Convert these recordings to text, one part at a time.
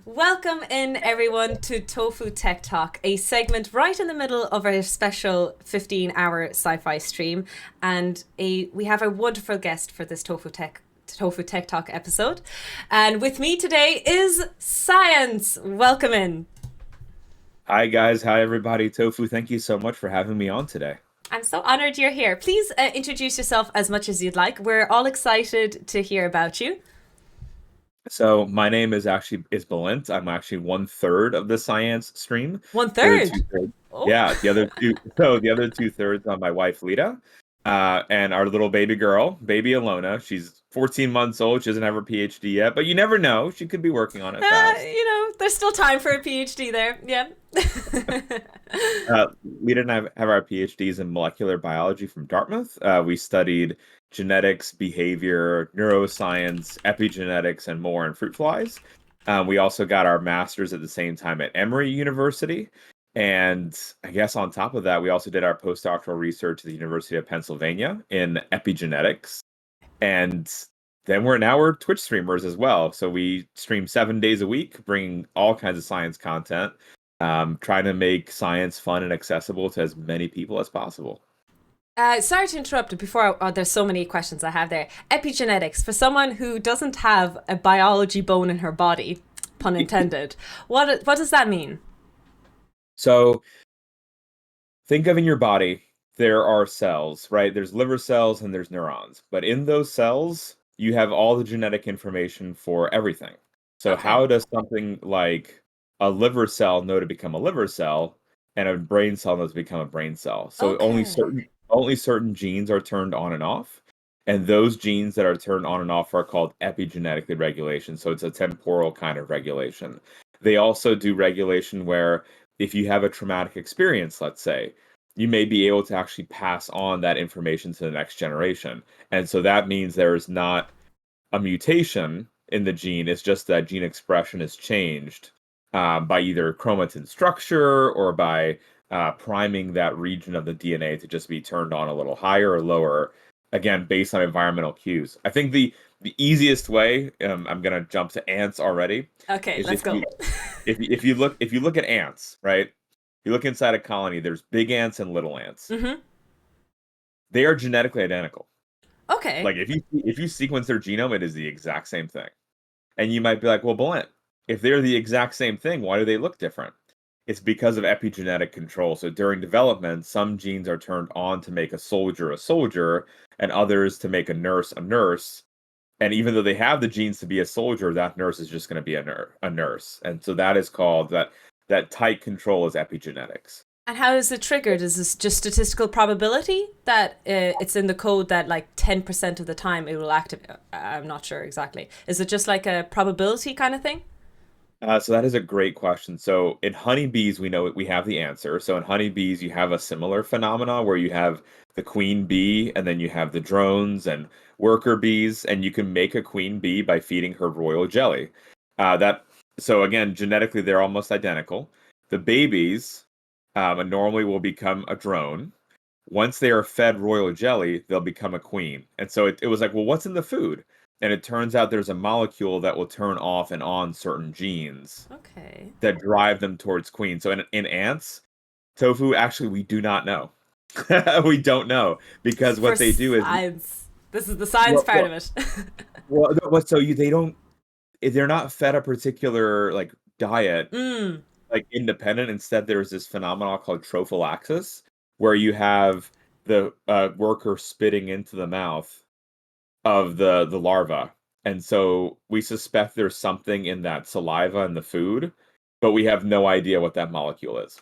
Welcome in everyone to Tofu Tech Talk, a segment right in the middle of our special 15-hour sci-fi stream, and we have a wonderful guest for this Tofu Tech Talk episode. And with me today is Science. Welcome in. Hi guys, hi everybody. Tofu, thank you so much for having me on today. I'm so honored you're here. Please introduce yourself as much as you'd like. We're all excited to hear about you. So my name is Balint. I'm actually one third of the science stream. One The other third. two thirds, Oh. yeah, the other two thirds are my wife Lita, and our little baby girl, baby Alona. She's 14 months old. She doesn't have her PhD yet, but you never know. She could be working on it fast. There's still time for a PhD there. Yeah. Lita and I have our PhDs in molecular biology from Dartmouth. We studied genetics, behavior, neuroscience, epigenetics, and more in fruit flies. We also got our master's at the same time at Emory University. And I guess on top of that, we also did our postdoctoral research at the University of Pennsylvania in epigenetics. And then we're Twitch streamers as well. So we stream 7 days a week, bringing all kinds of science content, trying to make science fun and accessible to as many people as possible. Sorry to interrupt you before. There's so many questions I have there. Epigenetics, for someone who doesn't have a biology bone in her body, pun intended, what does that mean? So think of in your body, there are cells, right? There's liver cells and there's neurons. But in those cells, you have all the genetic information for everything. So Okay. how does something like a liver cell know to become a liver cell and a brain cell knows to become a brain cell? So Okay. only certain genes are turned on and off. And those genes that are turned on and off are called epigenetically regulation. So it's a temporal kind of regulation. They also do regulation where if you have a traumatic experience, let's say, you may be able to actually pass on that information to the next generation. And so that means there is not a mutation in the gene, it's just that gene expression is changed by either chromatin structure or by priming that region of the DNA to just be turned on a little higher or lower, again, based on environmental cues. I think the easiest way, I'm gonna jump to ants already, Okay, is let's go. if you look at ants, right? You look inside a colony, there's big ants and little ants. Mm-hmm. They are genetically identical. Okay. Like if you sequence their genome, it is the exact same thing. And you might be like, well, Bulent, if they're the exact same thing, why do they look different? It's because of epigenetic control. So during development, some genes are turned on to make a soldier, and others to make a nurse. And even though they have the genes to be a soldier, that nurse is just going to be a nurse. And so that is called that tight control is epigenetics. And how is it triggered? Is this just statistical probability that it's in the code that like 10% of the time it will activate? I'm not sure exactly. Is it just like a probability kind of thing? So that is a great question. So in honeybees, we know we have the answer. So in honeybees, you have a similar phenomena where you have the queen bee, and then you have the drones and worker bees, and you can make a queen bee by feeding her royal jelly. That so again, genetically, they're almost identical. The babies normally will become a drone. Once they are fed royal jelly, they'll become a queen. And so it was like, well, what's in the food? And it turns out there's a molecule that will turn off and on certain genes Okay. that drive them towards queen. So in ants, tofu, actually, we do not know. We don't know because For what they do is science. This is the science well, part of well, it. what so you they don't they're not fed a particular like diet Mm. like independent. Instead, there's this phenomenon called trophallaxis, where you have the worker spitting into the mouth of the larva. And so we suspect there's something in that saliva in the food, but we have no idea what that molecule is.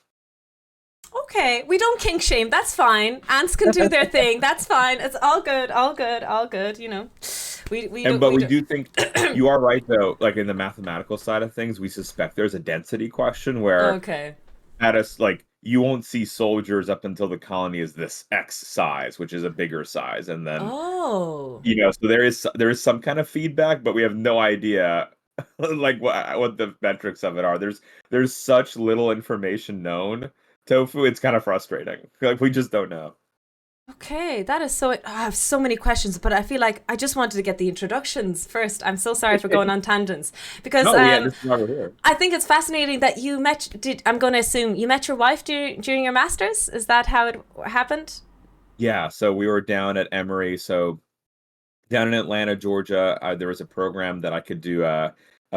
Okay, we don't kink shame. That's fine. Ants can do their thing. That's fine. It's all good. All good. All good. We And don't but we we don't. do think you are right though, like in the mathematical side of things, we suspect there's a density question where Okay. at us like you won't see soldiers up until the colony is this X size, which is a bigger size. And then Oh. so there is some kind of feedback, but we have no idea like what the metrics of it are. There's such little information known. Tofu, it's kind of frustrating. Like we just don't know. Okay, that is so. I have so many questions, but I feel like I just wanted to get the introductions first. I'm so sorry for going on tangents because No, we had this is why we're here. I think it's fascinating that you met. I'm going to assume you met your wife during your masters. Is that how it happened? Yeah, so we were down at Emory. So down in Atlanta, Georgia, there was a program that I could do a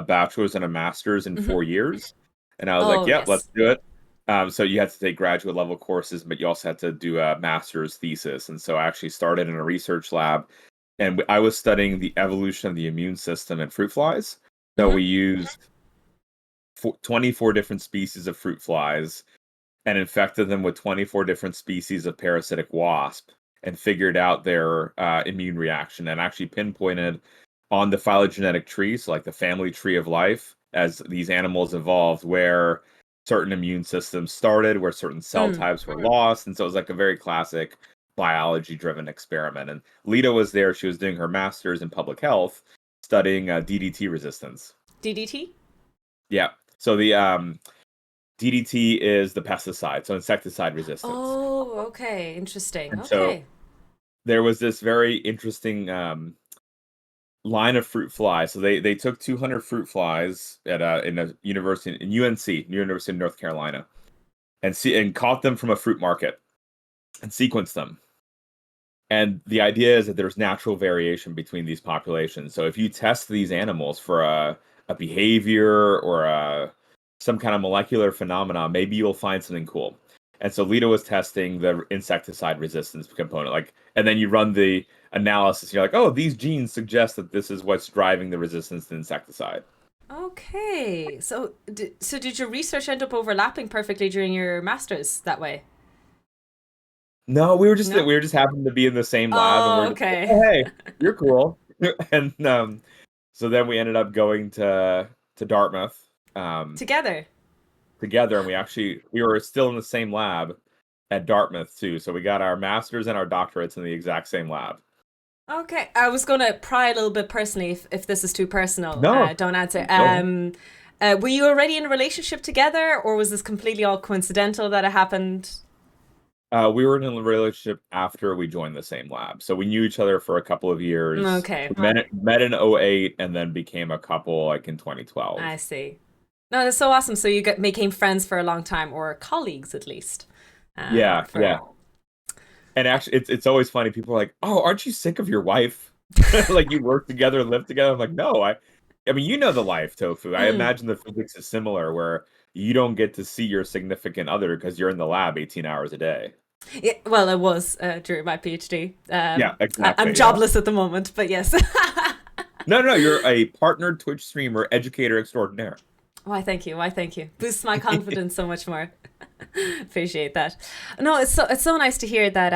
bachelor's and a master's in Hmm. 4 years, and I was like, Oh "Yep, let's yes. do it." So you had to take graduate level courses, but you also had to do a master's thesis. And so I actually started in a research lab, and I was studying the evolution of the immune system in fruit flies. So Hmm. we used 24 different species of fruit flies and infected them with 24 different species of parasitic wasp and figured out their immune reaction and actually pinpointed on the phylogenetic tree, so like the family tree of life, as these animals evolved, where certain immune systems started, where certain cell Mm. types were lost. And so it was like a very classic biology driven experiment. And Lita was there. She was doing her master's in public health, studying DDT resistance. DDT. Yeah. So the DDT is the pesticide, so insecticide resistance. Oh, okay. Interesting. And so Okay. there was this very interesting line of fruit flies. So they took 200 fruit flies at in a university in UNC, University of North Carolina, and caught them from a fruit market and sequenced them. And the idea is that there's natural variation between these populations. So if you test these animals for a behavior or some kind of molecular phenomena, maybe you'll find something cool. And so Lita was testing the insecticide resistance component, like, and then you run the analysis. You're like, oh, these genes suggest that this is what's driving the resistance to insecticide. Okay. So did your research end up overlapping perfectly during your masters that way? No, we No. were just happened to be in the same lab, and Oh, we're just like, okay. oh, hey, you're cool. And so then we ended up going to Dartmouth Together. together, and we were still in the same lab at Dartmouth too. So we got our masters and our doctorates in the exact same lab. Okay, I was gonna pry a little bit personally if this is too personal. No, Don't answer. no. Were you already in a relationship together, or was this completely all coincidental that it happened? We were in a relationship after we joined the same lab, so we knew each other for a couple of years. Okay, Met in '08 and then became a couple like in I 2012. see. No, that's so awesome. So you became friends for a long time, or colleagues at least. Yeah, For yeah. And actually, it's always funny. People are like, "Oh, aren't you sick of your wife? Like you work together and live together?" I'm like, "No, I mean, you know the life, Tofu. I Mm. imagine the physics is similar, where you don't get to see your significant other because you're in the lab 18 hours a day." Yeah, well, I was during my PhD. Yeah, I'm exactly. Yeah. jobless at the moment, but yes. No, no, you're a partnered Twitch streamer, educator extraordinaire. Why, thank you. Why, thank you. Boosts my confidence so much more. Appreciate that. No, it's so nice to hear that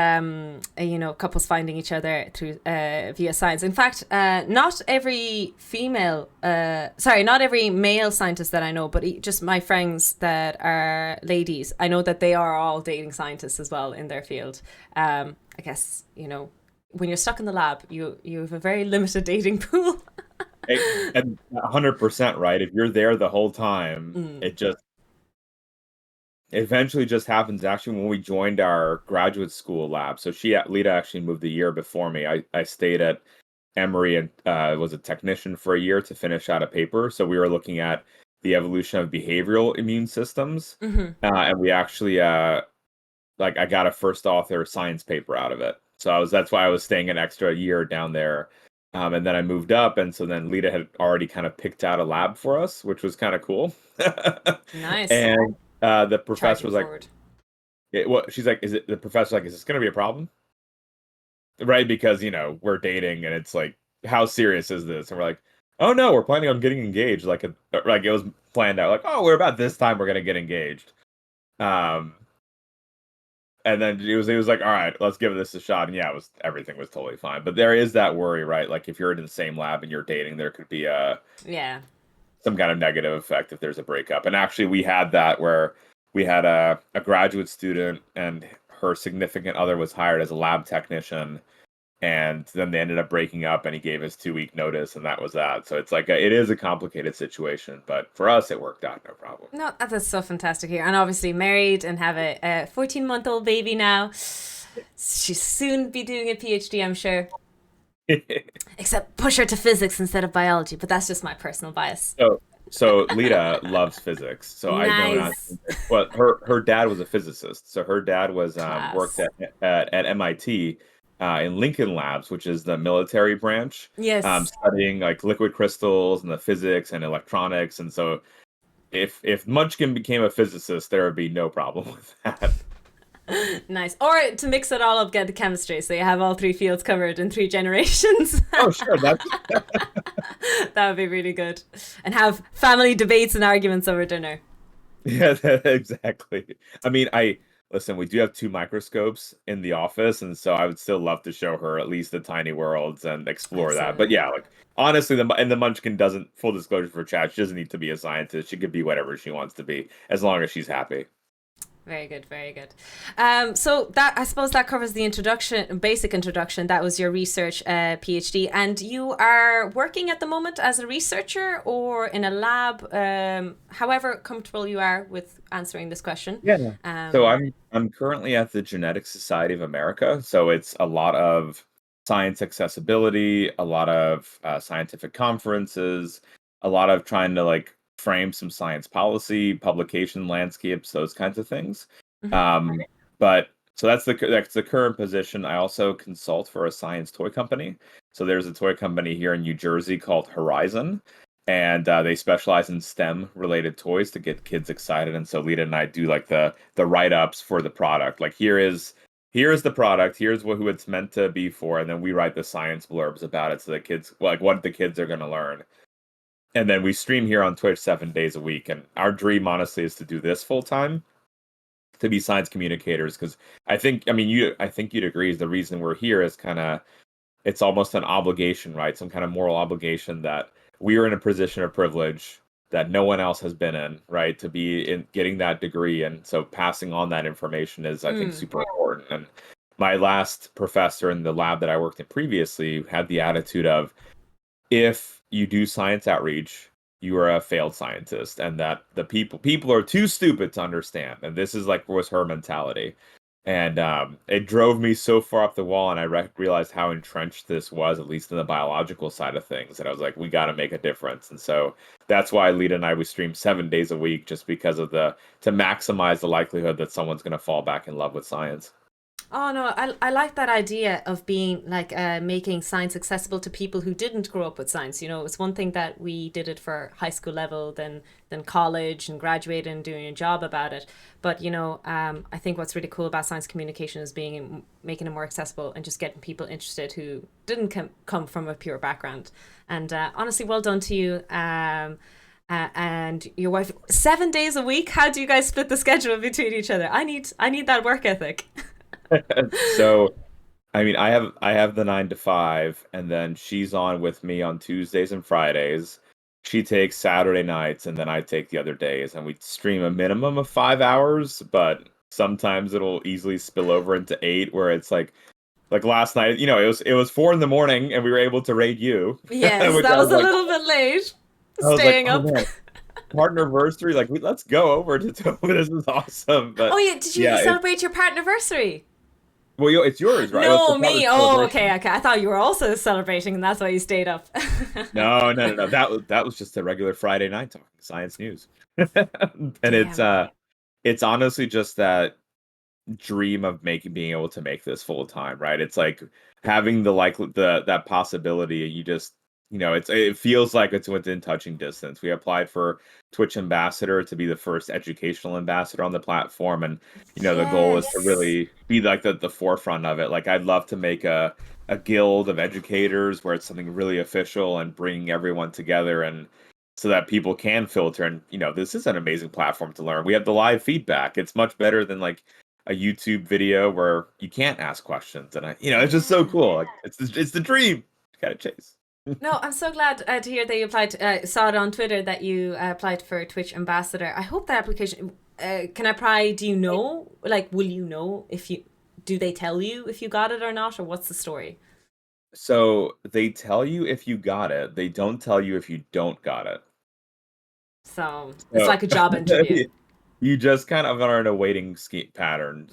couples finding each other through via science. In fact, not every not every male scientist that I know, but just my friends that are ladies, I know that they are all dating scientists as well in their field. I guess when you're stuck in the lab, you have a very limited dating pool. And 100% right. If you're there the whole time, Mm. it just eventually just happens. Actually, when we joined our graduate school lab, so Lita actually moved the year before me. I stayed at Emory and was a technician for a year to finish out a paper. So we were looking at the evolution of behavioral immune systems, Hmm. and we actually like I got a first author science paper out of it. So that's why I was staying an extra year down there. And then I moved up, and so then Lita had already kind of picked out a lab for us, which was kind of cool. Nice. And the professor Charging was like, forward. she's like, is it the professor like, is this going to be a problem? Right? Because, we're dating and it's like, how serious is this? And we're like, oh no, we're planning on getting engaged. Like it was planned out. Like, oh, we're about this time we're going to get engaged. Um, and then it was like, all right, let's give this a shot. And yeah, everything was totally fine. But there is that worry, right? Like if you're in the same lab and you're dating, there could be Yeah. some kind of negative effect if there's a breakup. And actually, we had that where we had a graduate student and her significant other was hired as a lab technician, and then they ended up breaking up, and he gave his 2 week notice, and that was that. So it's like it is a complicated situation, but for us, it worked out no problem. No, that's so fantastic here. And obviously married and have a 14-month-old baby now. She's soon be doing a PhD, I'm sure. Except push her to physics instead of biology, but that's just my personal bias. So Lita loves physics. So I know not, Nice. but her dad was a physicist. So her dad was worked Class. at MIT in Lincoln Labs, which is the military branch, Yes. studying like liquid crystals and the physics and electronics. And so if Munchkin became a physicist, there would be no problem with that. Nice. Or to mix it all up, get the chemistry, so you have all three fields covered in three generations. Oh, sure, that's That would be really good. And have family debates and arguments over dinner. yeah, exactly. I mean, I listen, we do have two microscopes in the office, and so I would still love to show her at least the tiny worlds and explore that. But Absolutely. yeah, like honestly, the Munchkin doesn't, full disclosure for chat, she doesn't need to be a scientist. She could be whatever she wants to be, as long as she's happy. Very good, very good. So that I suppose that covers the introduction, basic introduction. That was your research PhD, and you are working at the moment as a researcher or in a lab. However comfortable you are with answering this question. Yeah. So Um, I'm currently at the Genetic Society of America. So it's a lot of science accessibility, a lot of scientific conferences, a lot of trying to like frame some science policy, publication landscapes, those kinds of things. mhm. Um, but so that's the current position. I also consult for a science toy company. So there's a toy company here in New Jersey called Horizon, and they specialize in STEM related toys to get kids excited. And so Lita and I do like the write ups for the product. Like here is the product, here's who it's meant to be for, and then we write the science blurbs about it so the kids like what the kids are going to learn. And then we stream here on Twitch 7 days a week. And our dream, honestly, is to do this full time, to be science communicators. Because I think you'd agree is the reason we're here is kind of it's almost an obligation, right? Some kind of moral obligation that we are in a position of privilege that no one else has been in, right? To be in getting that degree. And so passing on that information is, I think, Mm. super important. And my last professor in the lab that I worked in previously had the attitude of if you do science outreach, you are a failed scientist, and that the people are too stupid to understand. And this is like was her mentality. And it drove me so far up the wall, and I realized how entrenched this was, at least in the biological side of things. And I was like, we got to make a difference. And so that's why Lita and I we stream 7 days a week, just because of the to maximize the likelihood that someone's going to fall back in love with science. Oh no, I like that idea of being like making science accessible to people who didn't grow up with science. You know, it's one thing that we did it for high school level, then college and graduating and doing a job about it. But I think what's really cool about science communication is being making it more accessible and just getting people interested who didn't come from a pure background. And honestly, well done to you. And your wife, 7 days a week. How do you guys split the schedule between each other? I need that work ethic. So I mean, I have the 9 to 5, and then she's on with me on Tuesdays and Fridays. She takes Saturday nights, and then I take the other days, and we stream a minimum of 5 hours, but sometimes it'll easily spill over into 8, where it's like last night, it was 4 in the morning, and we were able to raid you, which Yes, that was a little bit late. I was like, Staying oh up. man, partnerversary, like let's go over to Toby. This is awesome, Oh but yeah, did you yeah, celebrate your part anniversary? well, it's yours, right? It's a No, partner me. Oh, celebration. okay, okay. I thought you were also celebrating, and that's why you stayed up. No, no, no, no. That was just a regular Friday night talking science news. And it's Damn. it's honestly just that dream of making being able to make this full time, right? It's like having the that possibility, and you just it feels like it's within touching distance. We applied for Twitch ambassador to be the first educational ambassador on the platform, and the goal is to Yes. really be like the forefront of it. Like I'd love to make a guild of educators where it's something really official and bringing everyone together, and so that people can filter. And this is an amazing platform to learn. We have the live feedback. It's much better than like a YouTube video where you can't ask questions, and it's just so Yeah. cool. Like it's the dream. You gotta chase. No, I'm so glad to hear that you applied. Saw it on Twitter that you applied for Twitch ambassador. I hope that application. Can I pry? Do you know? Like, will you know if you? Do they tell you if you got it or not, or what's the story? So they tell you if you got it. They don't tell you if you don't got it. So it's So like a job interview. you just kind of are in a waiting scheme pattern.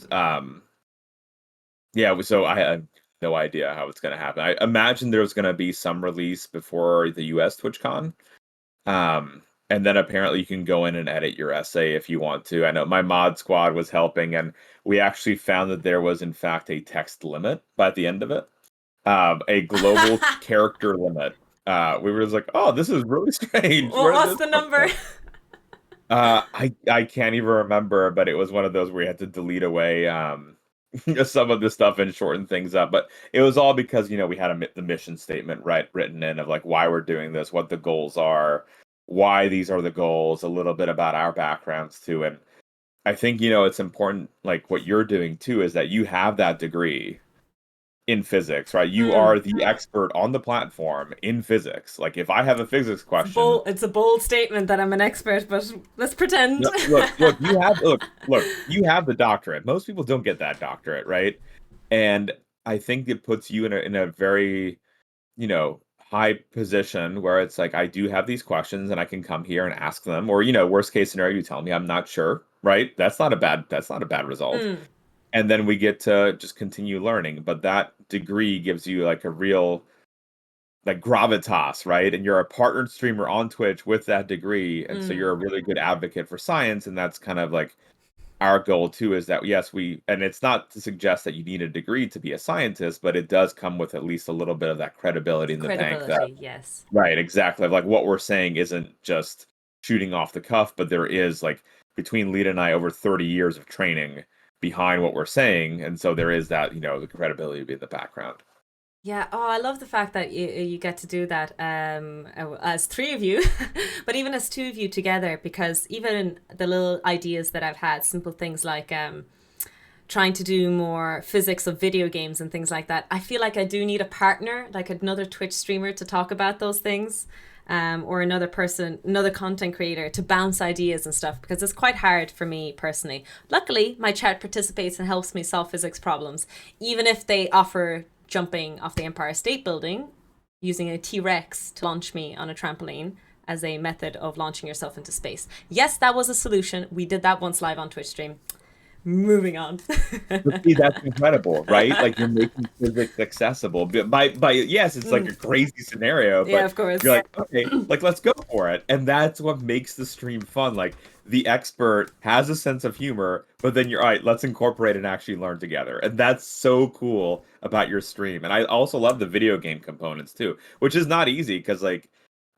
Yeah, so I have no idea how it's going to happen. I imagine there's going to be some release before the US TwitchCon. And then apparently you can go in and edit your essay if you want to. I know my mod squad was helping, and we actually found that there was in fact a text limit by the end of it, a global character limit. We were just like, oh, this is really strange. Well, Where did what's this the come number? from? I can't even remember, but it was one of those where you had to delete away some of the stuff and shorten things up. But it was all because we had the mission statement written in of like why we're doing this, what the goals are, why these are the goals, a little bit about our backgrounds too. And I think it's important, like what you're doing too, is that you have that degree in physics, right? You Mm. are the expert on the platform in physics. Like if I have a physics question. It's a bold statement that I'm an expert, but let's pretend. No, look, you have the doctorate. Most people don't get that doctorate, right? And I think it puts you in a very, high position where it's like I do have these questions and I can come here and ask them. Or, worst case scenario, you tell me I'm not sure, right? That's not a bad result. Mm. And then we get to just continue learning. But that degree gives you like a real like gravitas, right? And you're a partnered streamer on Twitch with that degree, and so you're Mm. a really good advocate for science, and that's kind of like our goal too. Is that yes, and it's not to suggest that you need a degree to be a scientist, but it does come with at least a little bit of that credibility in the bank. That Credibility, yes. right, exactly. Like what we're saying isn't just shooting off the cuff, but there is like between Lita and I over 30 years of training behind what we're saying, and so there is that the credibility to be in the background. Yeah, oh, I love the fact that you get to do that as three of you, but even as two of you together, because even the little ideas that I've had, simple things like trying to do more physics of video games and things like that, I feel like I do need a partner, like another Twitch streamer to talk about those things, or another person, another content creator to bounce ideas and stuff, because it's quite hard for me personally. Luckily, my chat participates and helps me solve physics problems, even if they offer jumping off the Empire State Building using a T-Rex to launch me on a trampoline as a method of launching yourself into space. Yes, that was a solution. We did that once live on Twitch stream. Moving on. But see, that's incredible, right? Like you're making physics accessible. But by yes, it's like a crazy scenario, Yeah, but of course. you're like, okay, like let's go for it. And that's what makes the stream fun. Like the expert has a sense of humor, but then you're all right, let's incorporate and actually learn together. And that's so cool about your stream. And I also love the video game components too, which is not easy because like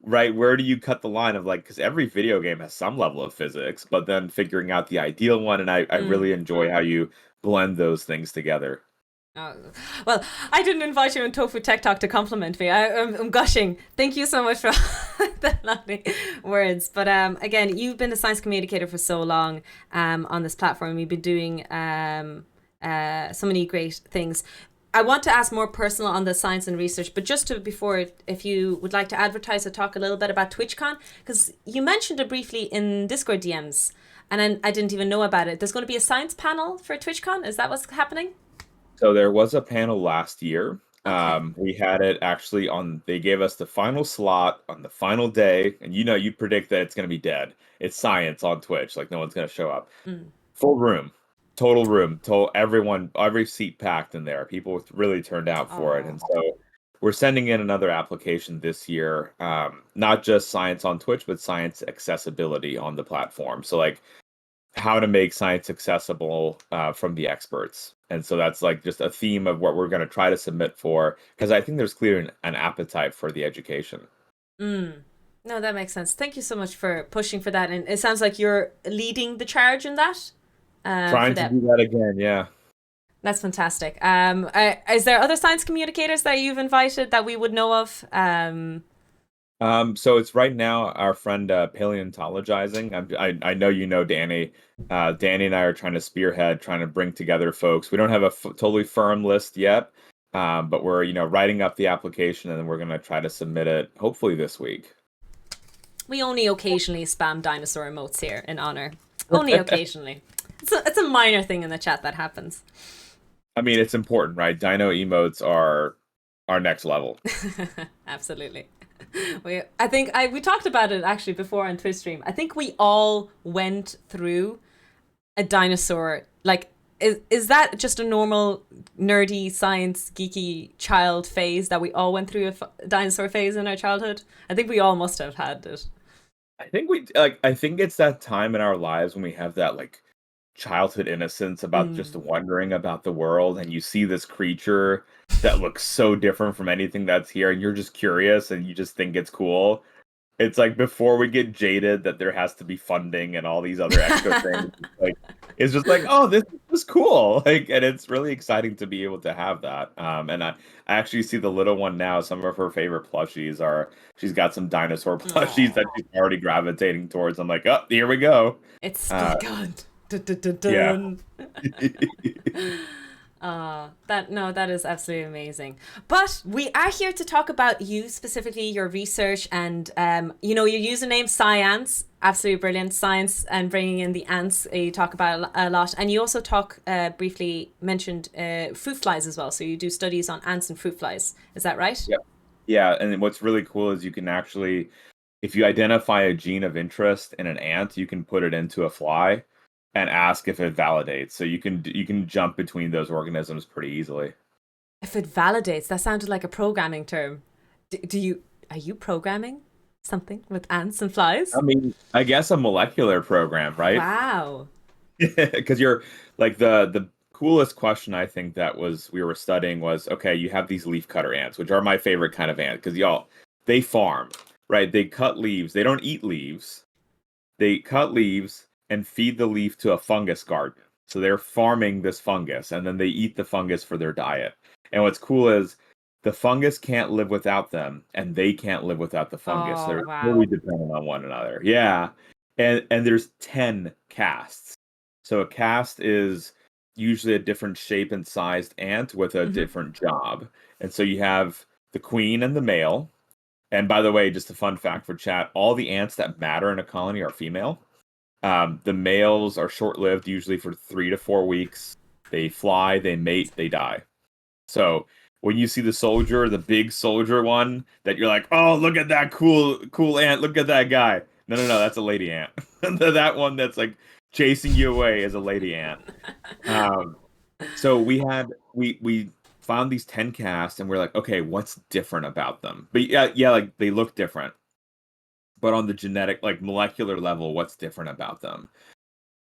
right, where do you cut the line of like, because every video game has some level of physics, but then figuring out the ideal one, and I really enjoy how you blend those things together. Oh, well, I didn't invite you in Tofu Tech Talk to compliment me. I'm gushing. Thank you so much for the lovely words. But again, you've been a science communicator for so long on this platform. You've been doing so many great things. I want to ask more personal on the science and research, but just to before, if you would like to advertise or talk a little bit about TwitchCon, because you mentioned it briefly in Discord DMs, and I didn't even know about it. There's going to be a science panel for TwitchCon. Is that what's happening? So there was a panel last year. Okay. We had it actually they gave us the final slot on the final day, and you predict that it's going to be dead. It's science on Twitch, like no one's going to show up. Mm. Full room, total room, total everyone, every seat packed in there. People really turned out for it, and Oh. so we're sending in another application this year. Not just science on Twitch, but science accessibility on the platform. So like how to make science accessible from the experts. And so that's like just a theme of what we're going to try to submit for, because I think there's clearly an appetite for the education. Mm. No, that makes sense. Thank you so much for pushing for that. And it sounds like you're leading the charge in that for Trying to them. do that again, yeah. That's fantastic. Is there other science communicators that you've invited that we would know of? So it's right now our friend paleontologizing. I know Danny. Danny and I are trying to spearhead, trying to bring together folks. We don't have a totally firm list yet, but we're writing up the application and then we're going to try to submit it hopefully this week. We only occasionally spam dinosaur emotes here in honor. Only occasionally. It's a minor thing in the chat that happens. I mean, it's important, right? Dino emotes are our next level. Absolutely. I think we talked about it actually before on Twitch stream. I think we all went through a dinosaur, like is that just a normal nerdy science geeky child phase that we all went through a dinosaur phase in our childhood? I think we all must have had it. I think we like I think it's that time in our lives when we have that like childhood innocence about just Mm. wondering about the world, and you see this creature that looks so different from anything that's here, and you're just curious and you just think it's cool. It's like before we get jaded that there has to be funding and all these other extra things. Like it's just like, oh, this is cool. Like, and it's really exciting to be able to have that. And I actually see the little one now. Some of her favorite plushies are she's got some dinosaur plushies that Aw. she's already gravitating towards. I'm like, oh, here we go. It's Uh, begun. Dun, dun, dun, yeah. dun. That no, that is absolutely amazing. But we are here to talk about you specifically, your research, and your username Science, absolutely brilliant science, and bringing in the ants. You talk about a lot, and you also talk briefly mentioned fruit flies as well. So you do studies on ants and fruit flies. Is that right? Yeah. Yeah. And what's really cool is you can actually, if you identify a gene of interest in an ant, you can put it into a fly and ask if it validates. So you can jump between those organisms pretty easily. If it validates, that sounded like a programming term. Do you are you programming something with ants and I flies? mean, I guess a molecular program, right? Wow. Because you're like the coolest question I think that was we were studying was okay, you have these leaf cutter ants, which are my favorite kind of ant because y'all they farm, right? They cut leaves. They don't eat leaves. They cut leaves and feed the leaf to a fungus garden. So they're farming this fungus and then they eat the fungus for their diet. And what's cool is the fungus can't live without them and they can't live without the fungus. Oh, They're wow. totally dependent on one another. Yeah. And there's 10 castes. So a caste is usually a different shape and sized ant with a Hmm. different job. And so you have the queen and the male. And by the way, just a fun fact for chat, all the ants that matter in a colony are female. The males are short-lived, usually for 3 to 4 weeks. They fly, they mate, they die. So when you see the soldier, the big soldier one, that you're like, oh, look at that cool ant, look at that guy. No, no, no, that's a lady ant. That one that's like chasing you away is a lady ant. Um, so we found these 10 casts and we're like, okay, what's different about them? But yeah, like they look different. But on the genetic, like molecular level, what's different about them?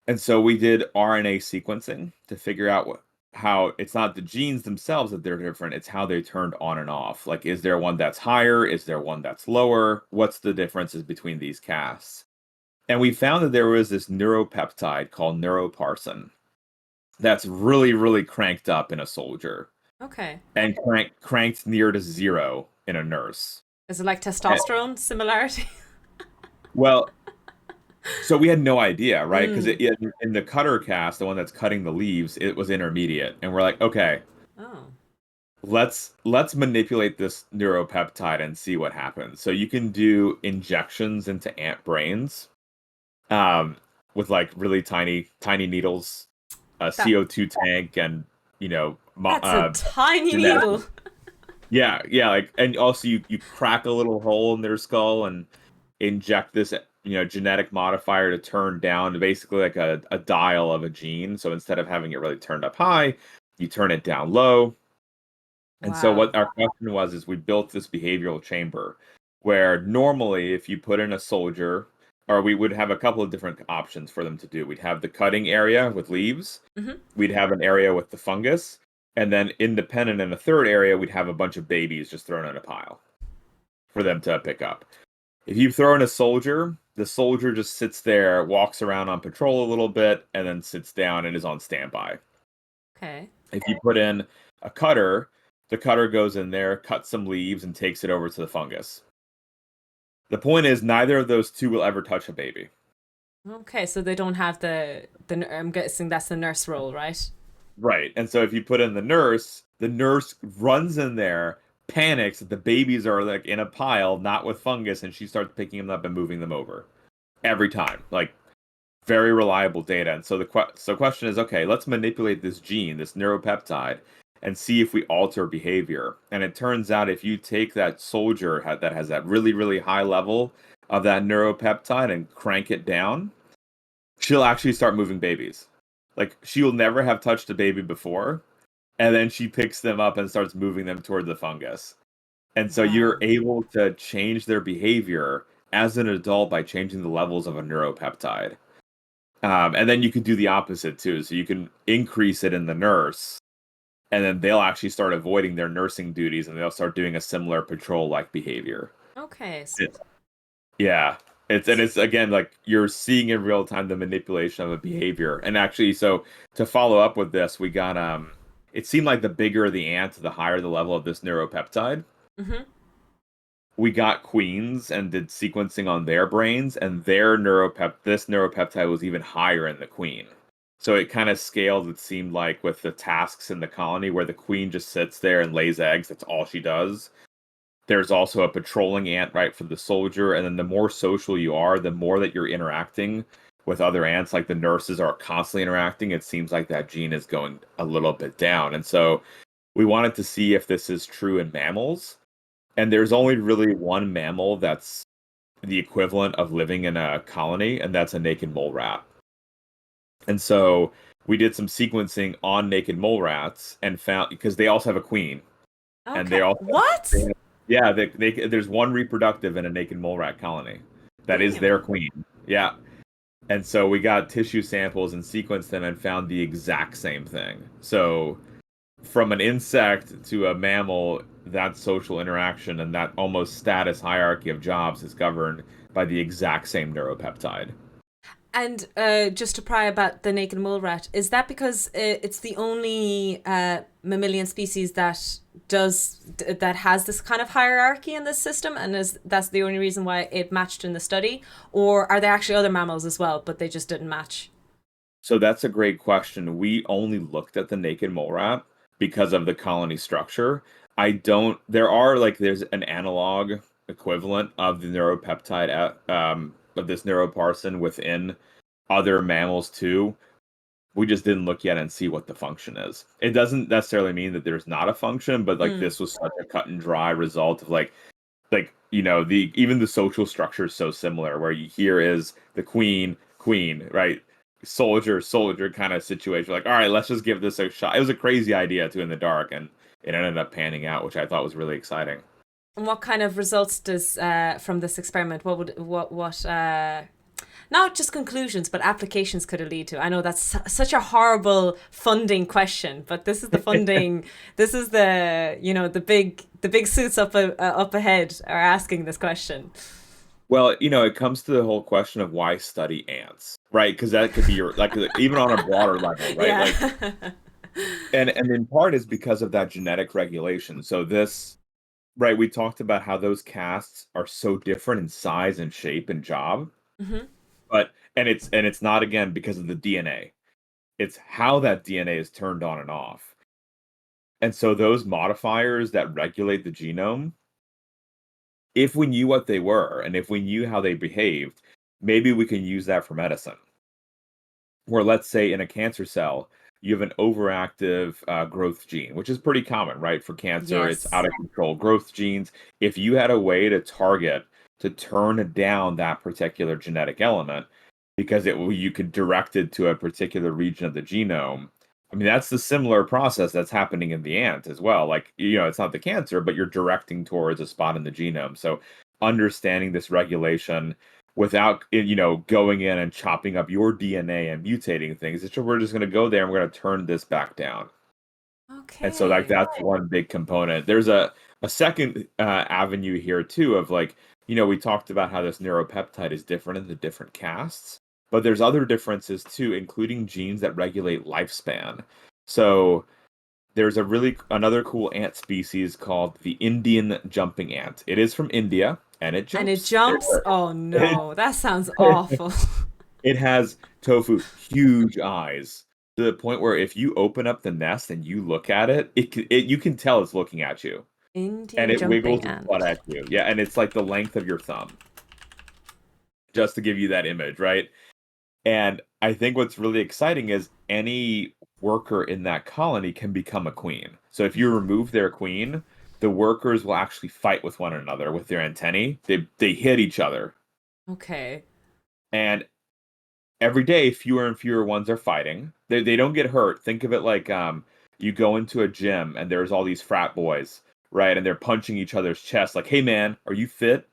And so we did RNA sequencing to figure out how it's not the genes themselves that they're different, it's how they turned on and off. Like, is there one that's higher? Is there one that's lower? What's the differences between these casts? And we found that there was this neuropeptide called neuroparsin that's really, really cranked up in a soldier Okay. and cranked near to zero in a nurse. Is it like And- testosterone similarity? well, so we had no idea, right? Because Mm. in the cutter cast, the one that's cutting the leaves, it was intermediate, and we're like, okay, Oh. let's manipulate this neuropeptide and see what happens. So you can do injections into ant brains, um, with like really tiny needles, a That CO2 tank, and you know, that's a tiny genetic. needle. Yeah, like, and also you crack a little hole in their skull and inject this, genetic modifier to turn down basically like a dial of a gene. So instead of having it really turned up high, you turn it down low. And so Wow. what our question was is we built this behavioral chamber where normally if you put in a soldier, or we would have a couple of different options for them to do. We'd have the cutting area with leaves, Hmm. we'd have an area with the fungus, and then independent in a third area, we'd have a bunch of babies just thrown in a pile for them to pick up. If you throw in a soldier, the soldier just sits there, walks around on patrol a little bit, and then sits down and is on standby. Okay. If you put in a cutter, the cutter goes in there, cuts some leaves, and takes it over to the fungus. The point is, neither of those two will ever touch a baby. Okay. So they don't have the. I'm guessing that's the nurse role, right? Right. And so if you put in the nurse runs in there, panics that the babies are like in a pile, not with fungus, and she starts picking them up and moving them over every time. Like very reliable data. And so the question is, okay, let's manipulate this gene, this neuropeptide, and see if we alter behavior. And it turns out if you take that soldier that has that really, really high level of that neuropeptide and crank it down, she'll actually start moving babies. Like she will never have touched a baby before, and then she picks them up and starts moving them toward the fungus. And so you're Wow. able to change their behavior as an adult by changing the levels of a neuropeptide. And then you can do the opposite too. So you can increase it in the nurse, and then they'll actually start avoiding their nursing duties and they'll start doing a similar patrol-like behavior. Okay. It- yeah. It's again like you're seeing in real time the manipulation of a behavior. And actually, so to follow up with this, we got it seemed like the bigger the ant, the higher the level of this neuropeptide. Mm-hmm. We got queens and did sequencing on their brains, and this neuropeptide was even higher in the queen. So it kind of scaled, it seemed like, with the tasks in the colony where the queen just sits there and lays eggs. That's all she does. There's also a patrolling ant, right, for the soldier. And then the more social you are, the more that you're interacting with other ants, like the nurses are constantly interacting, it seems like that gene is going a little bit down. And so we wanted to see if this is true in mammals. And there's only really one mammal that's the equivalent of living in a colony, and that's a naked mole rat. And so we did some sequencing on naked mole rats and found because they also have a queen, and Okay. they What? have, yeah, there's one reproductive in a naked mole rat colony that is their Damn. queen. Yeah. And so we got tissue samples and sequenced them and found the exact same thing. So from an insect to a mammal, that social interaction and that almost status hierarchy of jobs is governed by the exact same neuropeptide. And just to pry about the naked mole rat, is that because it's the only mammalian species that has this kind of hierarchy in this system, and is that's the only reason why it matched in the study, or are there actually other mammals as well, but they just didn't match? So that's a great question. We only looked at the naked mole rat because of the colony structure. There are like, there's an analog equivalent of the neuropeptide of this neuroparsin within other mammals too. We just didn't look yet and see what the function is. It doesn't necessarily mean that there's not a function, but like Mm. this was such a cut and dry result of like the even the social structure is so similar where you hear is the queen, right, soldier kind of situation, like all right, let's just give this a shot. It was a crazy idea too in the dark, and it ended up panning out, which I thought was really exciting. And what kind of results does from this experiment? What not just conclusions, but applications could it lead to? I know that's such a horrible funding question, but this is the funding. This is the big suits up ahead are asking this question. Well, it comes to the whole question of why study ants, right? Because that could be even on a broader level, right? Yeah. Like, and in part is because of that genetic regulation. So this, right, we talked about how those casts are so different in size and shape and job, Hmm. but and it's not again because of the DNA. It's how that DNA is turned on and off. And so those modifiers that regulate the genome, if we knew what they were and if we knew how they behaved, maybe we can use that for medicine. Where let's say in a cancer cell, you have an overactive growth gene, which is pretty common, right? For cancer, it's out Yes. of control growth genes. If you had a way to target to turn down that particular genetic element, because you could direct it to a particular region of the genome. I mean, that's the similar process that's happening in the ant as well. Like, it's not the cancer, but you're directing towards a spot in the genome. So understanding this regulation without going in and chopping up your DNA and mutating things. We're just going to go there and we're going to turn this back down. And so like Okay. that's one big component. There's a second avenue here too of like, we talked about how this neuropeptide is different in the different casts, but there's other differences too, including genes that regulate lifespan. So there's another cool ant species called the Indian jumping ant. It is from India and it And it jumps. jumps. Oh It, no, that sounds awful. it has tofu huge eyes to the point where if you open up the nest and you look at you can tell it's looking at you, and Indian it jumping wiggles its butt ant. at you. Yeah, and it's like the length of your thumb, just to give you that image, right? And I think what's really exciting is any worker in that colony can become a queen. So if you remove their queen, the workers will actually fight with one another with their antennae. They hit each other. Okay. And every day fewer and fewer ones are fighting. They don't get hurt. Think of it like you go into a gym and there's all these frat boys, right? And they're punching each other's chests like, "Hey man, are you fit?"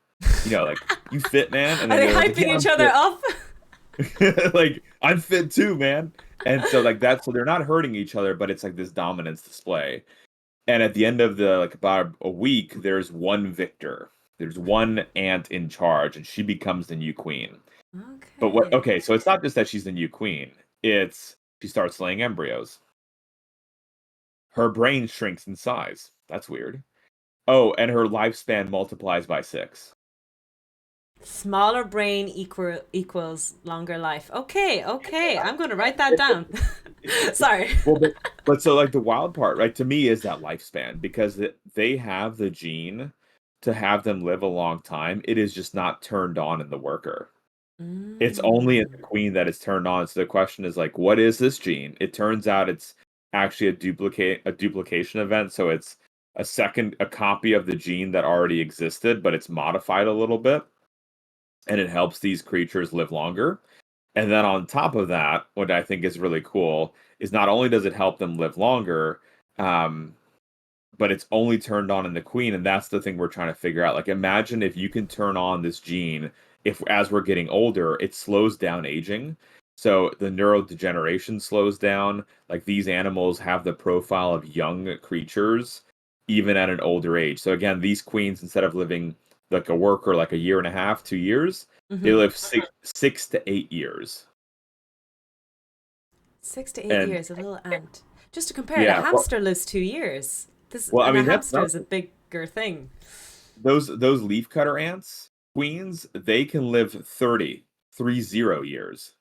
Like, "You fit, man?" And Are then they they're like, hyping "Yeah, each I'm other fit." up? Like, "I'm fit too, man." And so like that, so they're not hurting each other, but it's like this dominance display. And at the end of the like about a week, there's one victor. There's one ant in charge, and she becomes the new queen. But what? Okay. Okay, so it's not just that she's the new queen. It's she starts laying embryos. Her brain shrinks in size. That's weird. Oh, and her lifespan multiplies by 6. Smaller brain equals longer life. Okay, okay. I'm going to write that down. Sorry. Well, but so like the wild part, right, to me is that lifespan because they have the gene to have them live a long time. It is just not turned on in the worker. It's only in the Mm. queen that it's turned on. So the question is like, what is this gene? It turns out it's actually a duplication event. So it's a copy of the gene that already existed, but it's modified a little bit, and it helps these creatures live longer. And then on top of that, what I think is really cool is not only does it help them live longer, um, but it's only turned on in the queen, and that's the thing we're trying to figure out. Like, imagine if you can turn on this gene, if as we're getting older, it slows down aging. So the neurodegeneration slows down. Like these animals have the profile of young creatures, even at an older age. So again, these queens, instead of living like a worker, like a year and a half, 2 years, they Hmm. live 6 to 8 years. 6 to 8 And years, a little ant. Just to compare it, a yeah, well, hamster lives 2 years. well, I And a mean that's hamster is a nothing. bigger thing. Those leafcutter ants, queens, they can live 30 years.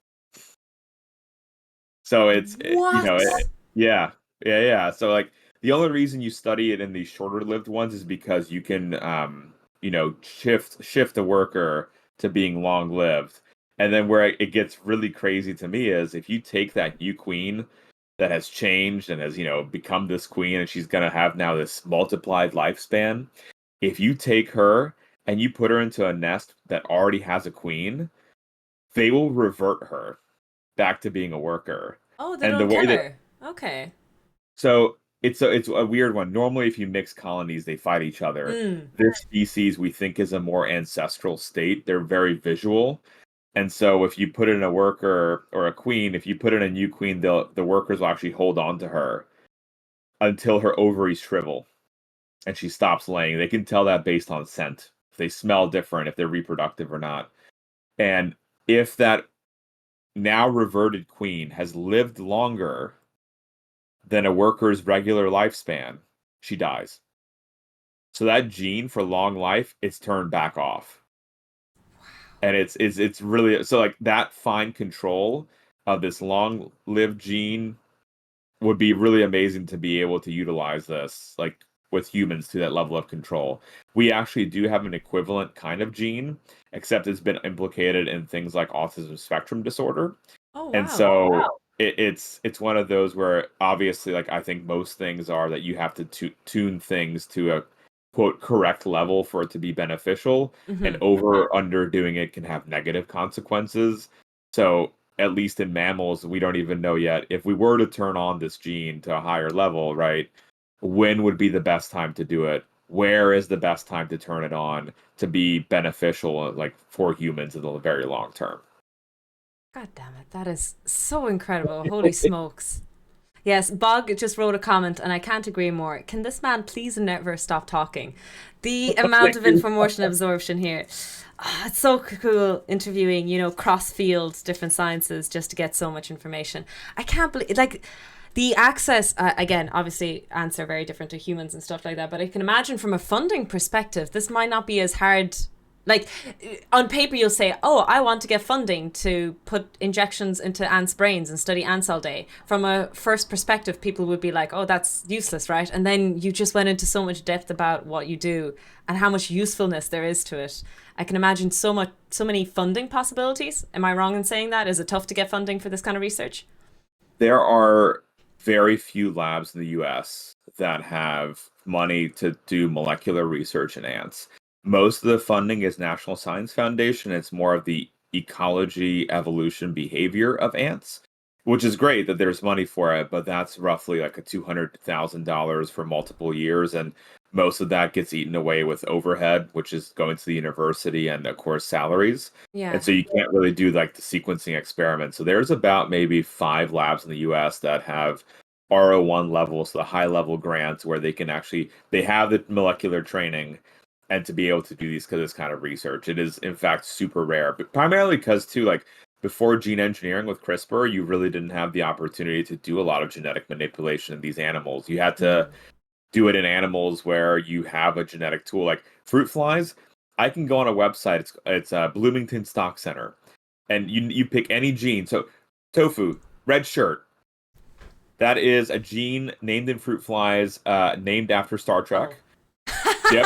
So What? yeah, yeah. So like the only reason you study it in these shorter lived ones is because you can shift the worker to being long lived. And then where it gets really crazy to me is if you take that new queen that has changed and has, become this queen and she's gonna have now this multiplied lifespan. If you take her and you put her into a nest that already has a queen, they will revert her back to being a worker. Oh, they And the don't way kill that her. Okay. so it's a weird one. Normally, if you mix colonies, they fight each other. Mm. This species we think is a more ancestral state. They're very visual. And so if you put in a worker or a queen, if you put in a new queen, the workers will actually hold on to her until her ovaries shrivel and she stops laying. They can tell that based on scent. If they smell different, if they're reproductive or not. And if that now reverted queen has lived longer than a worker's regular lifespan, she dies. So that gene for long life is turned back off. And it's really so like that fine control of this long lived gene would be really amazing to be able to utilize this like with humans to that level of control. We actually do have an equivalent kind of gene, except it's been implicated in things like autism spectrum disorder. Oh, And wow. so it's one of those where obviously like I think most things are that you have to tune things to a quote correct level for it to be beneficial, and Hmm. over or under doing it can have negative consequences. So at least in mammals, we don't even know yet if we were to turn on this gene to a higher level, right? When would be the best time to do it? Where is the best time to turn it on to be beneficial, like for humans in the very long term? God damn it. That is so incredible. Holy smokes. Yes, Bog just wrote a comment, and I can't agree more. Can this man please never stop talking? The amount of information absorption here. Ah, it's so cool interviewing, cross fields, different sciences, just to get so much information. I can't believe, like, the access, again, obviously, ants are very different to humans and stuff like that, but I can imagine from a funding perspective, this might not be as hard. Like, on paper, you'll say, "Oh, I want to get funding to put injections into ants' brains and study ants all day." From a first perspective, people would be like, "Oh, that's useless, right?" And then you just went into so much depth about what you do and how much usefulness there is to it. I can imagine so many funding possibilities. Am I wrong in saying that? Is it tough to get funding for this kind of research? There are very few labs in the US that have money to do molecular research in ants. Most of the funding is National Science Foundation. It's more of the ecology, evolution, behavior of ants, which is great that there's money for it, but that's roughly like a $200,000 for multiple years, and most of that gets eaten away with overhead, which is going to the university and of course salaries. And Yeah. so you can't really do like the sequencing experiment. So there's about maybe 5 labs in the US that have R01 levels, so the high level grants where they have the molecular training and to be able to do this kind of research. It is in fact super rare, but primarily because too, like before gene engineering with CRISPR, you really didn't have the opportunity to do a lot of genetic manipulation in these animals. You had to do it in animals where you have a genetic tool, like fruit flies. I can go on a website. It's Bloomington Stock Center, and you pick any gene. So tofu, red shirt. That is a gene named in fruit flies, named after Star Oh. Trek. Yep.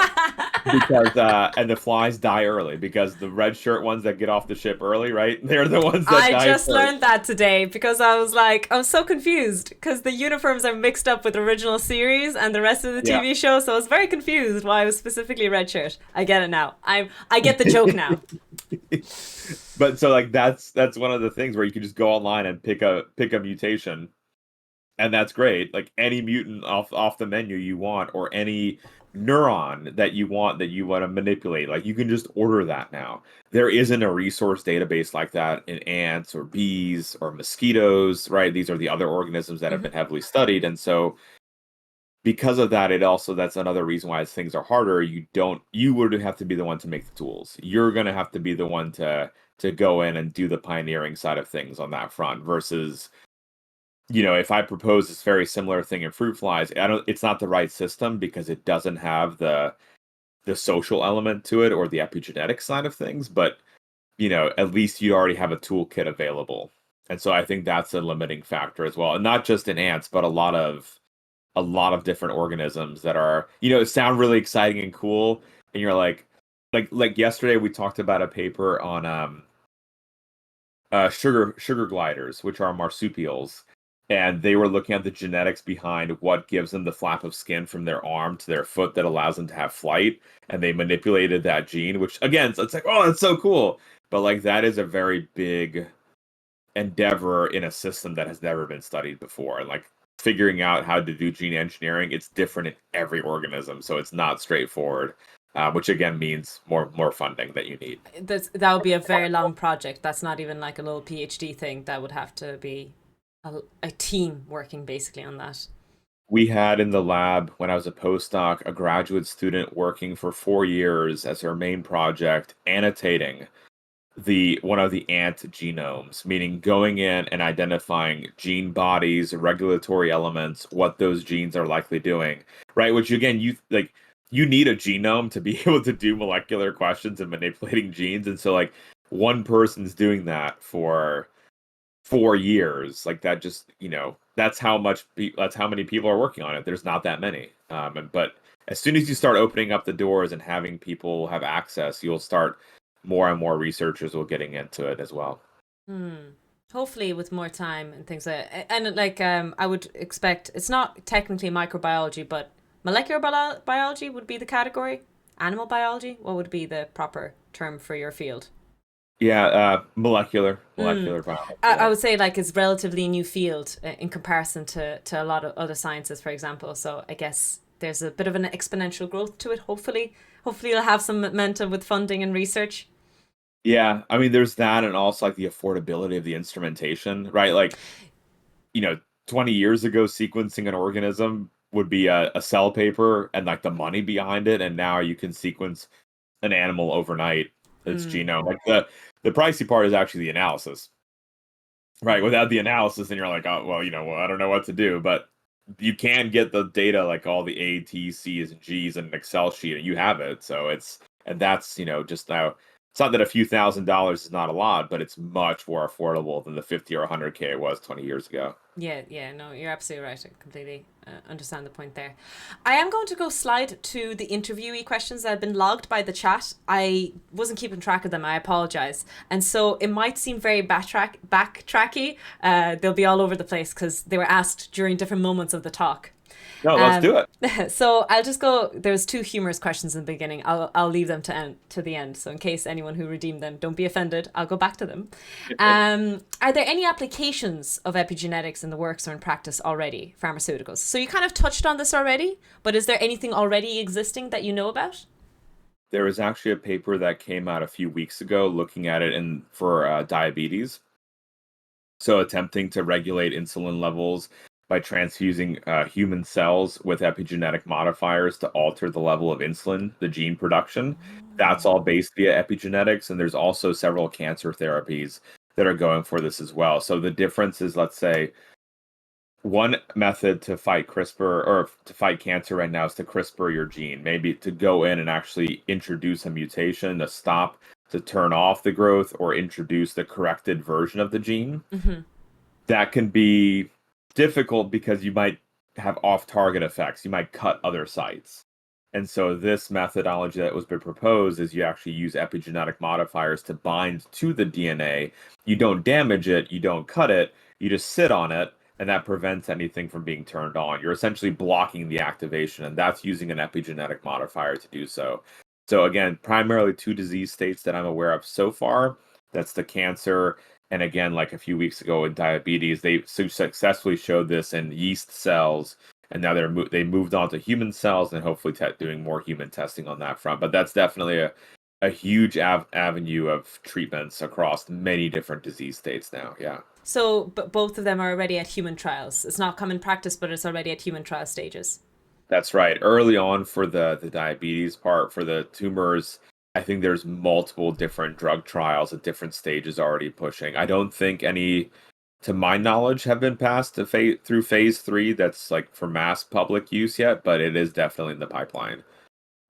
Because and the flies die early because the red shirt ones that get off the ship early, right? They're the ones that I die just first. learned that today because I was like, I'm so confused because the uniforms are mixed up with the original series and the rest of the Yeah. TV show. So I was very confused why it was specifically red shirt. I get it now. I get the joke now. But so like that's one of the things where you can just go online and pick a mutation, and that's great. Like any mutant off the menu you want, or any neuron that you want to manipulate, like you can just order that now. There isn't a resource database like that in ants or bees or mosquitoes, right? These are the other organisms that have been heavily studied, and so because of that, that's another reason why things are harder. You would have to be the one to make the tools. You're gonna have to be the one to go in and do the pioneering side of things on that front versus, if I propose this very similar thing in fruit flies, it's not the right system because it doesn't have the social element to it or the epigenetic side of things, but at least you already have a toolkit available. And so I think that's a limiting factor as well. And not just in ants, but a lot of different organisms that are, sound really exciting and cool. And you're like yesterday we talked about a paper on sugar gliders, which are marsupials, and they were looking at the genetics behind what gives them the flap of skin from their arm to their foot that allows them to have flight, and they manipulated that gene, which again, it's like, oh, that's so cool, but like that is a very big endeavor in a system that has never been studied before, and like figuring out how to do gene engineering, it's different in every organism, so it's not straightforward. Which again means more funding that you need. That would be a very long project. That's not even like a little PhD thing. That would have to be a team working basically on that. We had in the lab when I was a postdoc a graduate student working for 4 years as her main project, annotating the one of the ant genomes, meaning going in and identifying gene bodies, regulatory elements, what those genes are likely doing, right? Which again, you need a genome to be able to do molecular questions and manipulating genes, and so like one person's doing that for 4 years, like that just that's how many people are working on it. There's not that many, but as soon as you start opening up the doors and having people have access, you'll start more and more researchers will getting into it as well. Hopefully with more time and things and like I would expect it's not technically microbiology, but molecular biology would be the category. Animal biology, what would be the proper term for your field? Yeah, molecular biology. I Yeah. would say like it's relatively new field in comparison to a lot of other sciences, for example. So I guess there's a bit of an exponential growth to it. Hopefully you'll have some momentum with funding and research. Yeah, I mean, there's that, and also like the affordability of the instrumentation, right? Like, you know, 20 years ago, sequencing an organism would be a cell paper and like the money behind it, and now you can sequence an animal overnight, its genome. Like the pricey part is actually the analysis, right? Without the analysis, then you're like, oh, well, I don't know what to do, but you can get the data, like all the A, T, C's, and G's in an Excel sheet, and you have it. So that's just now. It's not that a few $1,000s is not a lot, but it's much more affordable than the 50 or 100K it was 20 years ago. Yeah, no, you're absolutely right. I completely understand the point there. I am going to go slide to the interviewee questions that have been logged by the chat. I wasn't keeping track of them. I apologize. And so it might seem very backtracky. They'll be all over the place because they were asked during different moments of the talk. No, let's do it. So I'll just go. There's two humorous questions in the beginning. I'll leave them to the end. So in case anyone who redeemed them, don't be offended. I'll go back to them. Are there any applications of epigenetics in the works or in practice already? Pharmaceuticals. So you kind of touched on this already, but is there anything already existing that you know about? There was actually a paper that came out a few weeks ago looking at it for diabetes. So attempting to regulate insulin levels by transfusing human cells with epigenetic modifiers to alter the level of insulin, the gene production. That's all based via epigenetics, and there's also several cancer therapies that are going for this as well. So the difference is, let's say, one method to fight CRISPR or to fight cancer right now is to CRISPR your gene, maybe to go in and actually introduce a mutation to stop, to turn off the growth or introduce the corrected version of the gene. Mm-hmm. That can be difficult because you might have off-target effects. You might cut other sites. And so this methodology that was been proposed is you actually use epigenetic modifiers to bind to the DNA. You don't damage it, you don't cut it, you just sit on it, and that prevents anything from being turned on. You're essentially blocking the activation, and that's using an epigenetic modifier to do so. So again, primarily two disease states that I'm aware of so far. That's the cancer, and again, like a few weeks ago in diabetes, they successfully showed this in yeast cells, and now they moved on to human cells, and hopefully doing more human testing on that front. But that's definitely a huge avenue of treatments across many different disease states now. Yeah. So, but both of them are already at human trials. It's not common practice, but it's already at human trial stages. That's right. Early on for the diabetes part, for the tumors, I think there's multiple different drug trials at different stages already pushing. I don't think any, to my knowledge, have been passed to through phase 3 that's like for mass public use yet, but it is definitely in the pipeline.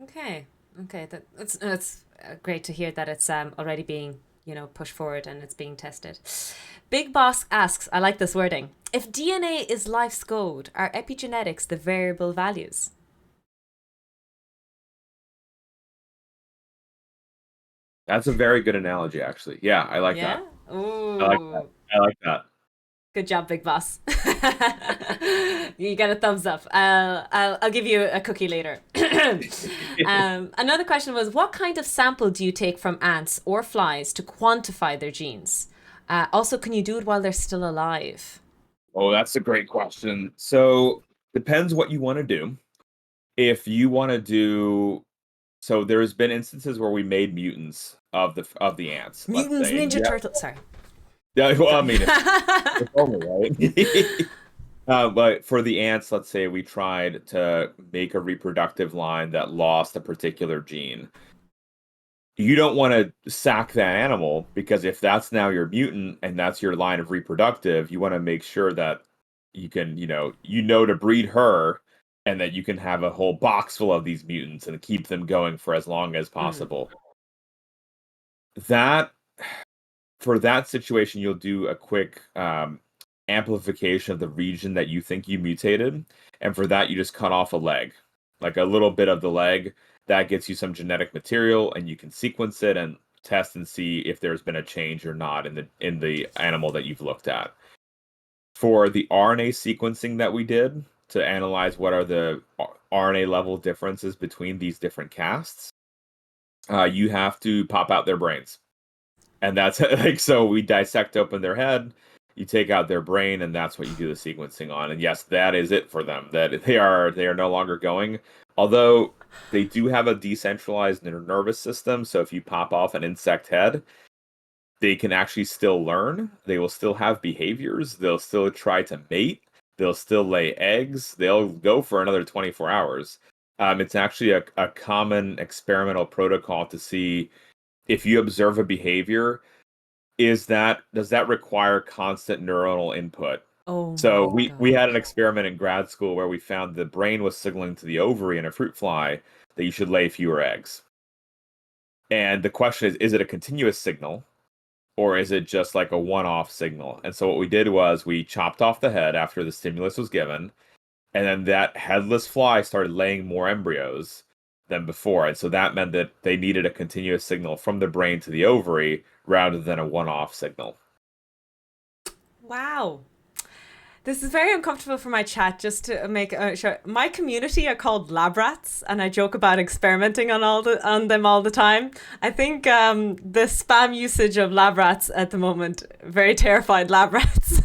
Okay, okay, that's great to hear that it's already being pushed forward and it's being tested. Big Boss asks, I like this wording. If DNA is life's code, are epigenetics the variable values? That's a very good analogy, actually. Yeah, I like Yeah. that. I like that. Ooh. I like that. Good job, Big Boss. You get a thumbs up. I'll give you a cookie later. Another question was, what kind of sample do you take from ants or flies to quantify their genes? Also, can you do it while they're still alive? Oh, that's a great question. So depends what you want to do. If you want to do, so there's been instances where we made mutants of the ants, let's Mutants, say. And Ninja yeah, Turtles. Sorry. yeah, well, I Sorry. mean, it's only right. But for the ants, let's say we tried to make a reproductive line that lost a particular gene. You don't want to sack that animal because if that's now your mutant and that's your line of reproductive, you want to make sure that you can, to breed her and that you can have a whole box full of these mutants and keep them going for as long as Mm. possible. That For that situation, you'll do a quick amplification of the region that you think you mutated. And for that, you just cut off a leg, like a little bit of the leg. That gets you some genetic material, and you can sequence it and test and see if there's been a change or not in the animal that you've looked at. For the RNA sequencing that we did to analyze what are the RNA level differences between these different casts, you have to pop out their brains. And that's like, so we dissect open their head, you take out their brain, and that's what you do the sequencing on. And yes, that is it for them. That they are no longer going. Although they do have a decentralized nervous system, so if you pop off an insect head, they can actually still learn. They will still have behaviors. They'll still try to mate. They'll still lay eggs. They'll go for another 24 hours. It's actually a common experimental protocol to see if you observe a behavior, does that require constant neuronal input? Oh So my we God. had an experiment in grad school where we found the brain was signaling to the ovary in a fruit fly that you should lay fewer eggs. And the question is it a continuous signal or is it just like a one-off signal? And so what we did was we chopped off the head after the stimulus was given, and then that headless fly started laying more embryos than before. And so that meant that they needed a continuous signal from the brain to the ovary rather than a one-off signal. Wow. This is very uncomfortable for my chat. Just to make sure, my community are called lab rats, and I joke about experimenting on them all the time. I think the spam usage of lab rats at the moment, very terrified lab rats.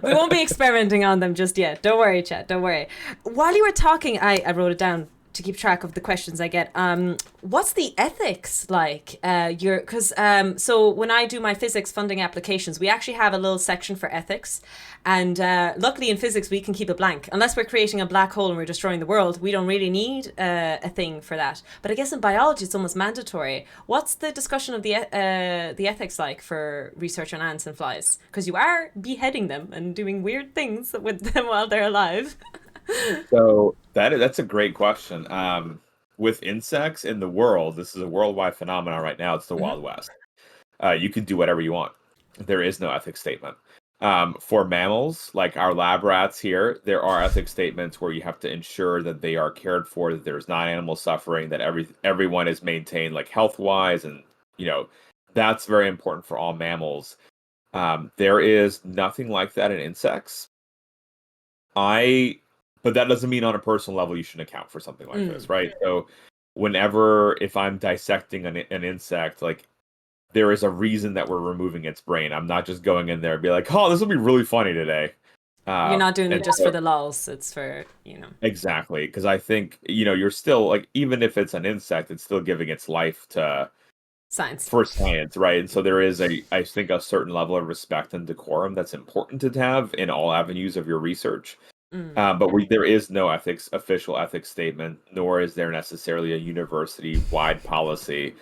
We won't be experimenting on them just yet. Don't worry, chat. Don't worry. While you were talking, I wrote it down to keep track of the questions I get. What's the ethics like? So when I do my physics funding applications, we actually have a little section for ethics, and luckily in physics we can keep it blank unless we're creating a black hole and we're destroying the world. We don't really need a thing for that. But I guess in biology it's almost mandatory. What's the discussion of the ethics like for research on ants and flies? Because you are beheading them and doing weird things with them while they're alive. So that's a great question. With insects in the world, this is a worldwide phenomenon right now. It's the Mm-hmm. Wild West. You can do whatever you want. There is no ethics statement. For mammals, like our lab rats here, there are ethics statements where you have to ensure that they are cared for, that there's not animal suffering, that everyone is maintained like health wise, and you know that's very important for all mammals. There is nothing like that in insects. I, but that doesn't mean on a personal level you shouldn't account for something like this, Mm. right? So whenever if I'm dissecting an insect, like there is a reason that we're removing its brain. I'm not just going in there and be like, oh, this will be really funny today. You're not doing it And just for so, the lulz. It's for, exactly, because I think, you're still like, even if it's an insect, it's still giving its life to science. for science, right? And so there is I think, a certain level of respect and decorum that's important to have in all avenues of your research. Mm. There is no official ethics statement, nor is there necessarily a university-wide policy.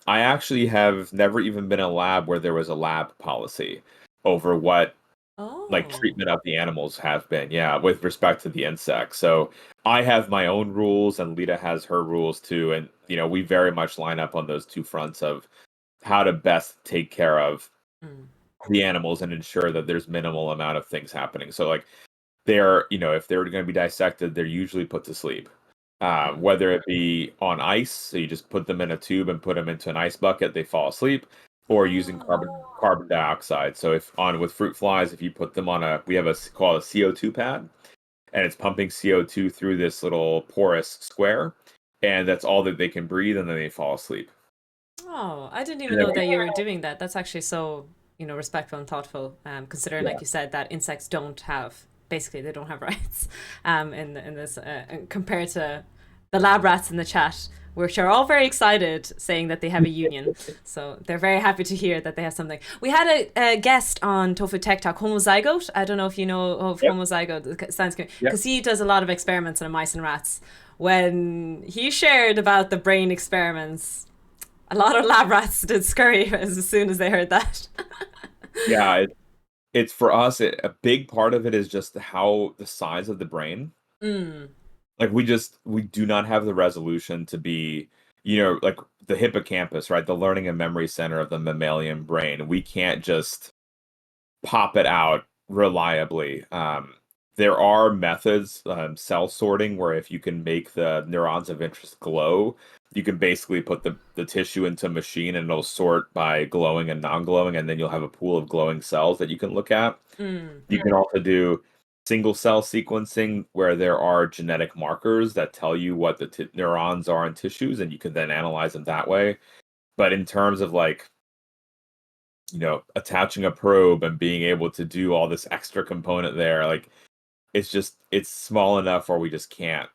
I actually have never even been in a lab where there was a lab policy over what like Oh. treatment of the animals have been, yeah, with respect to the insects. So I have my own rules, and Lita has her rules too, and we very much line up on those two fronts of how to best take care of Mm. the animals and ensure that there's minimal amount of things happening. So like they're if they're going to be dissected, they're usually put to sleep, Mm. whether it be on ice, so you just put them in a tube and put them into an ice bucket, they fall asleep, or using Oh. carbon dioxide. So if on with fruit flies, if you put them on we have called a CO2 pad, and it's pumping CO2 through this little porous square, and that's all that they can breathe, and then they fall asleep. Oh, I didn't even And then know that you were doing that. That's actually so, respectful and thoughtful, considering, yeah. like you said, that insects don't have, basically, they don't have rights, in this, compared to the lab rats in the chat, which are all very excited saying that they have a union. So they're very happy to hear that they have something. We had a guest on Tofu Tech Talk, Homozygote. I don't know if you know of Yep. Homozygote, the science community, Yep. because he does a lot of experiments on mice and rats. When he shared about the brain experiments, a lot of lab rats did scurry as soon as they heard that. Yeah, it's for us, a big part of it is just how the size of the brain. Mm. Like we do not have the resolution to be, like the hippocampus, right? The learning and memory center of the mammalian brain. We can't just pop it out reliably. There are methods, cell sorting, where if you can make the neurons of interest glow, you can basically put the tissue into a machine and it'll sort by glowing and non-glowing, and then you'll have a pool of glowing cells that you can look at. Mm. You can also do single cell sequencing where there are genetic markers that tell you what the neurons are in tissues, and you can then analyze them that way. But in terms of like, attaching a probe and being able to do all this extra component there, like it's small enough where we just can't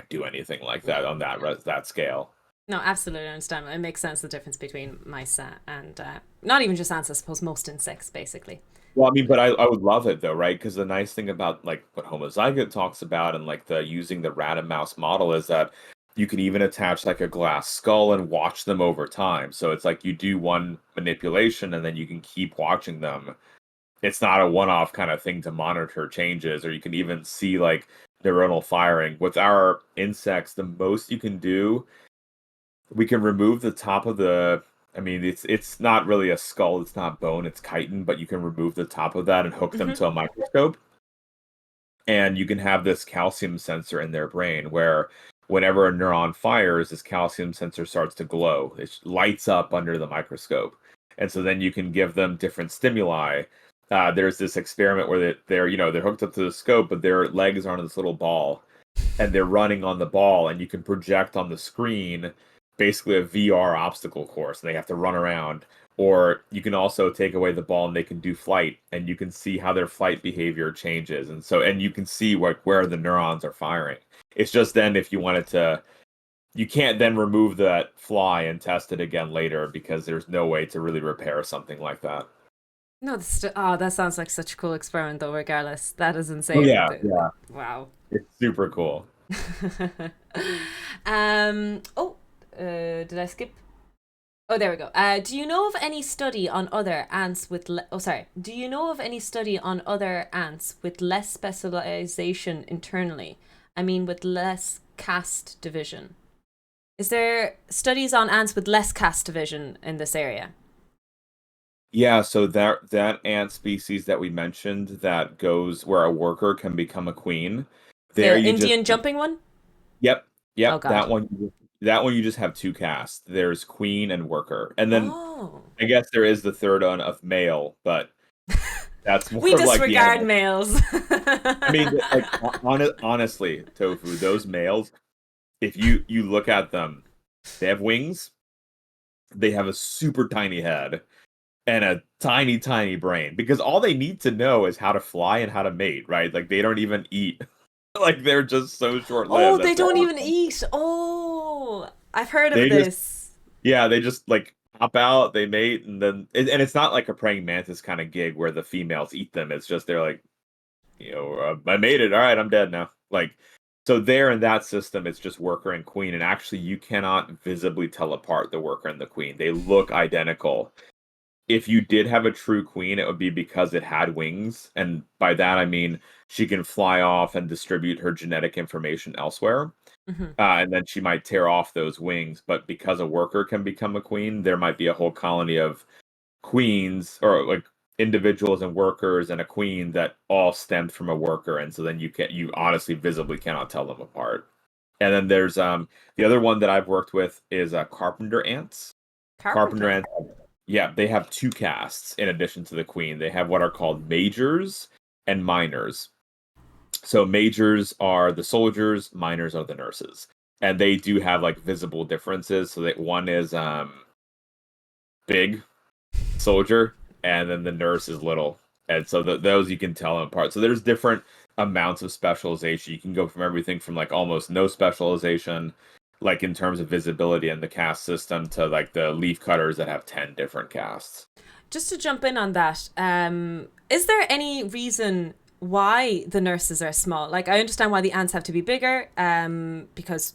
do anything like that on that scale. No, absolutely understand. It makes sense the difference between mice and not even just ants, I suppose most insects, basically. Well, I mean, but I would love it though, right? Because the nice thing about like what Homozygote talks about and like the using the rat and mouse model is that you can even attach like a glass skull and watch them over time. So it's like you do one manipulation and then you can keep watching them. It's not a one-off kind of thing to monitor changes, or you can even see like neuronal firing. With our insects, the most you can do, we can remove the top of the. I mean, it's not really a skull, it's not bone, it's chitin, but you can remove the top of that and hook them Hmm. to a microscope, and you can have this calcium sensor in their brain where whenever a neuron fires, this calcium sensor starts to glow. It lights up under the microscope. And so then you can give them different stimuli there's this experiment where they're hooked up to the scope, but their legs are on this little ball, and they're running on the ball, and you can project on the screen basically a VR obstacle course, and they have to run around. Or you can also take away the ball, and they can do flight, and you can see how their flight behavior changes, and you can see where the neurons are firing. It's just then if you wanted to, you can't then remove that fly and test it again later because there's no way to really repair something like that. No, that sounds like such a cool experiment, though. Regardless, that is Oh insane. yeah, yeah, Wow. it's super cool. Oh, did I skip? Oh, there we go. Do you know of any study on other ants with oh, sorry. Do you know of any study on other ants with less specialization internally? I mean, with less caste division. Is there studies on ants with less caste division in this area? Yeah, so that ant species that we mentioned that goes where a worker can become a queen, there The you just Indian jumping one? yep, Oh yep, God. that one you just have two castes. There's queen and worker. And then Oh. I guess there is the third one of male, but that's more We of like the disregard animal. males. I mean, like honestly, Tofu, those males, if you look at them, they have wings, they have a super tiny head and a tiny, tiny brain because all they need to know is how to fly and how to mate, right? Like they don't even eat. Like they're just so Oh, short-lived. they That's don't all. even eat. Oh, I've heard of They just, this. yeah, they just like hop out, they mate, and then and it's not like a praying mantis kind of gig where the females eat them. It's just they're like, I made it. All right, I'm dead now. Like, so there in that system, it's just worker and queen, and actually you cannot visibly tell apart the worker and the queen. They look identical. If you did have a true queen, it would be because it had wings. And by that, I mean she can fly off and distribute her genetic information elsewhere. Hmm. And then she might tear off those wings. But because a worker can become a queen, there might be a whole colony of queens or like individuals and workers and a queen that all stemmed from a worker. And so then you honestly visibly cannot tell them apart. And then there's the other one that I've worked with is carpenter ants. Carpenter Carpenter. ants, yeah, they have two castes in addition to the queen. They have what are called majors and minors. So majors are the soldiers, minors are the nurses. And they do have like visible differences. So that one is big soldier, and then the nurse is little. And so those you can tell them apart. So there's different amounts of specialization. You can go from everything from like almost no specialization, like in terms of visibility in the caste system, to like the leaf cutters that have 10 different castes. Just to jump in on that, is there any reason why the nurses are small? Like, I understand why the ants have to be bigger, because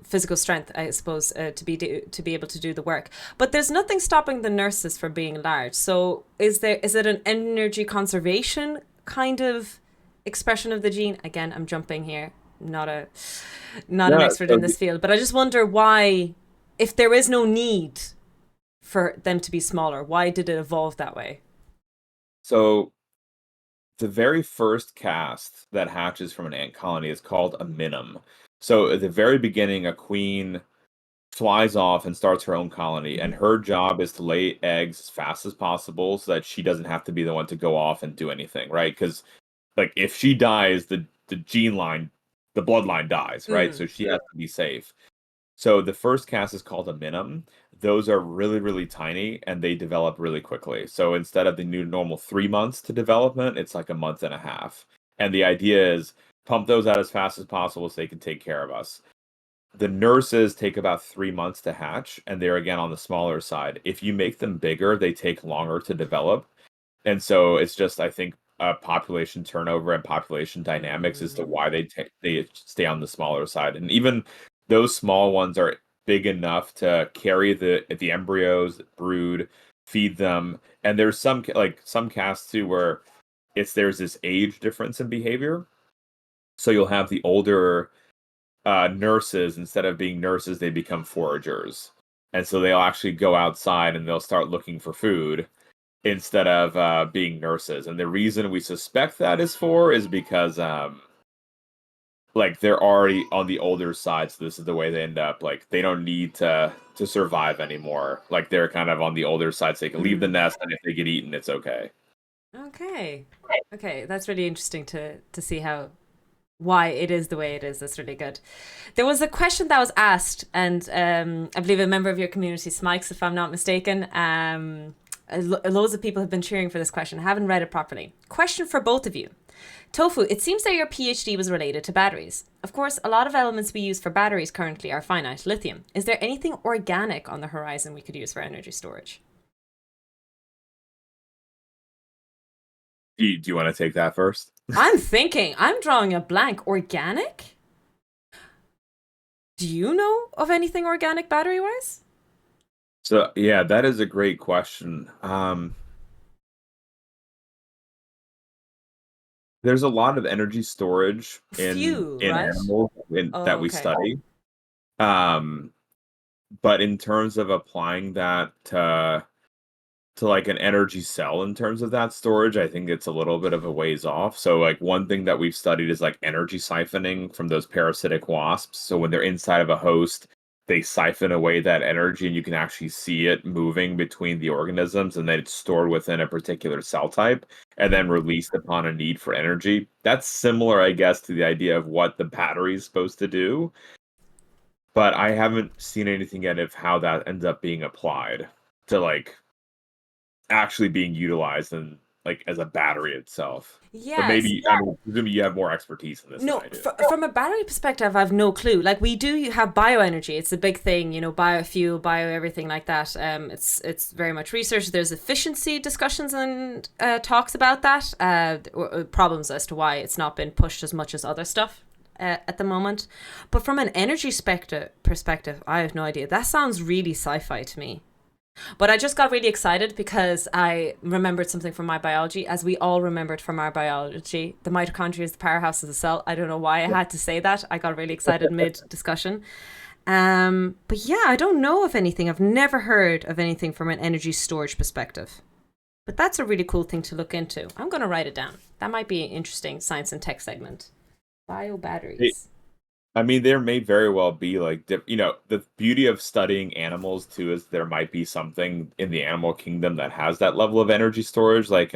physical strength, I suppose, to be able to do the work. But there's nothing stopping the nurses from being large. So, is it an energy conservation kind of expression of the gene? Again, I'm jumping here. Not a not an Yeah, expert so in this field, but I just wonder why, if there is no need for them to be smaller? Why did it evolve that way? so the very first cast that hatches from an ant colony is called a minim. So at the very beginning, a queen flies off and starts her own colony, and Mhm. her job is to lay eggs as fast as possible so that she doesn't have to be the one to go off and do anything, right? Because like if she dies, the gene line, the bloodline dies, right? Mm. So she has to be safe. So the first cast is called a minim. Those are really, really tiny and they develop really quickly. So instead of the new normal 3 months to development, it's like a month and a half. And the idea is pump those out as fast as possible so they can take care of us. The nurses take about 3 months to hatch, and they're again on the smaller side. If you make them bigger, they take longer to develop. And so it's just, I think, population turnover and population dynamics as to Mm. why they stay on the smaller side. And even those small ones are big enough to carry the embryos, brood, feed them. And there's some casts too where there's this age difference in behavior. So you'll have the older nurses, instead of being nurses, they become foragers. And so they'll actually go outside and they'll start looking for food instead of being nurses. And the reason we suspect that is because like they're already on the older side, so this is the way they end up. Like they don't need to survive anymore. Like they're kind of on the older side, so they can leave the Mm. nest, and if they get eaten, it's okay. Okay. Okay, that's really interesting to see how why it is the way it is. That's really good. There was a question that was asked, and I believe a member of your community, Smikes, if I'm not mistaken. Loads of people have been cheering for this question. I haven't read it properly. Question for both of you. Tofu, it seems that your PhD was related to batteries. Of course, a lot of elements we use for batteries currently are finite lithium. Is there anything organic on the horizon we could use for energy storage? Do you want to take that first? I'm drawing a blank. Organic? Do you know of anything organic battery wise? So yeah, that is a great question. There's a lot of energy storage in Few, in right? animals Oh, that we okay. study. Um, but in terms of applying that to like an energy cell in terms of that storage, I think it's a little bit of a ways off. So like one thing that we've studied is like energy siphoning from those parasitic wasps. So when they're inside of a host, they siphon away that energy and you can actually see it moving between the organisms and then it's stored within a particular cell type and then Mm. released upon a need for energy. That's similar, I guess, to the idea of what the battery is supposed to do, but I haven't seen anything yet of how that ends up being applied to like actually being utilized and like as a battery itself. But Yes. maybe I mean, presumably you have more expertise in this than No, I do. from a battery perspective, I've no clue. Like we do have bioenergy; it's a big thing, biofuel, bio everything like that. It's very much research. There's efficiency discussions and talks about that. Problems as to why it's not been pushed as much as other stuff at the moment. But from an energy perspective, I have no idea. That sounds really sci-fi to me. But I just got really excited because I remembered something from my biology, as we all remembered from our biology. The mitochondria is the powerhouse of the cell. I don't know why I had to say that. I got really excited mid discussion. But yeah, I don't know of anything. I've never heard of anything from an energy storage perspective. But that's a really cool thing to look into. I'm going to write it down. That might be an interesting science and tech segment. Bio It, batteries. I mean, there may very well be like the beauty of studying animals too is there might be something in the animal kingdom that has that level of energy storage. Like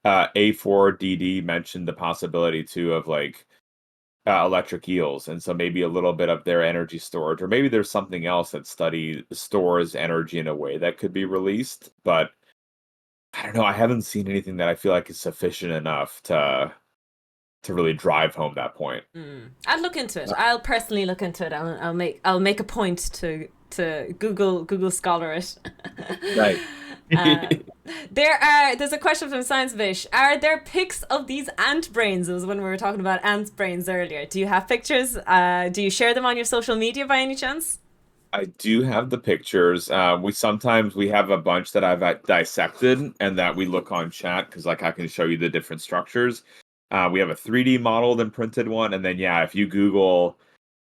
A4DD mentioned the possibility too of like electric eels, and so maybe a little bit of their energy storage, or maybe there's something else that stores energy in a way that could be released. But I don't know. I haven't seen anything that I feel like is sufficient enough to really drive home that point. I'll look into it. I'll personally look into it. I'll make a point to Google Scholar it. Right. uh, there's a question from Science Vish. Are there pics of these ant brains? It was when we were talking about ant brains earlier. Do you have pictures? Do you share them on your social media by any chance? I do have the pictures. We have a bunch that I've dissected and that we look on chat because like I can show you the different structures. We have a 3D modeled and printed one, and then yeah, if you Google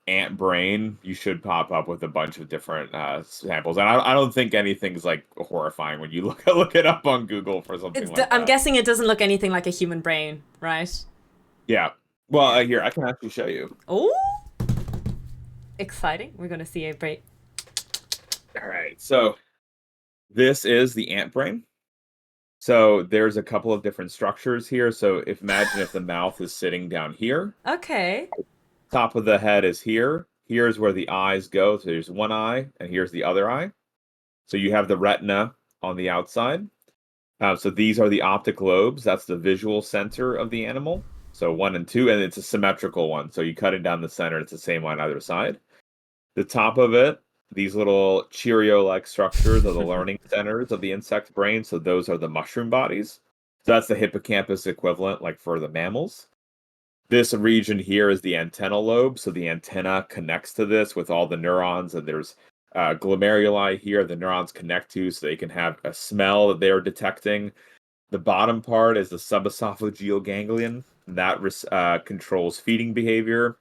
ant brain, you should pop up with a bunch of different samples. And I don't think anything's like horrifying when you look it up on Google for something like I'm that. guessing it doesn't look anything like a human brain, right? Yeah. Well, Yeah. here I can actually show you. Oh, exciting! We're going to see a brain. All right. So this is the ant brain. So there's a couple of different structures here. So if imagine if the mouth is sitting down here, Okay. top of the head is here. Here's where the eyes go. So there's one eye, and here's the other eye. So you have the retina on the outside. So these are the optic lobes. That's the visual center of the animal. So one and two, and it's a symmetrical one. So you cut it down the center, it's the same on either side. The top of it, these little Cheerio-like structures are the learning centers of the insect brain. So those are the mushroom bodies. So that's the hippocampus equivalent, like for the mammals. This region here is the antennal lobe. So the antenna connects to this with all the neurons, and there's glomeruli here the neurons connect to so they can have a smell that they're detecting. The bottom part is the subesophageal ganglion. That controls feeding behavior.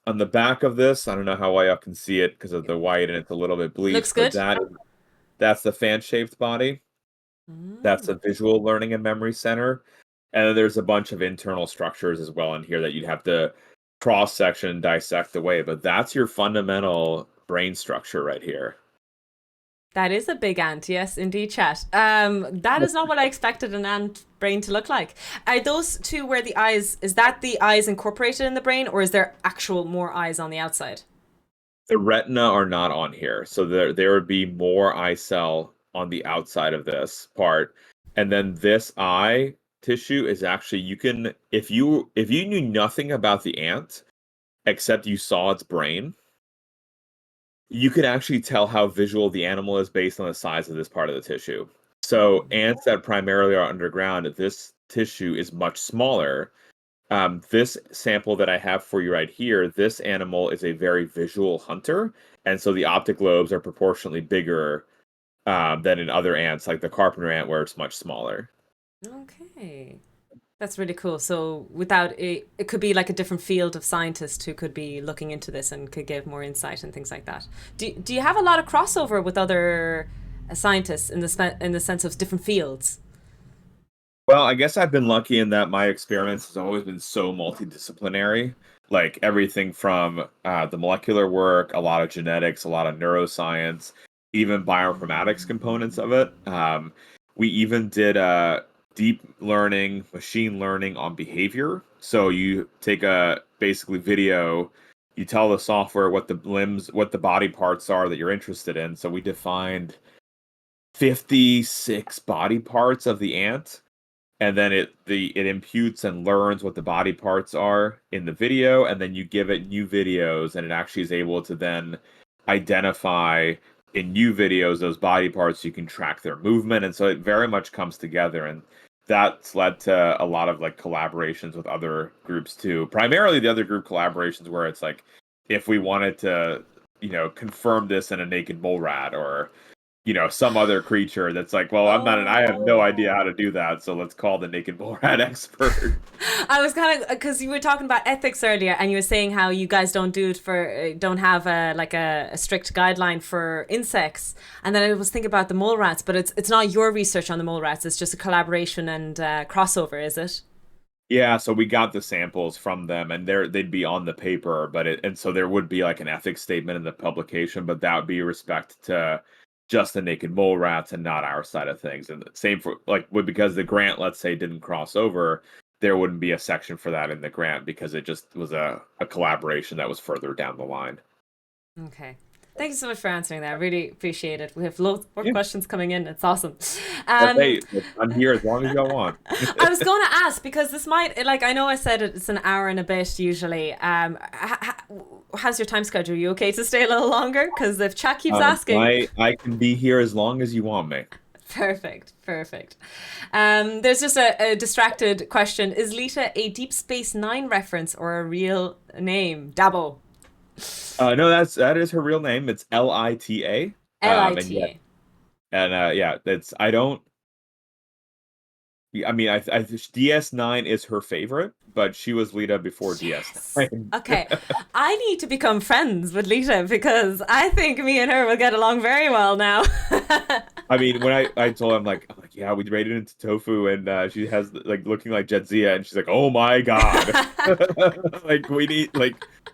On the back of this, I don't know how well y'all can see it because of the white and it's a little bit Looks bleached, but good. that's the fan-shaped body. That's a Mm. visual learning and memory center. And then there's a bunch of internal structures as well in here that you'd have to cross-section and dissect away. But that's your fundamental brain structure right here. That is a big ant, yes, indeed, chat. That is not what I expected an ant brain to look like. Are those two where the eyes, is that the eyes incorporated in the brain, or is there actual more eyes on the outside? The retina are not on here, so there would be more eye cell on the outside of this part, and then this eye tissue is actually you can if you knew nothing about the ant except you saw its brain, you could actually tell how visual the animal is based on the size of this part of the tissue. So Oh, ants that primarily are underground, this tissue is much smaller. This sample that I have for you right here, this animal is a very visual hunter, and so the optic lobes are proportionally bigger than in other ants, like the carpenter ant, where it's much smaller. okay. That's really cool. So without it, it could be like a different field of scientists who could be looking into this and could give more insight and things like that. Do you have a lot of crossover with other scientists in in the sense of different fields? Well, I guess I've been lucky in that my experience has always been so multidisciplinary. Like everything from the molecular work, a lot of genetics, a lot of neuroscience, even bioinformatics components of it. We even did deep learning, machine learning on behavior. So you take a basically video, you tell the software what the limbs, what the body parts are that you're interested in. So we defined 56 body parts of the ant, and then it imputes and learns what the body parts are in the video, and then you give it new videos, and it actually is able to then identify in new videos those body parts, so you can track their movement, and so it very much comes together. And that's led to a lot of like collaborations with other groups too, primarily the other group collaborations where it's like if we wanted to confirm this in a naked mole rat, or some other creature that's like, well, I have no Oh. idea how to do that, so let's call the naked mole rat expert. I was kind of because you were talking about ethics earlier, and you were saying how you guys don't do it for don't have a strict guideline for insects, and then I was thinking about the mole rats, but it's not your research on the mole rats; it's just a collaboration and crossover, is it? Yeah, so we got the samples from them, and they'd be on the paper, and so there would be like an ethics statement in the publication, but that would be respect to just the naked mole rats and not our side of things. And the same for like because the grant, let's say, didn't cross over, there wouldn't be a section for that in the grant because it just was a collaboration that was further down the line. Okay. Thank you so much for answering that. I really appreciate it. We have loads more Yeah, questions coming in. It's awesome. Um, hey, I'm here as long as y'all want. I was going to ask because this might, like, I know I said it's an hour and a bit usually. How's your time schedule? Are you okay to stay a little longer? Because if chat keeps asking, I can be here as long as you want me. perfect, perfect. There's just a distracted question. Is Lita a Deep Space Nine reference or a real name? Dabo. No, that is her real name. It's Lita. And yeah, Lita. and yeah, it's I don't. I mean, DS9 is her favorite, but she was Lita before Yes. DS9. Okay. I need to become friends with Lita because I think me and her will get along very well now. I mean, when I told her, I'm like, yeah, we raided into Tofu, and she has like looking like Jedzia, and she's like, oh my god, like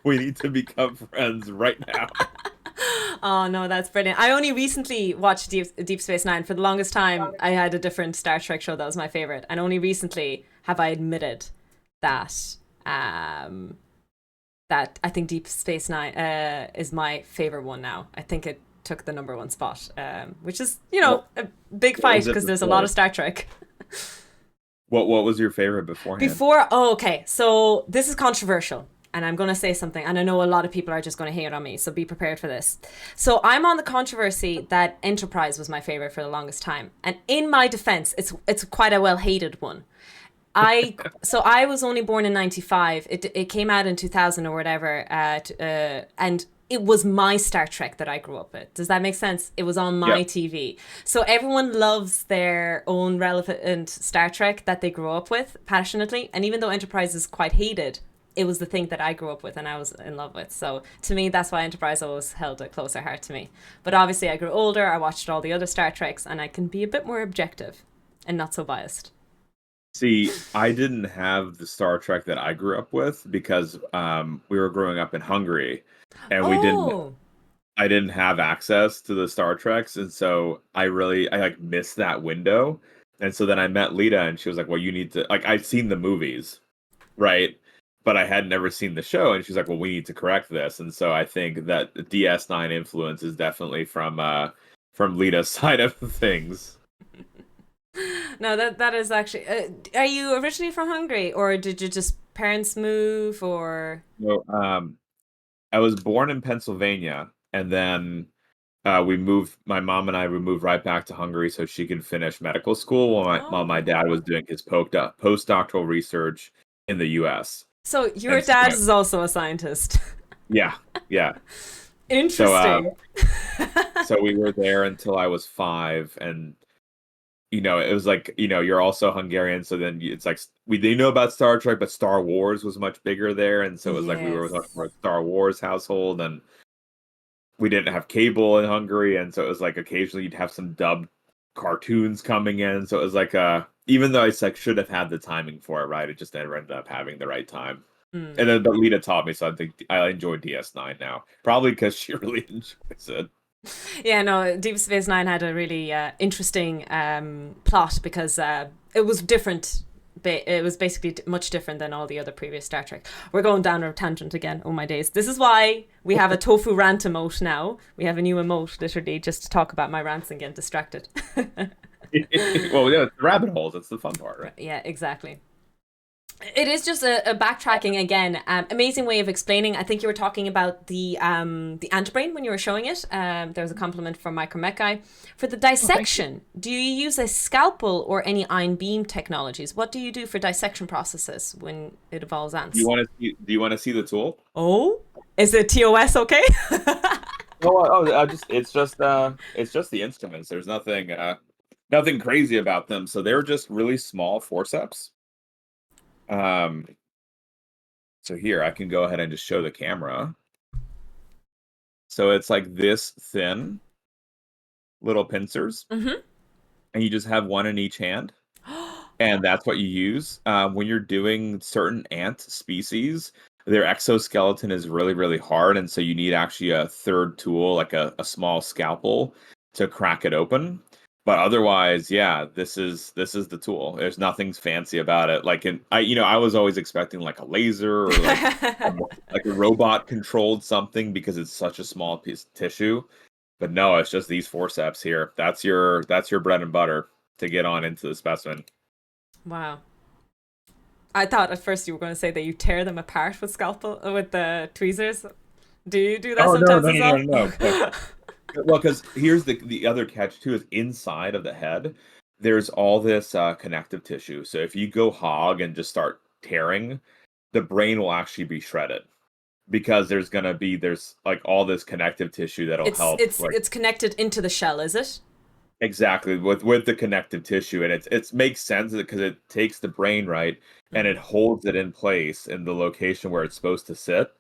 we need to become friends right now. Oh no, that's brilliant. I only recently watched Deep Space Nine. For the longest time, I had a different Star Trek show that was my favorite, and only recently have I admitted that um, that I think Deep Space Nine is my favorite one now. I think it took the number one spot, which is What a big what fight was it because there's a lot of before? Star Trek. What was your favorite beforehand? Before, oh, okay, so this is controversial. And I'm going to say something, and I know a lot of people are just going to hate on me, so be prepared for this. So I'm on the controversy that Enterprise was my favorite for the longest time, and in my defense, it's quite a well hated one. I was only born in '95. It came out in 2000 or whatever, and it was my Star Trek that I grew up with. Does that make sense? It was on my Yep. TV. So everyone loves their own relevant Star Trek that they grew up with passionately, and even though Enterprise is quite hated, it was the thing that I grew up with and I was in love with. So to me, that's why Enterprise always held a closer heart to me. But obviously, I grew older. I watched all the other Star Treks, and I can be a bit more objective and not so biased. See, I didn't have the Star Trek that I grew up with because we were growing up in Hungary, and we didn't Oh. I didn't have access to the Star Treks, and so I like missed that window. And so then I met Lita, and she was like, "Well, you need to like I'd seen the movies, right? But I had never seen the show." And she's like, "Well, we need to correct this." And so I think that the DS9 influence is definitely from Lita's side of things. No, that is actually. Are you originally from Hungary, or did you just parents move, or? So, I was born in Pennsylvania, and then my mom and I, we moved right back to Hungary so she could finish medical school while my Oh, dad was doing his postdoctoral research in the U.S. so your And so, dad is also a scientist. yeah, yeah. So, Interesting. so we were there until I was 5, and it was like, you're also Hungarian, so then it's like we they know about Star Trek, but Star Wars was much bigger there, and so it was like we were talking Yes. about Star Wars household, and we didn't have cable in Hungary, and so it was like occasionally you'd have some dubbed cartoons coming in. So it was like even though I like should have had the timing for it, right? It just never ended up having the right time. Mm. And then but Lita taught me, so I think I enjoy DS9 now. Probably because she really enjoys it. Yeah, no, Deep Space Nine had a really interesting plot because it was different. It was basically much different than all the other previous Star Trek. We're going down a tangent again. Oh my days! This is why we have a tofu rant emote now. We have a new emote, literally, just to talk about my rants and get distracted. Well, yeah, it's the rabbit holes. That's the fun part, right? Yeah, exactly. It is just a backtracking again. Amazing way of explaining. I think you were talking about the antebrain when you were showing it. There was a compliment from Micromech guy for the Oh, thank you. dissection. Do you use a scalpel or any ion beam technologies? What do you do for dissection processes when it involves ants? Do you want to see the tool? Oh, is it TOS okay? Just it's just the instruments. There's nothing crazy about them. So they're just really small forceps. Um, so here I can go ahead and just show the camera. So it's like this thin little pincers, Mm-hmm. and you just have one in each hand, and that's what you use when you're doing certain ant species. Their exoskeleton is really, really hard, and so you need actually a third tool, like a small scalpel, to crack it open. But otherwise, yeah, this is the tool. There's nothing fancy about it. I was always expecting like a laser or like a robot controlled something because it's such a small piece of tissue. But no, it's just these forceps here. That's your bread and butter to get on into the specimen. Wow. I thought at first you were going to say that you tear them apart with scalpel with the tweezers. Do you do that Oh no, sometimes no, as no, no, well? no. Well, because here's the other catch too is inside of the head, there's all this connective tissue. So if you go hog and just start tearing, the brain will actually be shredded because there's like all this connective tissue that'll It's help it's like it's connected into the shell, is it? exactly with the connective tissue, and it makes sense because it takes the brain right and Mm. it holds it in place in the location where it's supposed to sit.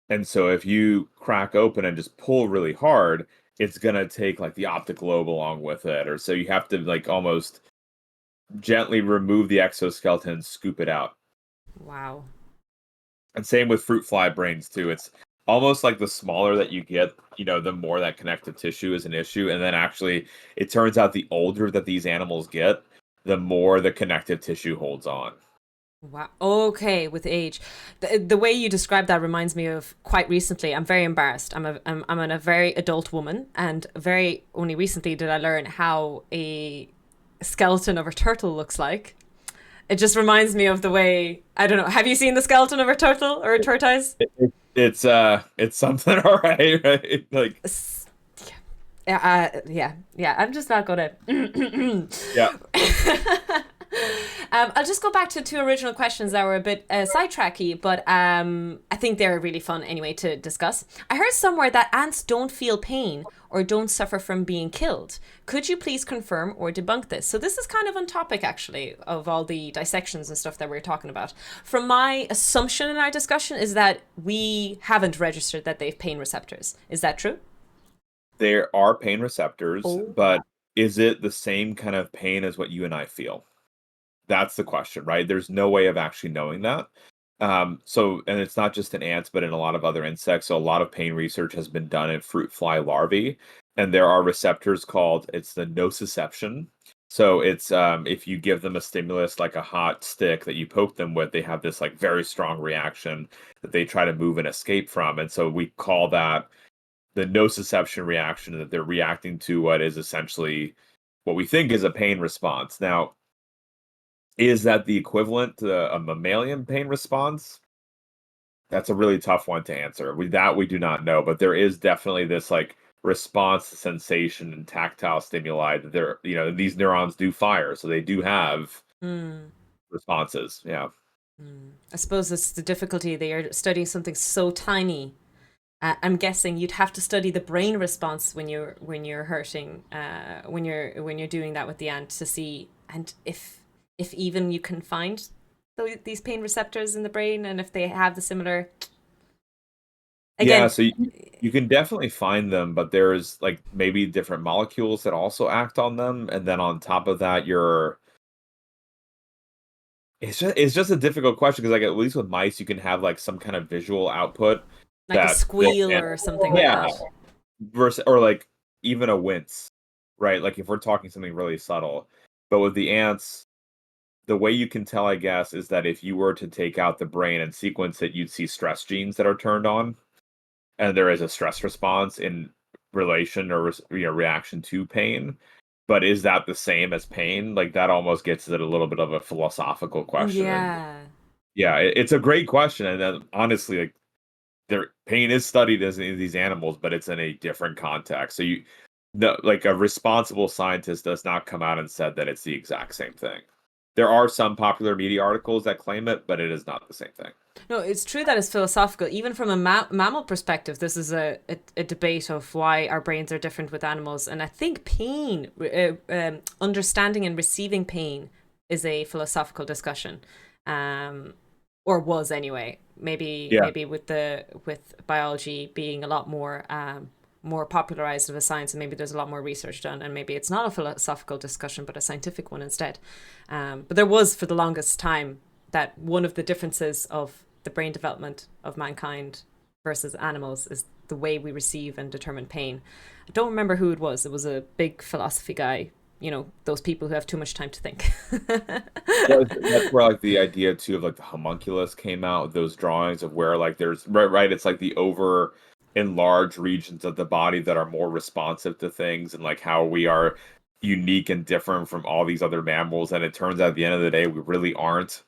And so if you crack open and just pull really hard, it's gonna take like the optic lobe along with it, or so you have to like almost gently remove the exoskeleton and scoop it out. Wow. And same with fruit fly brains too. It's almost like the smaller that you get, the more that connective tissue is an issue. And then actually, it turns out the older that these animals get, the more the connective tissue holds on. Wow. Okay, with age, the way you describe that reminds me of quite recently. I'm very embarrassed. I'm a very adult woman, and very only recently did I learn how a skeleton of a turtle looks like. It just reminds me of the way I don't know. Have you seen the skeleton of a turtle or a tortoise? It's something, all right, right? Like, S- Yeah, yeah. I'm just not gonna. yeah, I'll just go back to two original questions that were a bit sidetracky, but I think they're really fun anyway to discuss. I heard somewhere that ants don't feel pain or don't suffer from being killed. Could you please confirm or debunk this? So this is kind of on topic actually of all the dissections and stuff that we're talking about. From my assumption in our discussion is that we haven't registered that they've pain receptors. Is that true? there are pain receptors, Oh. but is it the same kind of pain as what you and I feel? That's the question, right? There's no way of actually knowing that. And it's not just in ants, but in a lot of other insects. So a lot of pain research has been done in fruit fly larvae, and there are receptors called it's the nociception. So it's if you give them a stimulus like a hot stick that you poke them with, they have this like very strong reaction that they try to move and escape from. And so we call that the nociception reaction, that they're reacting to what is essentially what we think is a pain response. Now, is that the equivalent to a mammalian pain response? That's a really tough one to answer. We do not know, but there is definitely this like response to sensation and tactile stimuli that these neurons do fire, so they do have Mm. responses. Yeah. I suppose it's the difficulty. They are studying something so tiny. I'm guessing you'd have to study the brain response when you're hurting, when you're doing that with the ant to see, and if even you can find these pain receptors in the brain, and if they have the similar. Yeah, Again, so you can definitely find them, but there's like maybe different molecules that also act on them, and then on top of that, it's just a difficult question because like at least with mice, you can have like some kind of visual output like a that they squeal can, or something like yeah, that. versus or like even a wince, right? Like if we're talking something really subtle, but with the ants, the way you can tell, I guess, is that if you were to take out the brain and sequence it, you'd see stress genes that are turned on, and there is a stress response in relation or reaction to pain. But is that the same as pain? Like that almost gets at a little bit of a philosophical question. And Yeah. yeah, it's a great question. And then honestly, like their pain is studied as in these animals, but it's in a different context. So no, like a responsible scientist does not come out and said that it's the exact same thing. There are some popular media articles that claim it, but it is not the same thing. No, it's true that it's philosophical. Even from a mammal perspective, this is a debate of why our brains are different with animals. And I think pain, understanding and receiving pain, is a philosophical discussion, um, or was anyway. Maybe Yeah, maybe with biology being a lot more popularized of a science, and maybe there's a lot more research done, and maybe it's not a philosophical discussion but a scientific one instead. But there was for the longest time that one of the differences of the brain development of mankind versus animals is the way we receive and determine pain. I don't remember who it was. It was a big philosophy guy. Those people who have too much time to think. well, that's where like the idea too of like the homunculus came out with those drawings of where like there's right, it's like the over enlarged regions of the body that are more responsive to things, and like how we are unique and different from all these other mammals, and it turns out at the end of the day we really aren't.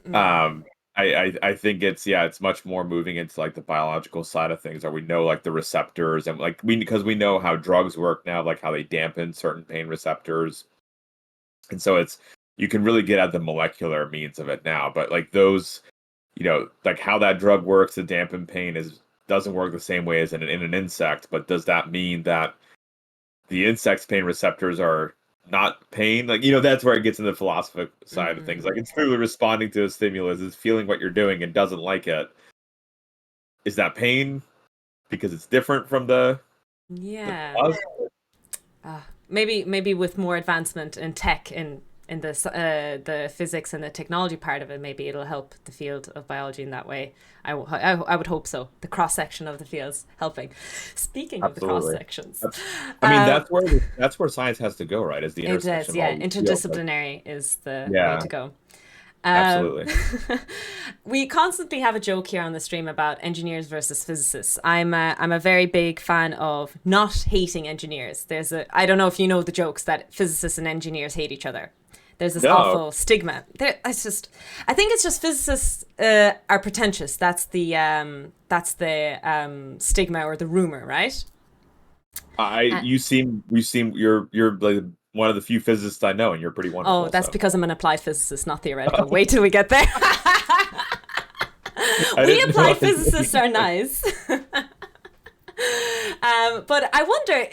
Mm, um I think it's much more moving into like the biological side of things, or we know like the receptors, and like because we know how drugs work now, like how they dampen certain pain receptors, and so you can really get at the molecular means of it now. But like those, like how that drug works to dampen pain doesn't work the same way as in an insect. But does that mean that the insect's pain receptors are not pain? Like, that's where it gets into the philosophical side of things. Like mm, it's truly responding to a stimulus, it's feeling what you're doing and doesn't like it. Is that pain because it's different from the yeah. cause? Maybe with more advancement in tech in the physics and the technology part of it, maybe it'll help the field of biology in that way. I would hope so. The cross section of the fields helping. Speaking of the cross Absolutely. sections, That's, I mean, um, that's where science has to go, right? Is the it is, intersection of all yeah. these fields. Like, Interdisciplinary is the way yeah, to go. Um, absolutely. we constantly have a joke here on the stream about engineers versus physicists. I'm a very big fan of not hating engineers. I don't know if you know the jokes that physicists and engineers hate each other. There's this No, awful stigma. I think it's just physicists are pretentious. That's the stigma or the rumor, right? Uh, you're like one of the few physicists I know, and you're pretty oh, wonderful. that's So because I'm an applied physicist, not theoretical. Wait till we get there. I We didn't applied realize. physicists are nice. But I wonder,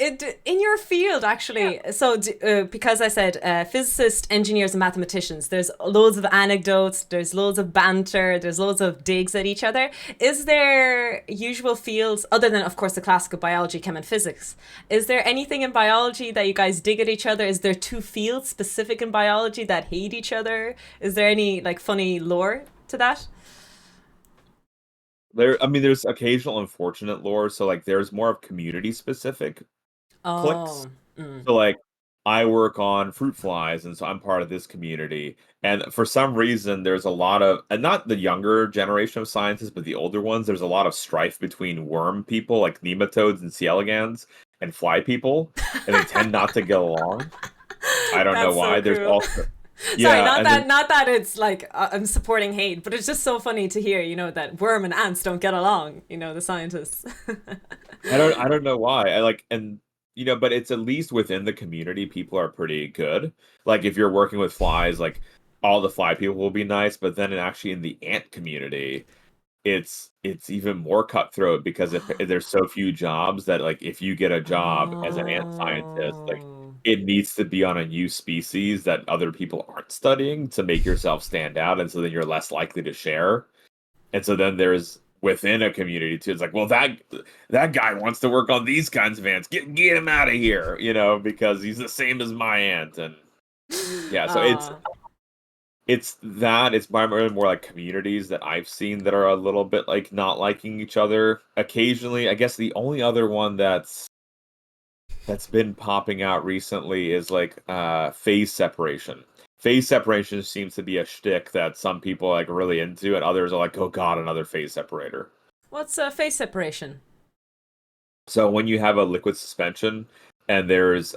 in your field, actually, so because I said physicists, engineers, and mathematicians, there's loads of anecdotes, there's loads of banter, there's loads of digs at each other. Is there usual fields, other than, of course, the classical biology, chem, and physics? Is there anything in biology that you guys dig at each other? Is there two fields specific in biology that hate each other? Is there any, like, funny lore to that? there's occasional unfortunate lore, so like there's more of community specific clicks. Oh. Mm. So like I work on fruit flies, and so I'm part of this community. And for some reason, there's a lot of, and not the younger generation of scientists, but the older ones, there's a lot of strife between worm people like nematodes and C. elegans and fly people, and they tend not to get along. I don't know That's so why. There's cruel. also Sorry, yeah, and then not that it's like I'm supporting hate, but it's just so funny to hear, that worm and ants don't get along, the scientists. I don't know why. I like and but it's at least within the community, people are pretty good. Like if you're working with flies, like all the fly people will be nice, but then actually in the ant community, it's even more cutthroat because if there's so few jobs that like if you get a job as an ant scientist, like Oh. it needs to be on a new species that other people aren't studying to make yourself stand out, and so then you're less likely to share. And so then there's within a community too. It's like, well, that guy wants to work on these kinds of ants. Get him out of here, because he's the same as my ant. And yeah, so it's Ah. it's that it's primarily more like communities that I've seen that are a little bit like not liking each other. Occasionally, I guess the only other one that's been popping out recently is like phase separation. Phase separation seems to be a shtick that some people are like really into, and others are like, "Oh God, another phase separator." What's phase separation? So when you have a liquid suspension, and there's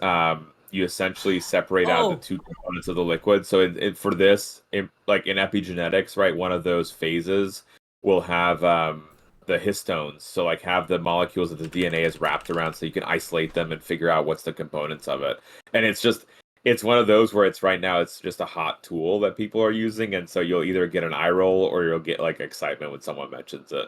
you essentially separate out the Oh, two components of the liquid. So for this, like in epigenetics, right, one of those phases will have the histones. So like have the molecules that the DNA is wrapped around, so you can isolate them and figure out what's the components of it. And it's one of those where it's right now it's just a hot tool that people are using, and so you'll either get an eye roll or you'll get like excitement when someone mentions it.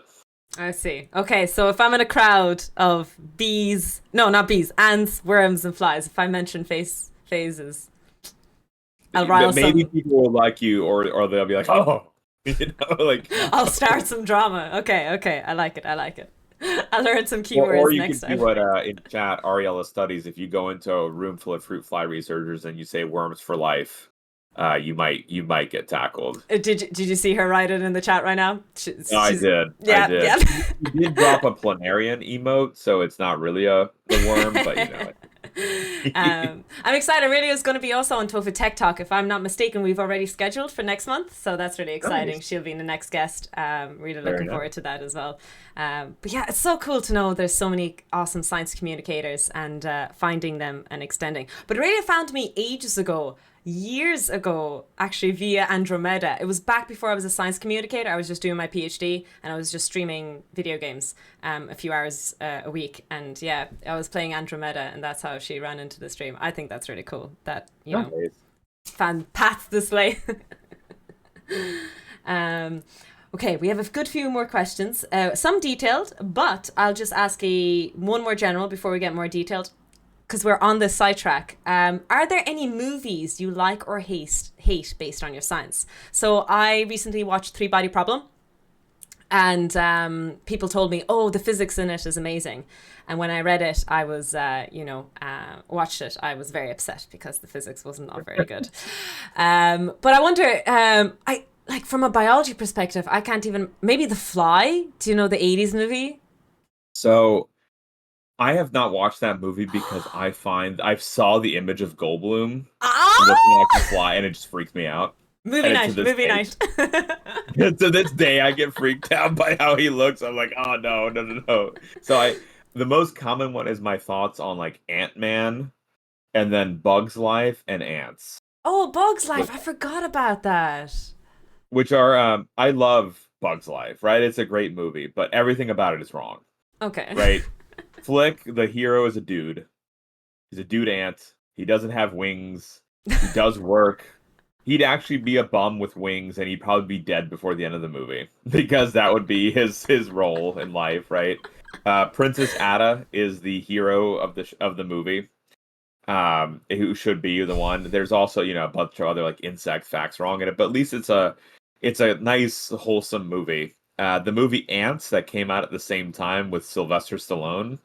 I see. Okay, so if I'm in a crowd of bees, no, not bees, ants, worms, and flies, if I mention phases, I'll rile But maybe some. people will like you, or they'll be like, oh, like, I'll start some drama. Okay, I like it. I like it. I'll learn some or keywords you next could do time. what in chat Ariella studies. If you go into a room full of fruit fly researchers and you say worms for life, you might get tackled. Did you see her write it in the chat right now? No, I She's did, I yeah, did. yeah. He did drop a planarian emote, so it's not really the worm, but I'm excited. Really is going to be also on Tofu Tech Talk. If I'm not mistaken, we've already scheduled for next month, so that's really exciting. Nice, She'll be the next guest. Really very looking nice. forward to that as well. But yeah, it's so cool to know there's so many awesome science communicators and finding them and extending. But really found me ages ago. Years ago, actually, via Andromeda. It was back before I was a science communicator. I was just doing my PhD and I was just streaming video games a few hours a week. And yeah, I was playing Andromeda, and that's how she ran into the stream. I think that's really cool that, Nice. fan paths this way. um, okay, we have a good few more questions, some detailed, but I'll just ask one more general before we get more detailed because we're on this sidetrack. Are there any movies you like or hate based on your science? So I recently watched Three Body Problem, and people told me, "Oh, the physics in it is amazing." And when I read it, I was, watched it, I was very upset because the physics was not very good. But I wonder, I like from a biology perspective, I can't even. Maybe The Fly. Do you know the '80s movie? So I have not watched that movie because I saw the image of Goldblum looking like the Ah! fly, and it just freaked me out. Movie And to night, this movie day, night. to this day, I get freaked out by how he looks. I'm like, oh no, no, no, no. So the most common one is my thoughts on like Ant-Man, and then Bug's Life and Ants, Oh, Bug's Life. I forgot about that. which are I love Bug's Life, right? It's a great movie, but everything about it is wrong, Okay. right? Flick, the hero, is a dude. He's a dude ant. He doesn't have wings. He does work. He'd actually be a bum with wings, and he'd probably be dead before the end of the movie because that would be his role in life, right? Princess Ada is the hero of the movie, who should be the one. There's also a bunch of other like insect facts wrong in it, but at least it's a nice wholesome movie. The movie Ants that came out at the same time with Sylvester Stallone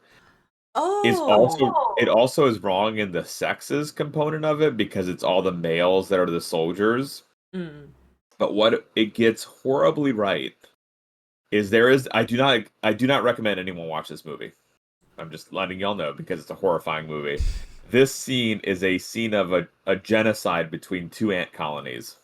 is also Oh. it also is wrong in the sexes component of it because it's all the males that are the soldiers. Mm. But what it gets horribly right I do not recommend anyone watch this movie. I'm just letting y'all know because it's a horrifying movie. This scene is a scene of a genocide between two ant colonies.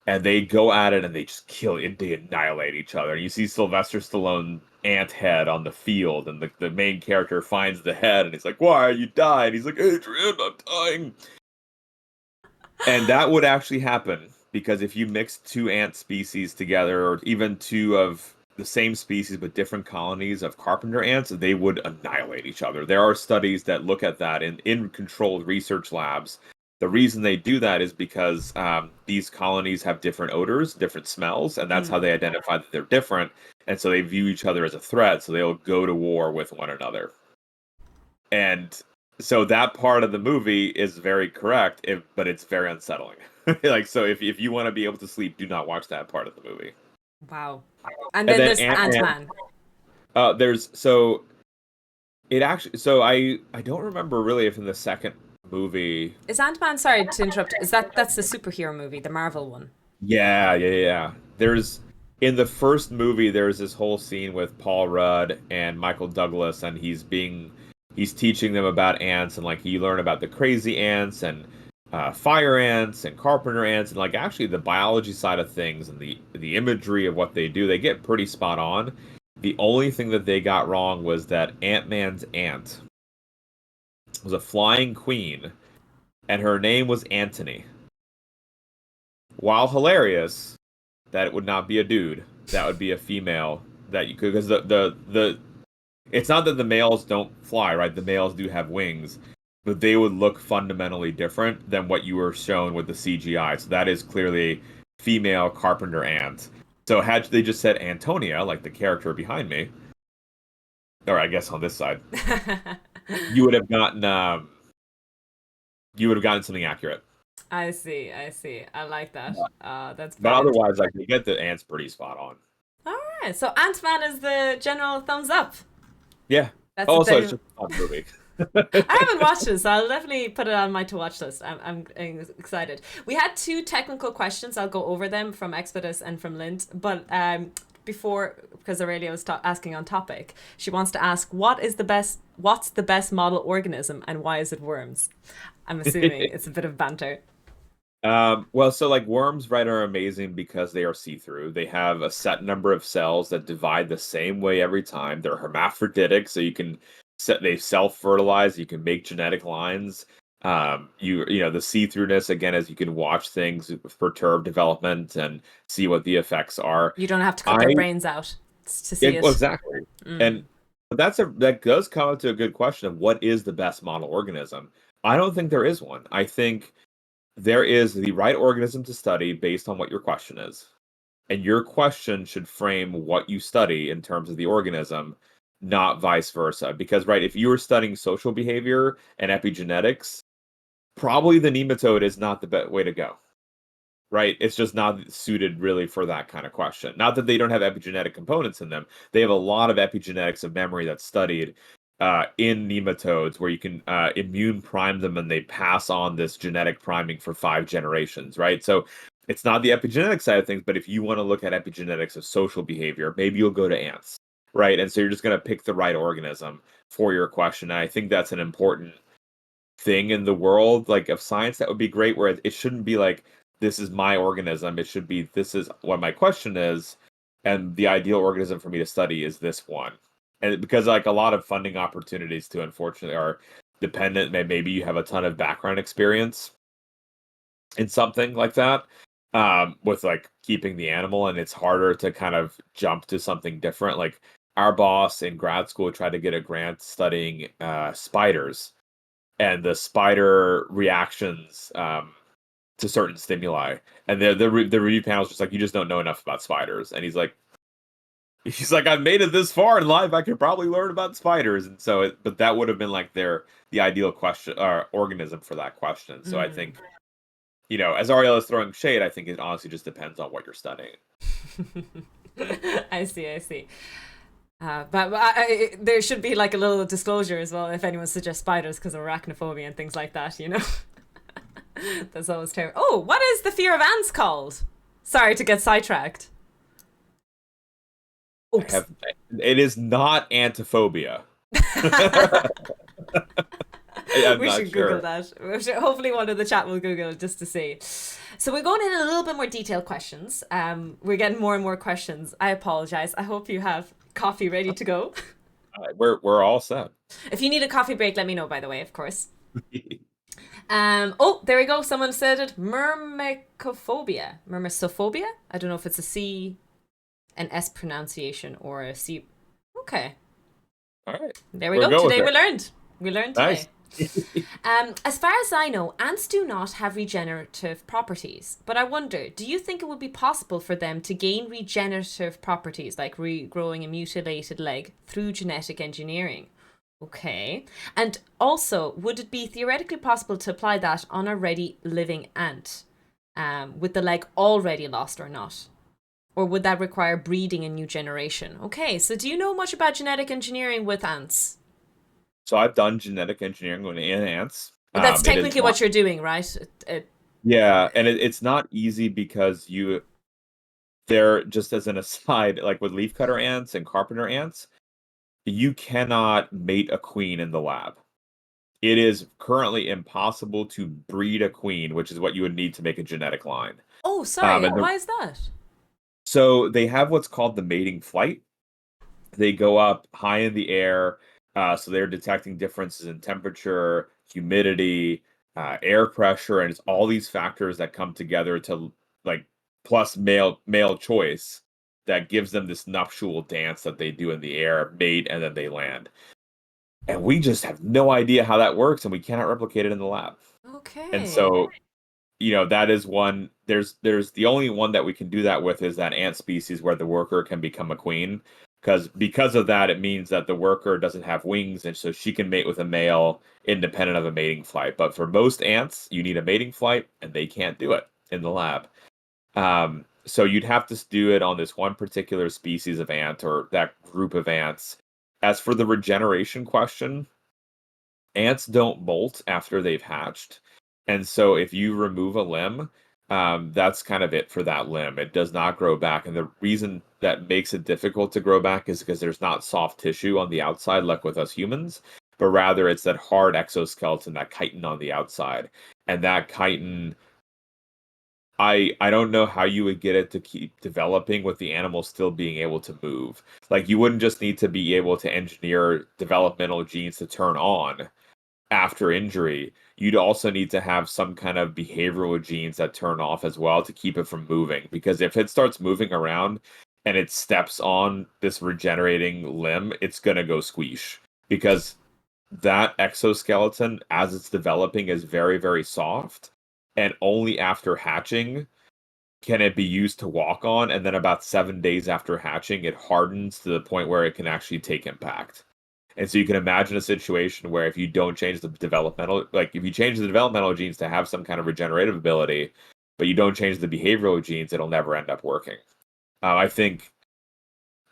And they go at it and they just kill it. They annihilate each other. You see Sylvester Stallone ant head on the field, and the main character finds the head, and he's like, "Why are you dying?" He's like, "Adrian, I'm dying." And that would actually happen because if you mix two ant species together, or even two of the same species but different colonies of carpenter ants, they would annihilate each other. There are studies that look at that in controlled research labs. The reason they do that is because these colonies have different odors, different smells, and that's how Mm. they identify that they're different. And so they view each other as a threat, so they'll go to war with one another. And so that part of the movie is very correct, but it's very unsettling. Like, so if you want to be able to sleep, do not watch that part of the movie. Wow. And And then then there's Ant-Man, Ant-Man. there's so it actually so I don't remember really if in the second movie. Is Ant-Man, sorry to interrupt, that's the superhero movie, the Marvel one? Yeah. There's in the first movie there's this whole scene with Paul Rudd and Michael Douglas, and he's teaching them about ants, and like you learn about the crazy ants and fire ants and carpenter ants, and like actually the biology side of things and the imagery of what they do, they get pretty spot on. The only thing that they got wrong was that Ant-Man's aunt was a flying queen, and her name was Antony. While hilarious, that it would not be a dude. That would be a female that you could, because the it's not that the males don't fly, right? The males do have wings, but they would look fundamentally different than what you were shown with the CGI. So that is clearly female carpenter ant. So had they just said Antonia, like the character behind me, or I guess on this side, you would have gotten something accurate. I see, I see. I like that. That's But brilliant. otherwise, like you get the ants pretty spot on. All right, so Ant-Man is the general thumbs up. Yeah. That's the Also, it's thing. just a fun movie. I haven't watched it, so I'll definitely put it on my to watch list. I'm excited. We had two technical questions. I'll go over them from Expedus and from Lint. But before, because Aurelia was asking on topic, she wants to ask what's the best model organism and why is it worms? I'm assuming it's a bit of banter. Well, so like worms, right, are amazing because they are see-through. They have a set number of cells that divide the same way every time. They're hermaphroditic, so they self-fertilize, you can make genetic lines. You know, the see-throughness again is you can watch things perturb development and see what the effects are. You don't have to cut I their brains out to see Yeah, well, it. exactly. Mm. And that does come up to a good question of what is the best model organism. I don't think there is one. I think there is the right organism to study based on what your question is. And your question should frame what you study in terms of the organism, not vice versa. Because, right, if you were studying social behavior and epigenetics, probably the nematode is not the best way to go. Right? It's just not suited really for that kind of question. Not that they don't have epigenetic components in them. They have a lot of epigenetics of memory that's studied in nematodes where you can immune prime them and they pass on this genetic priming for 5 generations, right? So it's not the epigenetic side of things, but if you want to look at epigenetics of social behavior, maybe you'll go to ants, right? And so you're just going to pick the right organism for your question. And I think that's an important thing in the world, like of science, that would be great, where it shouldn't be like, this is my organism. It should be, this is what my question is, and the ideal organism for me to study is this one. And because like a lot of funding opportunities too, unfortunately, are dependent. Maybe you have a ton of background experience in something like that, with like keeping the animal, and it's harder to kind of jump to something different. Like our boss in grad school tried to get a grant studying spiders and the spider reactions to certain stimuli. And the review panel is just like, you just don't know enough about spiders. And he's like, I've made it this far in life, I could probably learn about spiders. And so, but that would have been like the ideal question or organism for that question. So I Mm. think, as Ariel is throwing shade, I think it honestly just depends on what you're studying. I see, I see. But there should be like a little disclosure as well if anyone suggests spiders because of arachnophobia and things like that, you know? That's always terrible. Oh, what is the fear of ants called? Sorry to get sidetracked. I Oops. have. It is not antiphobia. I'm We not should Google sure. that. Hopefully, one of the chat will Google it just to see. So we're going in a little bit more detailed questions. We're getting more and more questions. I apologize. I hope you have coffee ready to go. We're all set. If you need a coffee break, let me know. By the way, of course. Oh, there we go. Someone said it. Myrmecophobia. Myrmecophobia. I don't know if it's a C, an S pronunciation, or a C. Okay. All right. There we We'll go. go with Today we it. learned. We learned Nice. today. As far as I know, ants do not have regenerative properties. But I wonder, do you think it would be possible for them to gain regenerative properties, like regrowing a mutilated leg, through genetic engineering? Okay. And also, would it be theoretically possible to apply that on a already living ant, with the leg already lost or not? Or would that require breeding a new generation? Okay, so do you know much about genetic engineering with ants? So I've done genetic engineering in ants. That's It is technically not, what you're doing, right? yeah, and it's not easy because they're just as an aside, like with leafcutter ants and carpenter ants, you cannot mate a queen in the lab. It is currently impossible to breed a queen, which is what you would need to make a genetic line. Oh, sorry. And Why is that? so they have what's called the mating flight. They go up high in the air, so they're detecting differences in temperature, humidity, air pressure, and it's all these factors that come together to like plus male choice that gives them this nuptial dance that they do in the air, mate, and then they land. And we just have no idea how that works, and we cannot replicate it in the lab. And Okay. so, that is one. There's the only one that we can do that with is that ant species where the worker can become a queen. Because of that, it means that the worker doesn't have wings, and so she can mate with a male independent of a mating flight. But for most ants, you need a mating flight, and they can't do it in the lab. So you'd have to do it on this one particular species of ant or that group of ants. As for the regeneration question, ants don't molt after they've hatched. And so if you remove a limb, that's kind of it for that limb. It does not grow back. And the reason that makes it difficult to grow back is because there's not soft tissue on the outside like with us humans, but rather it's that hard exoskeleton, that chitin on the outside. And that chitin, I don't know how you would get it to keep developing with the animal still being able to move. Like you wouldn't just need to be able to engineer developmental genes to turn on after injury. You'd also need to have some kind of behavioral genes that turn off as well to keep it from moving. Because if it starts moving around and it steps on this regenerating limb, it's gonna go squeash. Because that exoskeleton, as it's developing, is very, very soft. And only after hatching can it be used to walk on. And then about 7 days after hatching, it hardens to the point where it can actually take impact. And so you can imagine a situation where if you don't change the developmental, like if you change the developmental genes to have some kind of regenerative ability, but you don't change the behavioral genes, it'll never end up working. I think,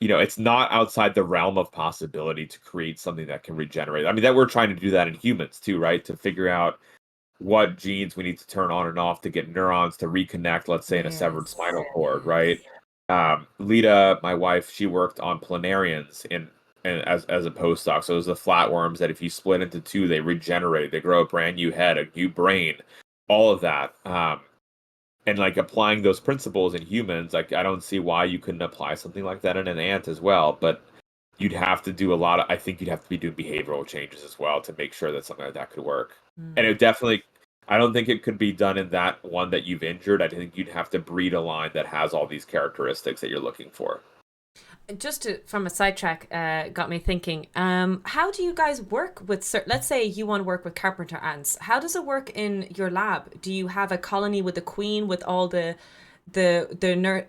it's not outside the realm of possibility to create something that can regenerate. I mean, that we're trying to do that in humans too, right? To figure out what genes we need to turn on and off to get neurons to reconnect, let's say in a severed Yes. spinal cord, right? Yes. Lita, my wife, she worked on planarians as a postdoc. So it was the flatworms that if you split into two, they regenerate, they grow a brand new head, a new brain, all of that. And like applying those principles in humans, like I don't see why you couldn't apply something like that in an ant as well. But you'd have to do a lot of, I think you'd have to be doing behavioral changes as well to make sure that something like that could work. And Hmm. it definitely, I don't think it could be done in that one that you've injured. I think you'd have to breed a line that has all these characteristics that you're looking for. Just from a sidetrack, got me thinking. How do you guys work with? Let's say you want to work with carpenter ants. How does it work in your lab? Do you have a colony with the queen with all the nurse?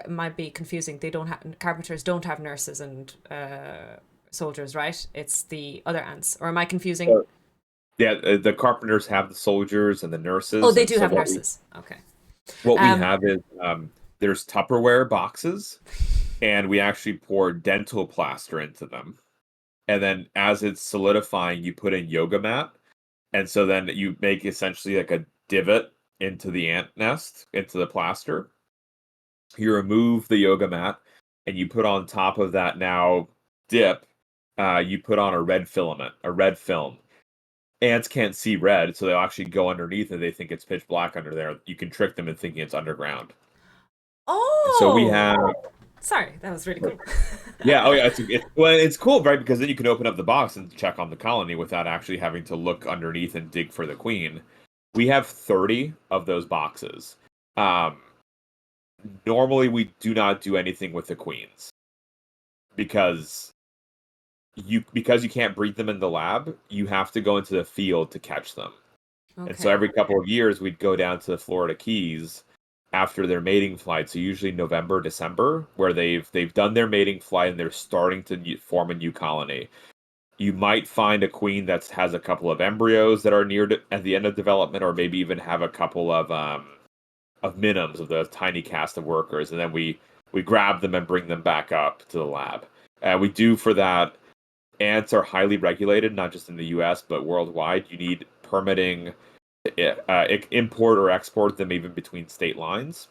Might be confusing. They don't have carpenters don't have nurses and soldiers, right? It's the other ants. Or am I confusing? So, yeah, the carpenters have the soldiers and the Oh, nurses, they and do so have what we nurses. Okay. what we Um. have is there's Tupperware boxes, and we actually pour dental plaster into them. And then as it's solidifying, you put in yoga mat, and so then you make essentially like a divot into the ant nest, into the plaster. You remove the yoga mat, and you put on top of that now dip, you put on a red filament, a red film. Ants can't see red, so they'll actually go underneath and they think it's pitch black under there. You can trick them into thinking it's underground. And so we Oh, have, sorry, that was really cool. yeah, oh yeah, well, it's cool, right? Because then you can open up the box and check on the colony without actually having to look underneath and dig for the queen. We have 30 of those boxes. Um, Normally we do not do anything with the queens because you can't breed them in the lab, you have to go into the field to catch them. And so Okay. every couple of years, we'd go down to the Florida Keys after their mating flight. So usually November, December, where they've done their mating flight and they're starting to form a new colony. You might find a queen that has a couple of embryos that are at the end of development, or maybe even have a couple of minims of the tiny cast of workers, and then we grab them and bring them back up to the lab. We do for that. Ants are highly regulated, not just in the U.S. but worldwide. You need permitting import or export them even between state lines.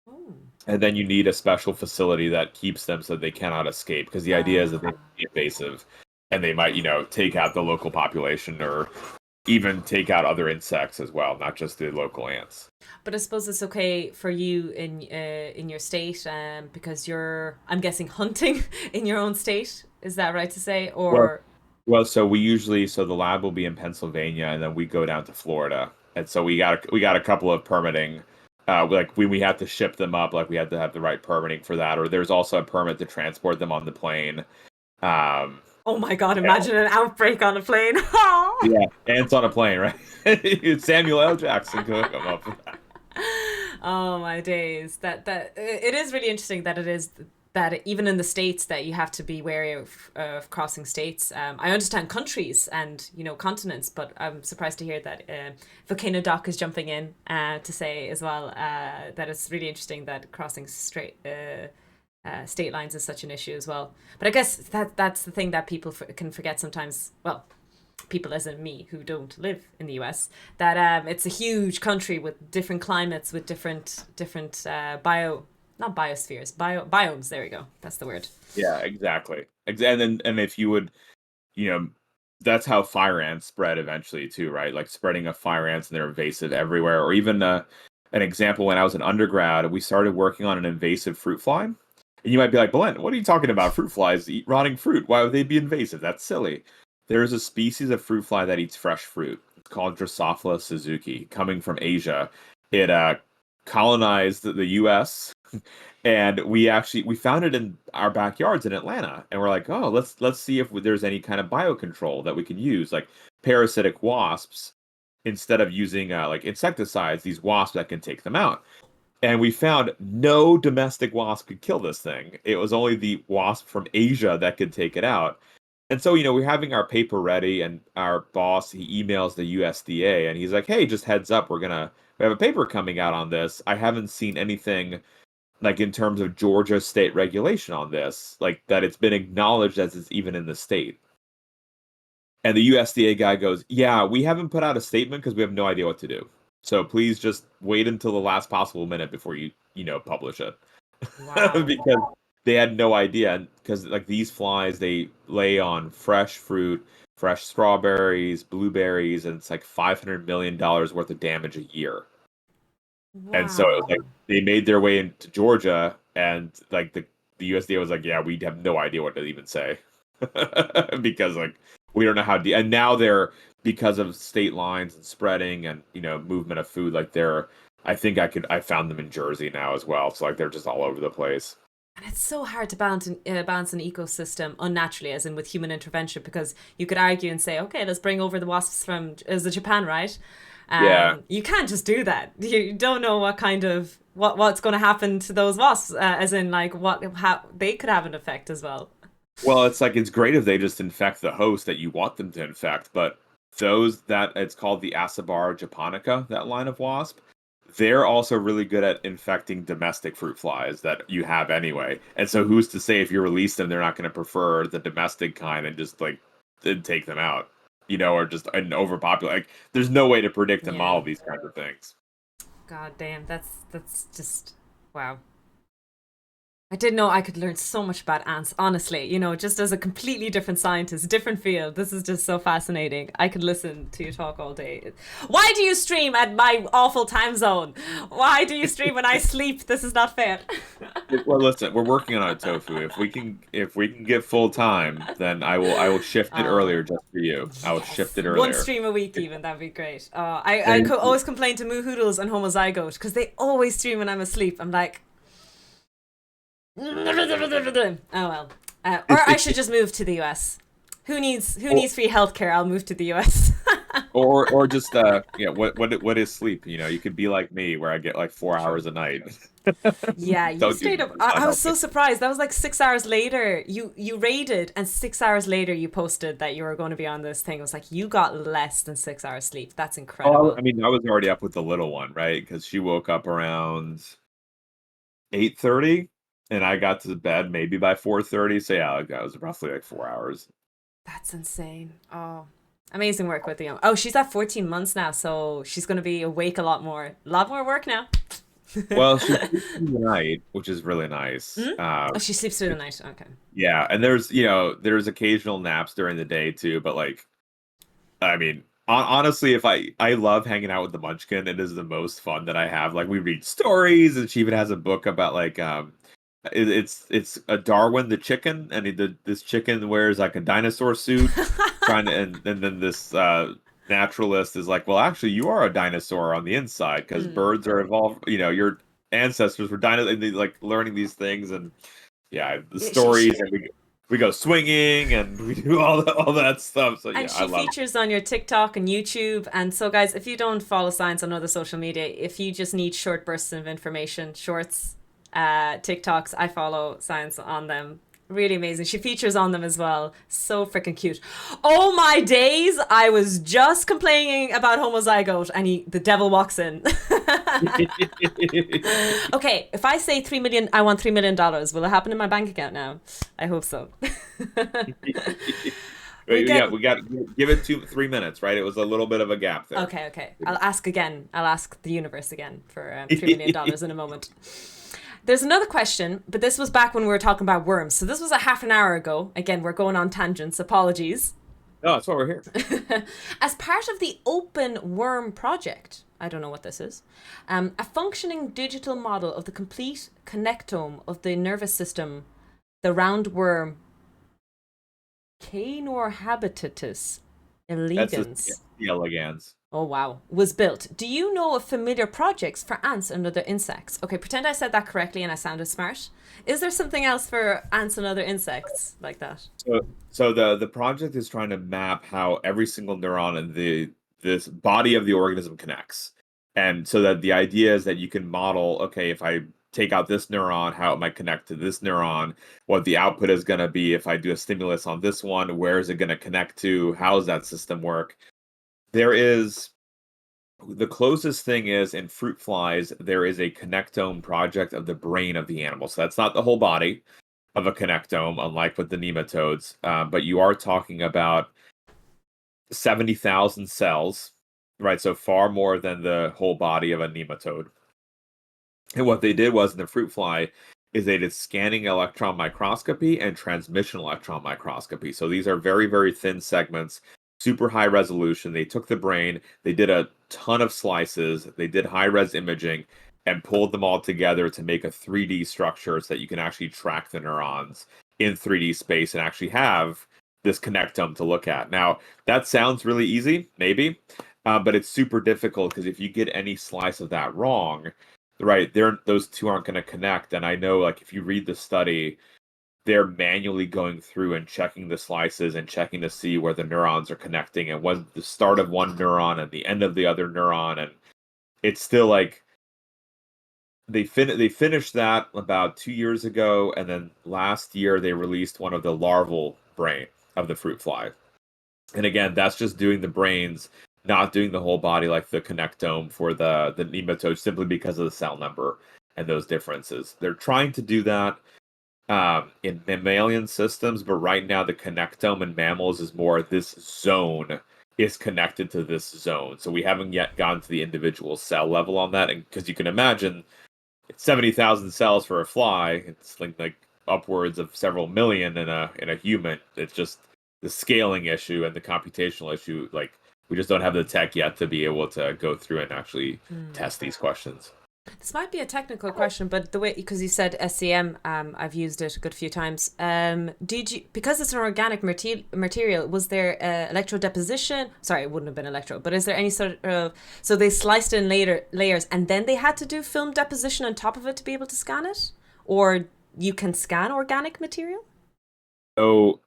Oh. And then you need a special facility that keeps them so they cannot escape. Because the idea is that they Uh, might be invasive and they might, take out the local population or even take out other insects as well, not just the local ants. but I suppose it's okay for you in your state, because I'm guessing hunting in your own state. Is that right to say? Well, Or so the lab will be in Pennsylvania, and then we go down to Florida, and so we got a couple of permitting. Like when we had to ship them up, like we had to have the right permitting for that, or there's also a permit to transport them on the plane. Um, oh my God, yeah, imagine an outbreak on a plane. yeah, ants on a plane, right? Samuel L. Jackson could come up with that. Oh my days. That it is really interesting that it is that even in the states that you have to be wary of crossing states. I understand countries and continents, but I'm surprised to hear that Volcano Doc is jumping in to say as well that it's really interesting that crossing state lines is such an issue as well. But I guess that's the thing that people can forget sometimes. Well, people as in me who don't live in the US, that it's a huge country with different climates, with different not biospheres, biomes. There we go. That's the word. Yeah, exactly. And if you would, you know, that's how fire ants spread eventually too, right? Like spreading of fire ants and they're invasive everywhere. Or even an example when I was an undergrad, we started working on an invasive fruit fly. And you might be like, Balint, what are you talking about? Fruit flies eat rotting fruit. Why would they be invasive? That's silly. There's a species of fruit fly that eats fresh fruit. It's called Drosophila suzuki, coming from Asia. It colonized the U.S. and we found it in our backyards in Atlanta, and we're like, oh, let's see if there's any kind of biocontrol that we can use, like parasitic wasps, instead of using like insecticides, these wasps that can take them out. And we found no domestic wasp could kill this thing. It was only the wasp from Asia that could take it out. And so, we're having our paper ready, and our boss, he emails the USDA, and he's like, hey, just heads up, we have a paper coming out on this. I haven't seen anything like in terms of Georgia state regulation on this, like that it's been acknowledged as it's even in the state. And the USDA guy goes, yeah, we haven't put out a statement because we have no idea what to do. So please just wait until the last possible minute before publish it. Wow. Because they had no idea. Because like these flies, they lay on fresh fruit, fresh strawberries, blueberries, and it's like $500 million worth of damage a year. And so it was like Wow. they made their way into Georgia, and like the USDA was like, yeah, we have no idea what to even say because like we don't know how and now they're, because of state lines and spreading and movement of food, like I found them in Jersey now as well, so like they're just all over the place. And it's so hard to balance an ecosystem unnaturally, as in with human intervention, because you could argue and say, okay, let's bring over the wasps from is it Japan, right? Yeah. You can't just do that. You don't know what kind of what's going to happen to those wasps, as in like how they could have an effect as well. Well, it's like it's great if they just infect the host that you want them to infect, but those that it's called the Acibar japonica, that line of wasp, they're also really good at infecting domestic fruit flies that you have anyway. And so who's to say if you release them, they're not going to prefer the domestic kind and just like then take them out, or just an overpopulate. Like there's no way to predict and Yeah. model these kinds of things. God damn, that's just wow. I didn't know I could learn so much about ants, honestly. You know, just as a completely different scientist, different field. This is just so fascinating. I could listen to you talk all day. Why do you stream at my awful time zone? Why do you stream when I sleep? This is not fair. Well, listen, we're working on it, Tofu. If we can get full time, then I will shift it Oh, earlier just for you. I will shift yes. it One earlier. stream a week, even. That'd be great. I Thank could you. always complain to Moo Hoodles and Homozygote because they always stream when I'm asleep. I'm like, oh well. Or I should just move to the US. Or Who needs free healthcare? I'll move to the US. or just yeah, what is sleep? You could be like me where I get like four True. hours a night. Yeah, you Don't do stayed that. up. It's I not was healthy. so surprised. That was like 6 hours later. You raided, and 6 hours later you posted that you were going to be on this thing. It was like you got less than 6 hours sleep. That's Oh, I incredible. mean, I was already up with the little one, right? Because she woke up around 8:30, and I got to bed maybe by 4:30. So yeah, like, that was roughly like 4 hours. That's insane. Oh, amazing work with the young. Oh, she's at 14 months now, so she's going to be awake a lot more. A lot more work now. Well, she sleeps through the night, which is really nice. Hmm? Oh, she sleeps through the night. Okay. Yeah, and there's occasional naps during the day too, but like I mean, honestly, if I love hanging out with the Munchkin. It is the most fun that I have. Like we read stories, and she even has a book about like it's a Darwin the chicken, and this chicken wears like a dinosaur suit, trying to and then this naturalist is like, well, actually, you are a dinosaur on the inside because Mm. birds are evolved. Your ancestors were dinosaurs, and they like learning these things, and yeah, the Yeah, she stories, and we go swinging, and we do all that stuff. So and yeah, I she love features on your TikTok and YouTube. And so, guys, if you don't follow science on other social media, if you just need short bursts of information, shorts, TikToks, I follow science on them. Really amazing. She features on them as well. So freaking cute. Oh my days! I was just complaining about homozygote, and the devil walks in. it. Okay, if I say 3 million, I want $3 million. Will it happen in my bank account now? I hope so. We're We getting got give it 3 minutes, right? It was a little bit of a gap there. Okay, okay. I'll ask again. I'll ask the universe again for $3 million in a moment. There's another question, but this was back when we were talking about worms. So this was a half an hour ago. Again, we're going on tangents. Apologies. No, that's why we're here. As part of the Open Worm project, I don't know what this is, a functioning digital model of the complete connectome of the nervous system, the roundworm Canor habitatus That's elegans. the elegans. Oh wow, was built. Do you know of familiar projects for ants and other insects? Okay, pretend I said that correctly and I sounded smart. Is there something else for ants and other insects like that? So the project is trying to map how every single neuron in the this body of the organism connects. And so that the idea is that you can model, okay, if I take out this neuron, how it might connect to this neuron, what the output is going to be if I do a stimulus on this one, where is it going to connect to, how does that system work? There is the closest thing is in fruit flies, there is a connectome project of the brain of the animal. So that's not the whole body of a connectome, unlike with the nematodes. But you are talking about 70,000 cells, right? So far more than the whole body of a nematode. And what they did was in the fruit fly is they did scanning electron microscopy and transmission electron microscopy. So these are very, very thin segments, super high resolution. They took the brain, they did a ton of slices, they did high res imaging, and pulled them all together to make a 3D structure so that you can actually track the neurons in 3D space and actually have this connectome to look at. Now, that sounds really easy, maybe, but it's super difficult because if you get any slice of that wrong, right, those two aren't going to connect. And I know, like, if you read the study, they're manually going through and checking the slices and checking to see where the neurons are connecting and when the start of one neuron and the end of the other neuron. And it's still like they finished that about 2 years ago, and then last year they released one of the larval brain of the fruit fly. And again, that's just doing the brains, not doing the whole body like the connectome for the nematode, simply because of the cell number and those differences. They're trying to do that in mammalian systems, but right now the connectome in mammals is more this zone is connected to this zone. So we haven't yet gotten to the individual cell level on that, and because you can imagine 70,000 cells for a fly. It's like upwards of several million in a human. It's just the scaling issue and the computational issue. Like we just don't have the tech yet to be able to go through and actually test these questions. This might be a technical question, but the way, because you said SEM, I've used it a good few times. Did you, because it's an organic material, was there electrode deposition? Sorry, it wouldn't have been electrode, but is there any sort of, so they sliced in later layers and then they had to do film deposition on top of it to be able to scan it? Or you can scan organic material? So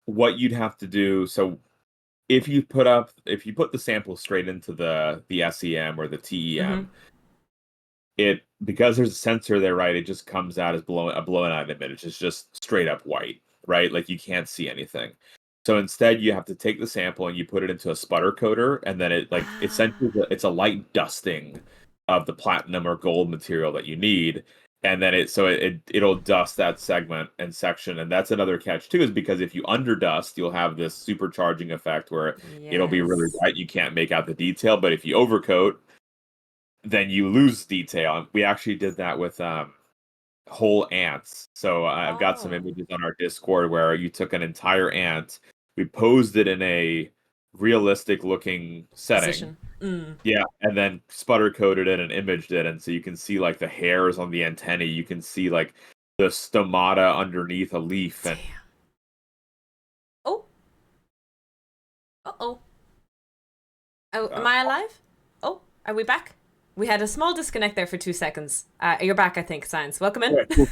what you'd have to do, so if you put the sample straight into the SEM or the TEM, it, because there's a sensor there, right? It just comes out as a blown out image. It's just straight up white, right? Like you can't see anything. So instead, you have to take the sample and you put it into a sputter coater, and then it, like, essentially it's a light dusting of the platinum or gold material that you need, and then it'll dust that segment and section. And that's another catch too, is because if you underdust, you'll have this supercharging effect where it'll be really Yes. white. You can't make out the detail, but if you overcoat, then you lose detail. We actually did that with whole ants. So I've got some Oh, images on our Discord where you took an entire ant, we posed it in a realistic looking setting. position. Mm. Yeah, and then sputter coated it and imaged it, and so you can see like the hairs on the antennae. You can see like the stomata underneath a leaf, and Damn. Oh, uh-oh. Oh, am uh, I alive? Oh, are we back? We had a small disconnect there for 2 seconds. You're back, I think, Science. Welcome in. yeah, cool.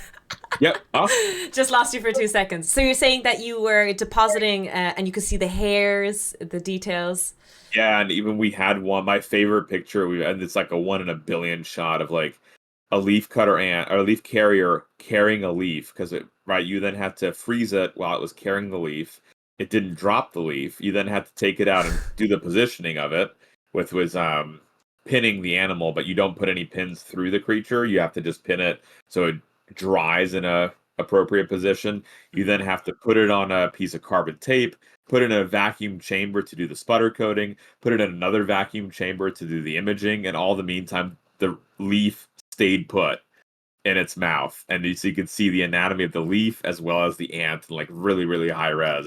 Yep, awesome. Just lost you for 2 seconds. So you're saying that you were depositing and you could see the hairs, the details. Yeah, and even we had one. My favorite picture, and it's like a 1 in a billion shot of like a leaf cutter ant or a leaf carrier carrying a leaf, because it, right, you then had to freeze it while it was carrying the leaf. It didn't drop the leaf. You then had to take it out and do the positioning of it, with was pinning the animal, but you don't put any pins through the creature. You have to just pin it so it dries in a appropriate position. You then have to put it on a piece of carbon tape, put it in a vacuum chamber to do the sputter coating, put it in another vacuum chamber to do the imaging, and all the meantime, the leaf stayed put in its mouth. And so you can see the anatomy of the leaf as well as the ant in like really, really high res.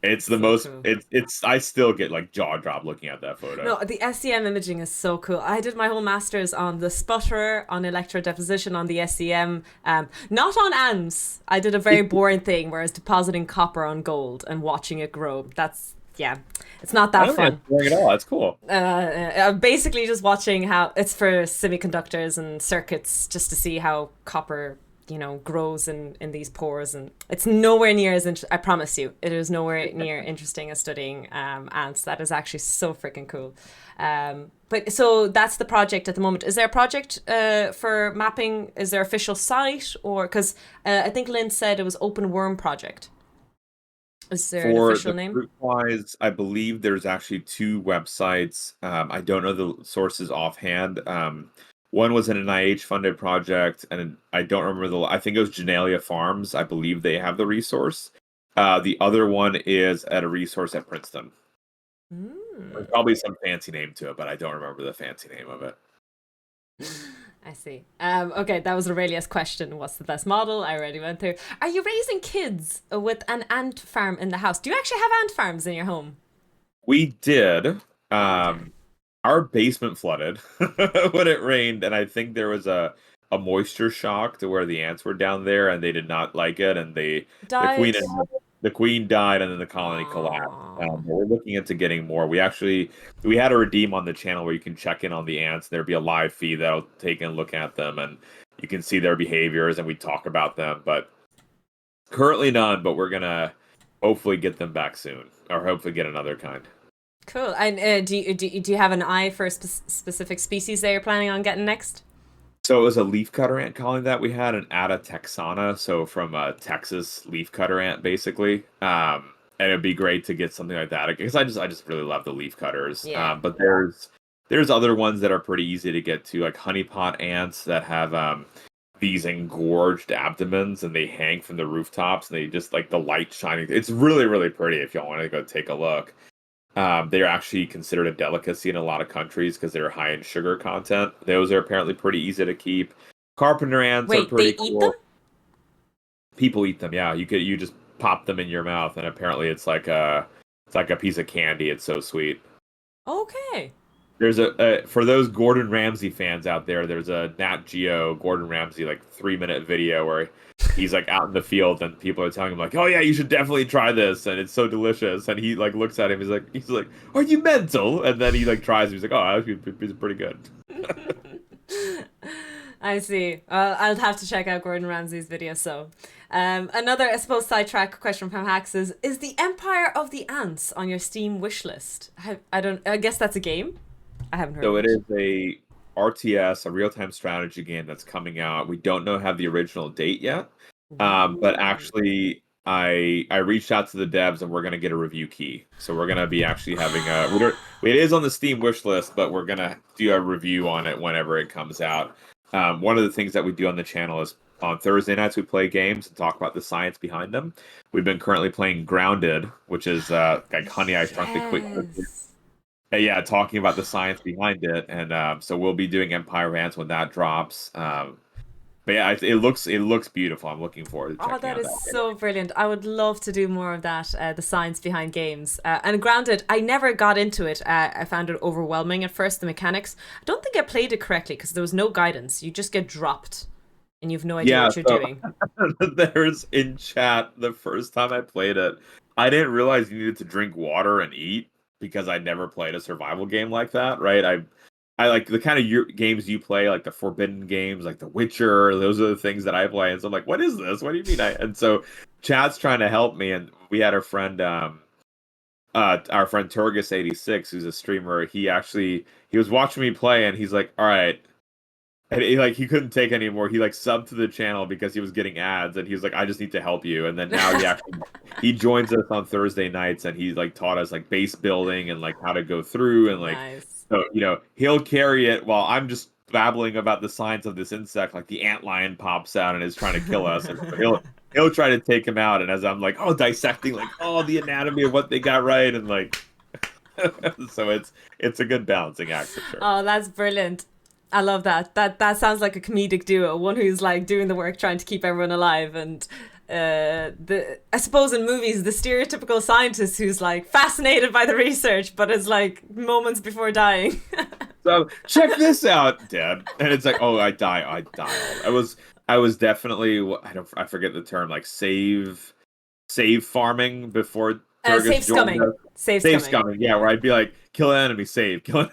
It's the So most, cool. it's I still get like jaw drop looking at that photo. No, the SEM imaging is so cool. I did my whole master's on the sputter, on electrodeposition, on the SEM, not on ants. I did a very boring thing, whereas depositing copper on gold and watching it grow. That's, yeah, it's not I that don't think fun. that's boring at all. That's cool. Basically just watching how it's for semiconductors and circuits, just to see how copper, grows in these pores. And it's nowhere near as I promise you, it is nowhere near interesting as studying ants. That is actually so freaking cool. But so that's the project at the moment. Is there a project for mapping? Is there official site, or because I think Lynn said it was Open Worm Project? Is there an For official the name? fruit flies, I believe there's actually two websites. I don't know the sources offhand. One was an NIH funded project, and I don't remember I think it was Genelia Farms. I believe they have the resource. The other one is at a resource at Princeton. There's Mm. probably some fancy name to it, but I don't remember the fancy name of it. I see. Okay, that was Aurelia's question. What's the best model? I already went through. Are you raising kids with an ant farm in the house? Do you actually have ant farms in your home? We did. Okay. Um, our basement flooded when it rained, and I think there was a moisture shock to where the ants were down there, and they did not like it, and the queen Died. the queen died, and then the colony collapsed. Aww. But we're looking into getting more. We had a redeem on the channel where you can check in on the ants. There'd be a live feed that'll take and look at them, and you can see their behaviors, and we talk about them. But currently none. But we're gonna hopefully get them back soon, or hopefully get another kind. Cool. And do you have an eye for a specific species that you're planning on getting next? So it was a leafcutter ant colony that we had, an Atta texana, so from a Texas leafcutter ant, basically. And it'd be great to get something like that because I just really love the leafcutters. Yeah. But there's other ones that are pretty easy to get to, like honeypot ants that have these engorged abdomens and they hang from the rooftops and they just like the light shining. It's really really pretty if y'all want to go take a look. They're actually considered a delicacy in a lot of countries because they're high in sugar content. Those are apparently pretty easy to keep. Carpenter ants are Wait, they pretty eat them? cool. People eat them, yeah. You just pop them in your mouth, and apparently it's like a piece of candy. It's so sweet. Okay. There's a for those Gordon Ramsay fans out there. There's a Nat Geo Gordon Ramsay like 3 minute video where he's like out in the field and people are telling him like, "Oh yeah, you should definitely try this," and it's so delicious. And he like looks at him. He's like, "Are you mental?" And then he like tries. He's like, "Oh, actually, it's pretty good." I see. I'll have to check out Gordon Ramsay's video. So, another, I suppose, sidetrack question from Hacks is the Empire of the Ants on your Steam wish list? I don't. I guess that's a game. I haven't heard So of it it. is a RTS, a real-time strategy game that's coming out. We don't know have the original date yet, but Ooh. actually, I reached out to the devs and we're gonna get a review key. So we're gonna be actually having a we don't, it is on the Steam wish list, but we're gonna do a review on it whenever it comes out. One of the things that we do on the channel is on Thursday nights we play games and talk about the science behind them. We've been currently playing Grounded, which is like Honey I Shrunk the Yes. yeah, talking about the science behind it, and so we'll be doing Empire Rants when that drops. But yeah, it looks beautiful. I'm looking forward to Oh, checking that out is that game. so brilliant. I would love to do more of that, the science behind games. And Grounded, I never got into it. I found it overwhelming at first, the mechanics. I don't think I played it correctly because there was no guidance. You just get dropped and you've no idea Yeah, what you're so doing. there's in chat the first time I played it, I didn't realize you needed to drink water and eat because I never played a survival game like that, right? I like the kind of games you play, like the Forbidden games, like The Witcher. Those are the things that I play, and so I'm like, "What is this? What do you mean?" And so, chat's trying to help me, and we had our friend Turgus86, who's a streamer. He was watching me play, and he's like, "All right." And he couldn't take anymore. He like subbed to the channel because he was getting ads, and he was like, "I just need to help you." And then now he joins us on Thursday nights, and he's like taught us like base building and like how to go through and like Nice. so he'll carry it while I'm just babbling about the science of this insect. Like the antlion pops out and is trying to kill us, and so he'll try to take him out. And as I'm like, oh, dissecting like the anatomy of what they got right, and like so it's a good balancing act for sure. Oh, that's brilliant. I love that. That sounds like a comedic duo. One who's like doing the work, trying to keep everyone alive, and the I suppose in movies the stereotypical scientist who's like fascinated by the research, but is like moments before dying. So check this out, Dad. And it's like, oh, I die. I was definitely, I forget the term, like save farming before Turgis Safe joined scumming. us. Safe Save scumming. scumming, yeah, where I'd be like, kill an enemy, save, because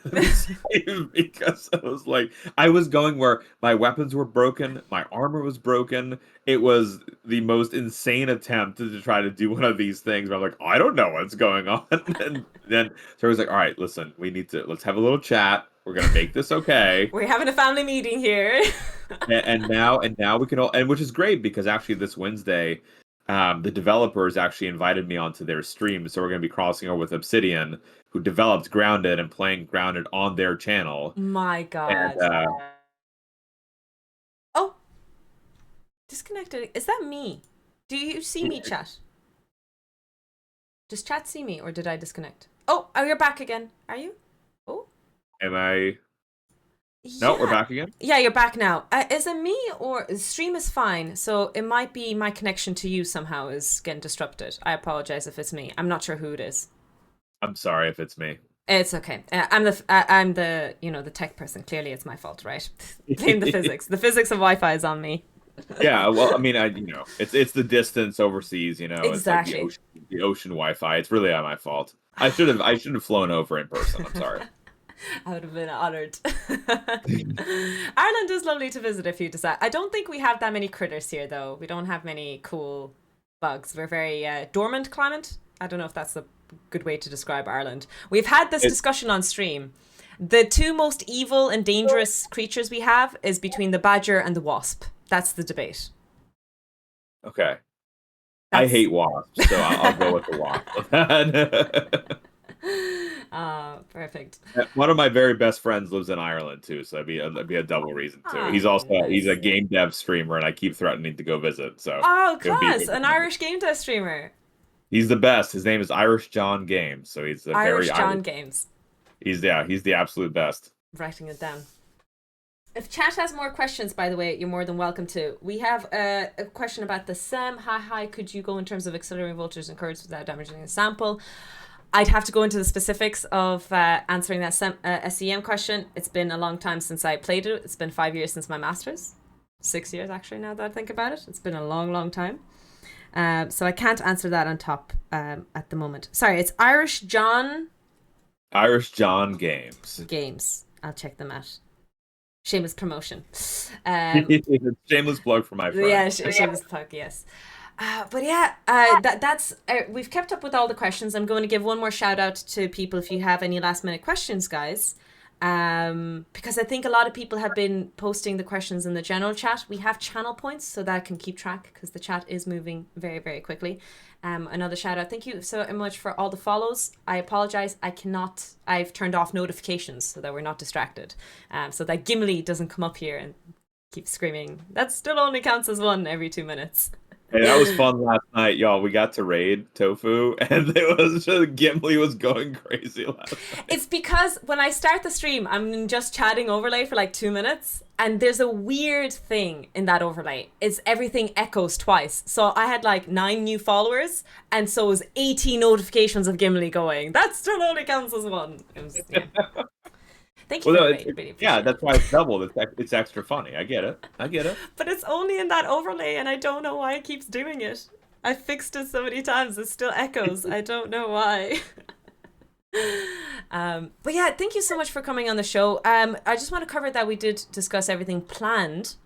I was like, I was going where my weapons were broken, my armor was broken. It was the most insane attempt to try to do one of these things. Where I'm like, I don't know what's going on. And then so I was like, all right, listen, let's have a little chat. We're gonna make this okay. We're having a family meeting here. And now we can all, and which is great because actually this Wednesday, the developers actually invited me onto their stream, so we're going to be crossing over with Obsidian, who developed Grounded and playing Grounded on their channel. My And God. Oh, disconnected. Is that me? Do you see me, chat? Does chat see me, or did I disconnect? Oh, you're back again. Are you? Oh, am I? No, we're yeah. back again. Yeah, you're back now. Is it me or stream is fine? So it might be my connection to you somehow is getting disrupted. I apologize if it's me. I'm not sure who it is. I'm sorry if it's me. It's okay. I'm the the tech person. Clearly, it's my fault, right? Blame the physics. The physics of Wi-Fi is on me. Yeah, well, I mean, it's the distance overseas. It's like Exactly. the ocean Wi-Fi. It's really not my fault. I should have flown over in person. I'm sorry. I would have been honored. Ireland is lovely to visit if you decide. I don't think we have that many critters here, though. We don't have many cool bugs. We're very dormant climate. I don't know if that's a good way to describe Ireland. We've had this It, discussion on stream. The two most evil and dangerous creatures we have is between the badger and the wasp. That's the debate. okay. I That's hate wasps, so I'll go with the wasp. perfect. One of my very best friends lives in Ireland too, so that'd be a double reason too. Ah, He's a nice. game dev streamer, and I keep threatening to go visit. So Oh, it would be a class! good An time. Irish game test streamer. He's the best. His name is Irish John Games, so he's a very Irish Irish. John Games. He's the absolute best. Writing it down. If chat has more questions, by the way, you're more than welcome to. We have a question about the SEM. How high could you go in terms of accelerating voltage and currents without damaging the sample? I'd have to go into the specifics of answering that SEM question. It's been a long time since I played it. It's been 5 years since my master's. 6 years, actually, now that I think about it. It's been a long, long time. So I can't answer that on top at the moment. Sorry, it's Irish John Games. Games. I'll check them out. Shameless promotion. Shameless plug for my friend. Yeah, shameless plug, yes. But yeah, that's we've kept up with all the questions. I'm going to give one more shout out to people if you have any last minute questions, guys. Because I think a lot of people have been posting the questions in the general chat. We have channel points so that I can keep track because the chat is moving very, very quickly. Another shout out. Thank you so much for all the follows. I apologize. I've turned off notifications so that we're not distracted. So that Gimli doesn't come up here and keep screaming. That still only counts as one every 2 minutes. Hey, that was fun last night, y'all. We got to raid Tofu, and it was just Gimli was going crazy last night. It's because when I start the stream, I'm just chatting overlay for like 2 minutes, and there's a weird thing in that overlay. It's everything echoes twice. So I had like 9 new followers, and so it was 80 notifications of Gimli going. That still only counts as one. It was, yeah. Thank you for the raid. Really yeah, that's why it's doubled. It's extra funny. I get it. But it's only in that overlay, and I don't know why it keeps doing it. I fixed it so many times. It still echoes. I don't know why. But yeah, thank you so much for coming on the show. I just want to cover that we did discuss everything planned.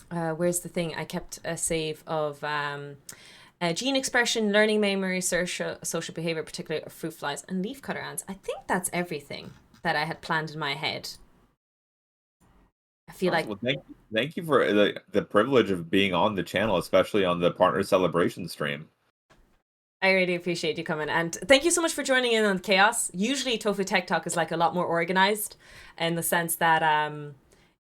Where's the thing? I kept a save of gene expression, learning memory, social behavior, particularly of fruit flies, and leafcutter ants. I think that's everything that I had planned in my head. I feel like... Well, thank you for the privilege of being on the channel, especially on the partner celebration stream. I really appreciate you coming, and thank you so much for joining in on the chaos. Usually Tofu Tech Talk is like a lot more organized in the sense that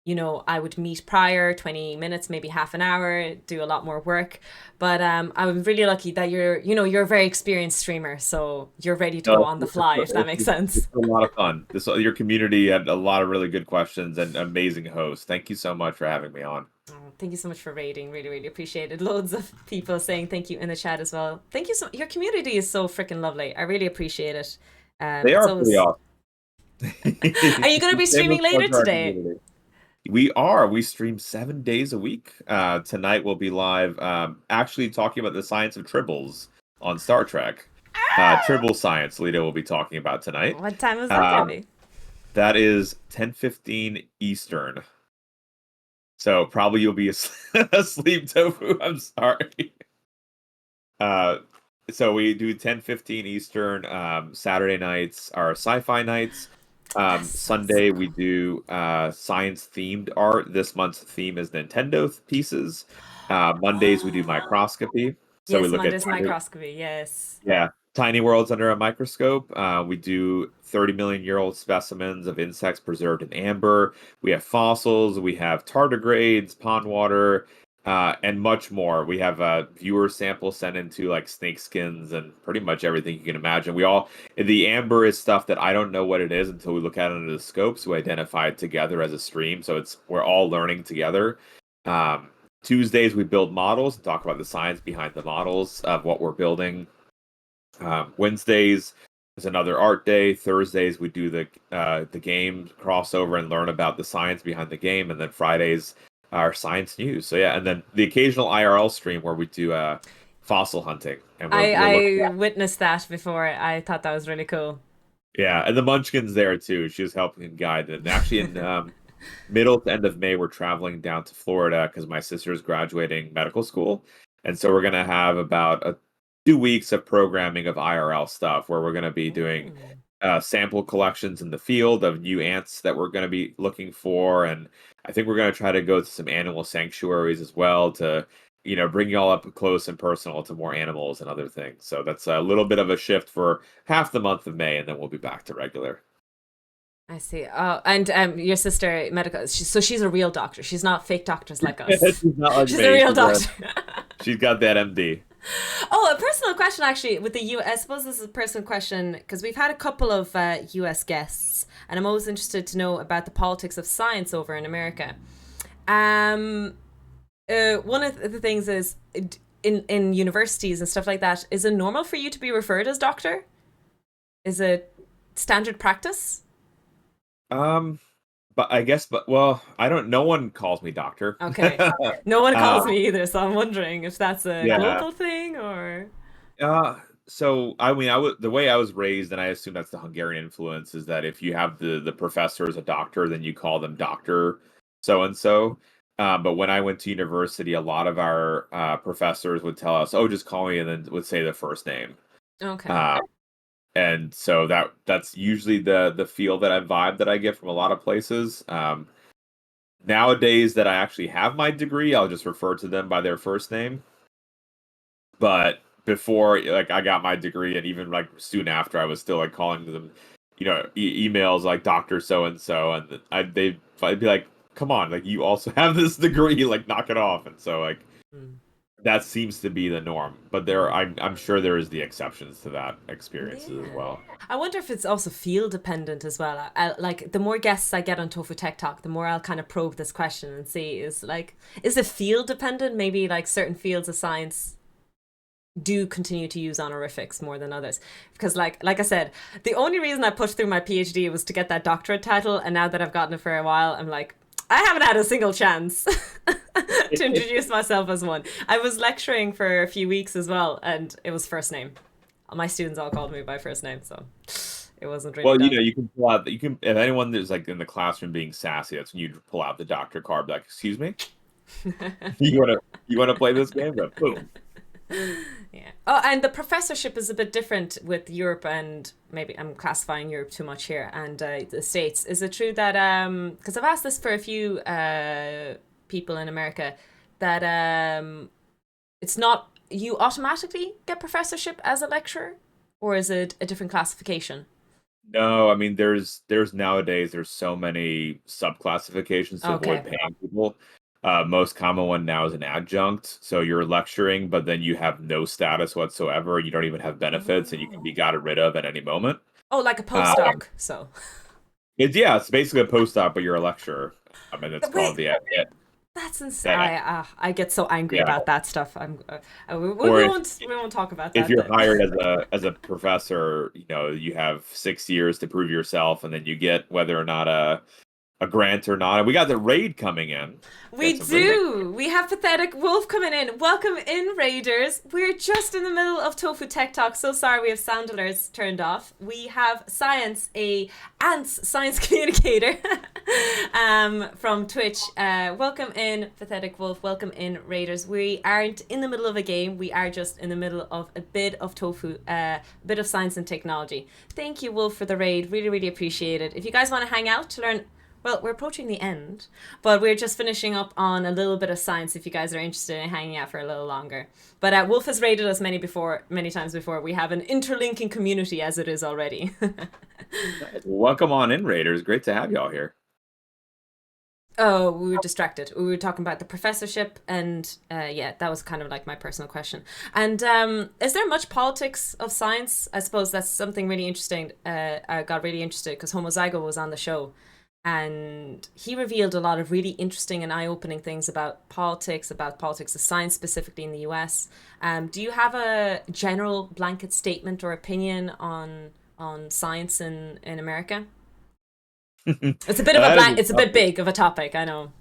you know, I would meet prior 20 minutes, maybe half an hour, do a lot more work. But I'm really lucky that you're a very experienced streamer, so you're ready to go on the fly, if that makes sense. It's a lot of fun. Your community had a lot of really good questions and amazing hosts. Thank you so much for having me on. Oh, thank you so much for raiding. Really, really appreciate it. Loads of people saying thank you in the chat as well. Thank you so much. Your community is so freaking lovely. I really appreciate it. They are pretty awesome. Are you going to be streaming later today? We stream 7 days a week. Tonight we'll be live actually talking about the science of tribbles on Star Trek. Tribble science, Lita will be talking about tonight. What time is that going to be? That is 10:15 Eastern. So probably you'll be asleep, Tofu. I'm sorry. So we do 10:15 Eastern. Saturday nights are sci-fi nights. Sunday we do science themed art. This month's theme is Nintendo pieces. Mondays we do microscopy. So yes, we look Monday's at microscopy. Yes. Yeah, tiny worlds under a microscope. We do 30-million-year-old specimens of insects preserved in amber. We have fossils. We have tardigrades, pond water, and much more. We have viewer samples sent into like snake skins and pretty much everything you can imagine. The amber is stuff that I don't know what it is until we look at it under the scope. So we identify it together as a stream. So we're all learning together. Tuesdays we build models and talk about the science behind the models of what we're building. Wednesdays is another art day. Thursdays we do the game crossover and learn about the science behind the game, and then Fridays are science news. So yeah, and then the occasional IRL stream where we do fossil hunting. And I witnessed that before. I thought that was really cool. Yeah, and the Munchkin's there too. She was helping guide. And actually in middle to end of May, we're traveling down to Florida because my sister's graduating medical school. And so we're going to have about 2 weeks of programming of IRL stuff where we're going to be doing sample collections in the field of new ants that we're going to be looking for. And I think we're going to try to go to some animal sanctuaries as well to, bring you all up close and personal to more animals and other things. So that's a little bit of a shift for half the month of May, and then we'll be back to regular. I see. Oh, and your sister, medical. So she's a real doctor. She's not fake doctors like us. She's not like she's a real doctor. She's got that MD. Oh, a personal question actually with the US. I suppose this is a personal question because we've had a couple of US guests, and I'm always interested to know about the politics of science over in America. Um, One of the things is in universities and stuff like that. Is it normal for you to be referred as doctor? Is it standard practice? Um, but I guess, but well, I don't. No one calls me doctor. Okay, no one uh, calls me either, so I'm wondering if that's a yeah. global thing or. So I mean, I was the way I was raised, and I assume that's the Hungarian influence, is that if you have the professor as a doctor, then you call them doctor so and so. But when I went to university, a lot of our professors would tell us, "Oh, just call me," and then would say the first name. Okay. Uh, and so that's usually the feel that I vibe that I get from a lot of places. Nowadays, that I actually have my degree, I'll just refer to them by their first name. But before, like, I got my degree, and even like soon after, I was still like calling them, emails like Doctor So and So, and I'd be like, "Come on, like you also have this degree, like knock it off." And so like Mm. that seems to be the norm, but I'm sure there is the exceptions to that experiences as Yeah. well. I wonder if it's also field dependent as well. Like the more guests I get on Tofu Tech Talk, the more I'll kind of probe this question and see is it field dependent? Maybe like certain fields of science do continue to use honorifics more than others. Because like I said, the only reason I pushed through my PhD was to get that doctorate title, and now that I've gotten it for a while, I'm like, I haven't had a single chance to introduce myself as one. I was lecturing for a few weeks as well, and it was first name. My students all called me by first name, so it wasn't really Well, that. you can pull out, you can, if anyone that's like in the classroom being sassy, that's when you pull out the doctor card, be like, "Excuse me, you wanna play this game?" But boom. Yeah. Oh, and the professorship is a bit different with Europe, and maybe I'm classifying Europe too much here, and the States. Is it true that because I've asked this for a few people in America, that it's not you automatically get professorship as a lecturer, or is it a different classification? No, I mean there's nowadays there's so many subclassifications to avoid Okay. paying people. Most common one now is an adjunct. So you're lecturing, but then you have no status whatsoever. You don't even have benefits, and you can be Oh. got rid of at any moment. Oh, like a Uh, postdoc. So. it's basically a postdoc, but you're a lecturer. I mean, it's called Wait, the that's insane. yeah, I get so angry yeah. about that stuff. Or We won't talk about if that you're then. hired as a professor, you have 6 years to prove yourself, and then you get whether or not a grant or not. And we got the raid coming in. We Got some raiding. do. We have Pathetic Wolf coming in. Welcome in, Raiders. We're just in the middle of Tofu Tech Talk. So sorry we have sound alerts turned off. We have Science, a Ants science communicator from Twitch. Welcome in, Pathetic Wolf. Welcome in, Raiders. We aren't in the middle of a game. We are just in the middle of a bit of tofu, a bit of science and technology. Thank you, Wolf, for the raid. Really, really appreciate it. If you guys want to hang out to learn, well, we're approaching the end, but we're just finishing up on a little bit of science if you guys are interested in hanging out for a little longer. But Wolf has raided us many times before. We have an interlinking community as it is already. Welcome on in, Raiders. Great to have y'all here. Oh, we were distracted. We were talking about the professorship, and yeah, that was kind of like my personal question. And is there much politics of science? I suppose that's something really interesting. I got really interested because Homozygo was on the show, and he revealed a lot of really interesting and eye-opening things about politics of science, specifically in the US. Do you have a general blanket statement or opinion on science in America? It's a bit of a That is blank. It's a bit big of a topic, I know.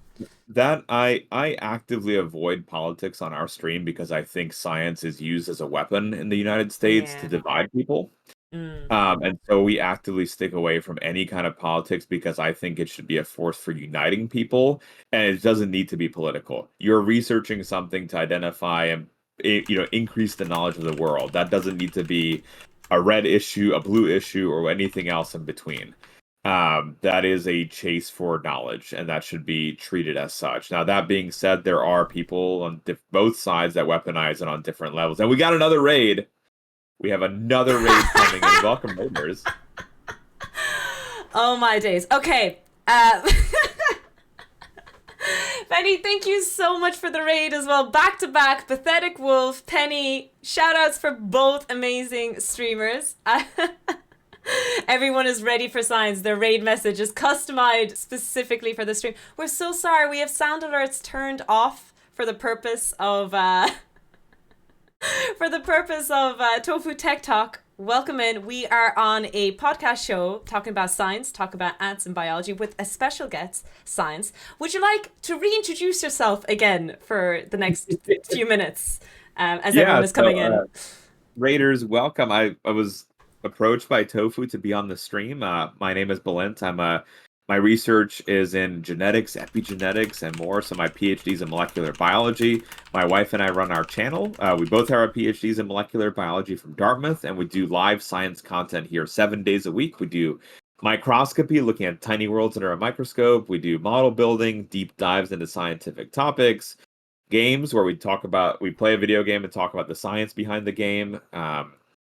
that I actively avoid politics on our stream because I think science is used as a weapon in the United States to Yeah. divide people. Mm. And so we actively stick away from any kind of politics because I think it should be a force for uniting people, and it doesn't need to be political. You're researching something to identify and increase the knowledge of the world. That doesn't need to be a red issue, a blue issue, or anything else in between. That is a chase for knowledge, and that should be treated as such. Now, that being said, there are people on both sides that weaponize it on different levels, and we got another raid. We have another raid coming in. Welcome, raiders. Oh my days. Okay. Penny, thank you so much for the raid as well. Back to back, Pathetic Wolf, Penny, shout outs for both amazing streamers. Everyone is ready for science. Their raid message is customized specifically for the stream. We're so sorry. We have sound alerts turned off for the purpose of Tofu Tech Talk. Welcome in. We are on a podcast show talking about science, talk about ants and biology with a special guest, Science. Would you like to reintroduce yourself again for the next few minutes as everyone is coming in? Raiders, welcome. I was approached by Tofu to be on the stream. My name is Balint. My research is in genetics, epigenetics, and more. So my PhD is in molecular biology. My wife and I run our channel. We both have our PhDs in molecular biology from Dartmouth, and we do live science content here 7 days a week. We do microscopy, looking at tiny worlds under a microscope. We do model building, deep dives into scientific topics, games where we play a video game and talk about the science behind the game.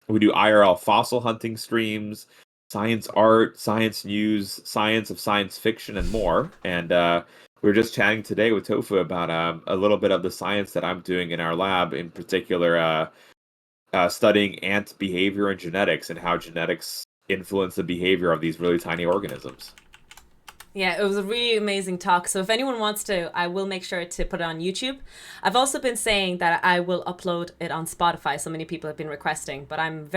We do IRL fossil hunting streams, science art, science news, science of science fiction, and more. And we were just chatting today with Tofu about a little bit of the science that I'm doing in our lab, in particular studying ant behavior and genetics and how genetics influence the behavior of these really tiny organisms. Yeah, it was a really amazing talk. So if anyone wants to, I will make sure to put it on YouTube. I've also been saying that I will upload it on Spotify. So many people have been requesting, but I'm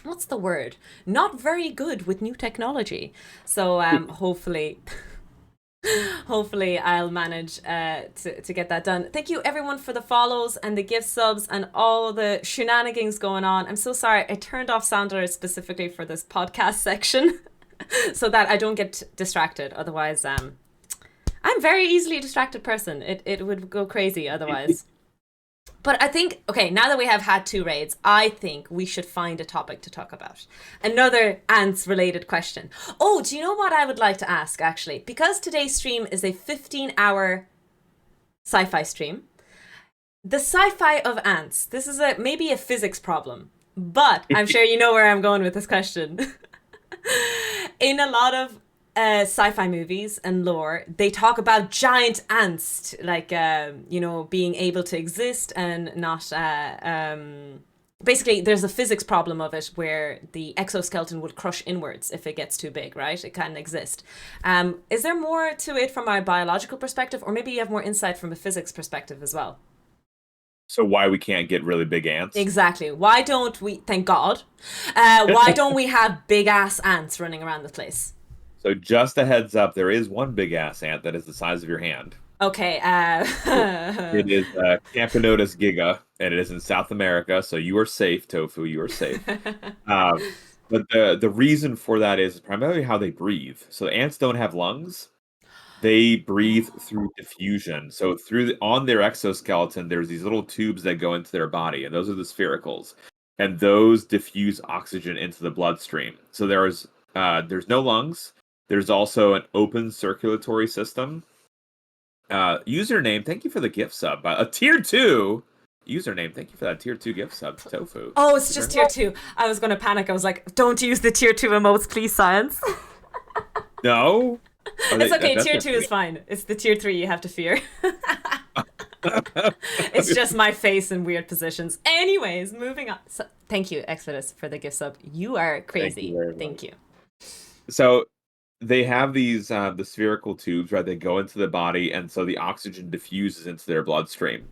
what's the word? Not very good with new technology. So hopefully I'll manage to get that done. Thank you everyone for the follows and the gift subs and all the shenanigans going on. I'm so sorry. I turned off sound alerts specifically for this podcast section. So that I don't get distracted. Otherwise, I'm a very easily distracted person. It would go crazy otherwise. But I think, okay, now that we have had 2 raids, I think we should find a topic to talk about. Another ants-related question. Oh, do you know what I would like to ask, actually? Because today's stream is a 15-hour sci-fi stream, the sci-fi of ants, this is maybe a physics problem, but I'm sure you know where I'm going with this question. In a lot of sci-fi movies and lore, they talk about giant ants, like being able to exist and not. Basically, there's a physics problem of it where the exoskeleton would crush inwards if it gets too big, right? It can't exist. Is there more to it from a biological perspective, or maybe you have more insight from a physics perspective as well? So why we can't get really big ants? Exactly. Why don't we, thank God, why don't we have big ass ants running around the place? So just a heads up, there is one big ass ant that is the size of your hand. Okay. It is Camponotus giga, and it is in South America, so you are safe, Tofu, you are safe. But the reason for that is primarily how they breathe. So ants don't have lungs. They breathe through diffusion. So on their exoskeleton, there's these little tubes that go into their body, and those are the sphericals. And those diffuse oxygen into the bloodstream. So there's no lungs. There's also an open circulatory system. Username, thank you for the gift sub. A tier 2 username, thank you for that tier 2 gift sub, Tofu. Oh, it's just tier 2. I was going to panic. I was like, don't use the tier 2 emotes, please, Science. No. It's okay, tier 2 is fine. It's the tier 3 you have to fear. It's just my face in weird positions. Anyways, moving on. So, thank you, Exodus, for the gift sub. You are crazy. Thank you. So they have these the spherical tubes, right? They go into the body, and so the oxygen diffuses into their bloodstream.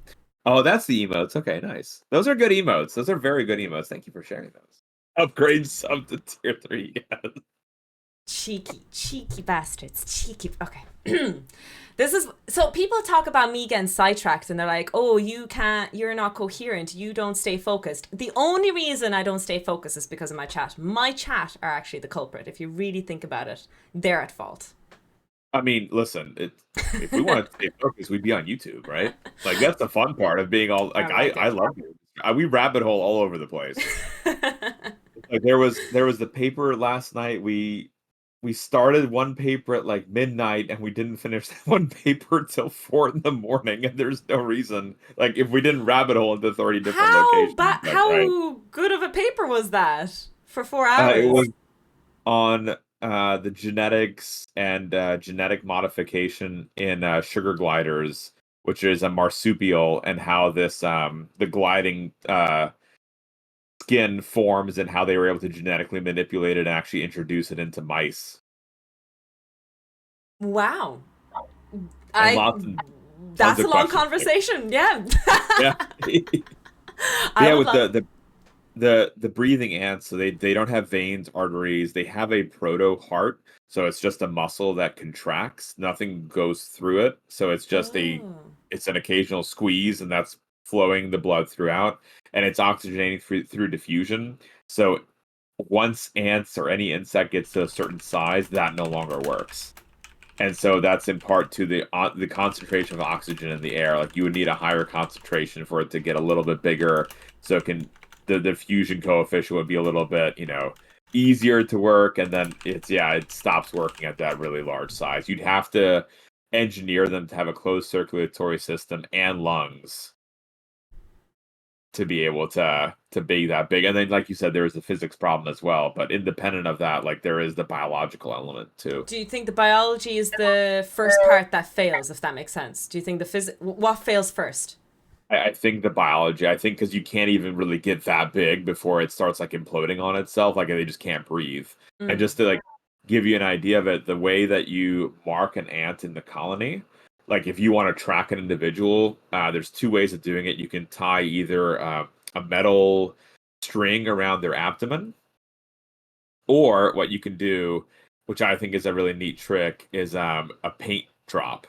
Oh, that's the emotes. Okay, nice. Those are good emotes. Those are very good emotes. Thank you for sharing those. Upgrade sub to tier 3. Yes. Cheeky bastards. Cheeky. Okay. This is so people talk about me getting sidetracked and they're like, oh, you're not coherent, you don't stay focused. The only reason I don't stay focused is because of my chat. My chat are actually the culprit. If you really think about it, they're at fault. I mean, listen, if we wanted to stay focused, we'd be on YouTube, right? Like, that's the fun part of being all like, I love you. We rabbit hole all over the place. Like there was the paper last night. We started one paper at like midnight and we didn't finish that one paper till 4 a.m, and there's no reason. Like if we didn't rabbit hole into 30 different locations. How good of a paper was that for 4 hours? It was on the genetics and genetic modification in sugar gliders, which is a marsupial, and how this the gliding skin forms and how they were able to genetically manipulate it and actually introduce it into mice. Wow. And I lots and tons that's a of long questions. conversation. Yeah. Yeah. I Yeah, would with love. the breathing ants, so they don't have veins, arteries. They have a proto heart, so it's just a muscle that contracts. Nothing goes through it, so it's just Oh. it's an occasional squeeze, and that's flowing the blood throughout, and it's oxygenating through diffusion. So once ants or any insect gets to a certain size, that no longer works. And so that's in part to the concentration of oxygen in the air. Like you would need a higher concentration for it to get a little bit bigger, so it can the fusion coefficient would be a little bit, easier to work, and then it stops working at that really large size. You'd have to engineer them to have a closed circulatory system and lungs to be able to be that big. And then, like you said, there is the physics problem as well. But independent of that, like there is the biological element too. Do you think the biology is the first part that fails, if that makes sense? Do you think what fails first? I think the biology, I think because you can't even really get that big before it starts like imploding on itself, like they just can't breathe. And Mm. just to like give you an idea of it, the way that you mark an ant in the colony, like if you want to track an individual, there's two ways of doing it. You can tie either a metal string around their abdomen, or what you can do, which I think is a really neat trick, is a paint drop.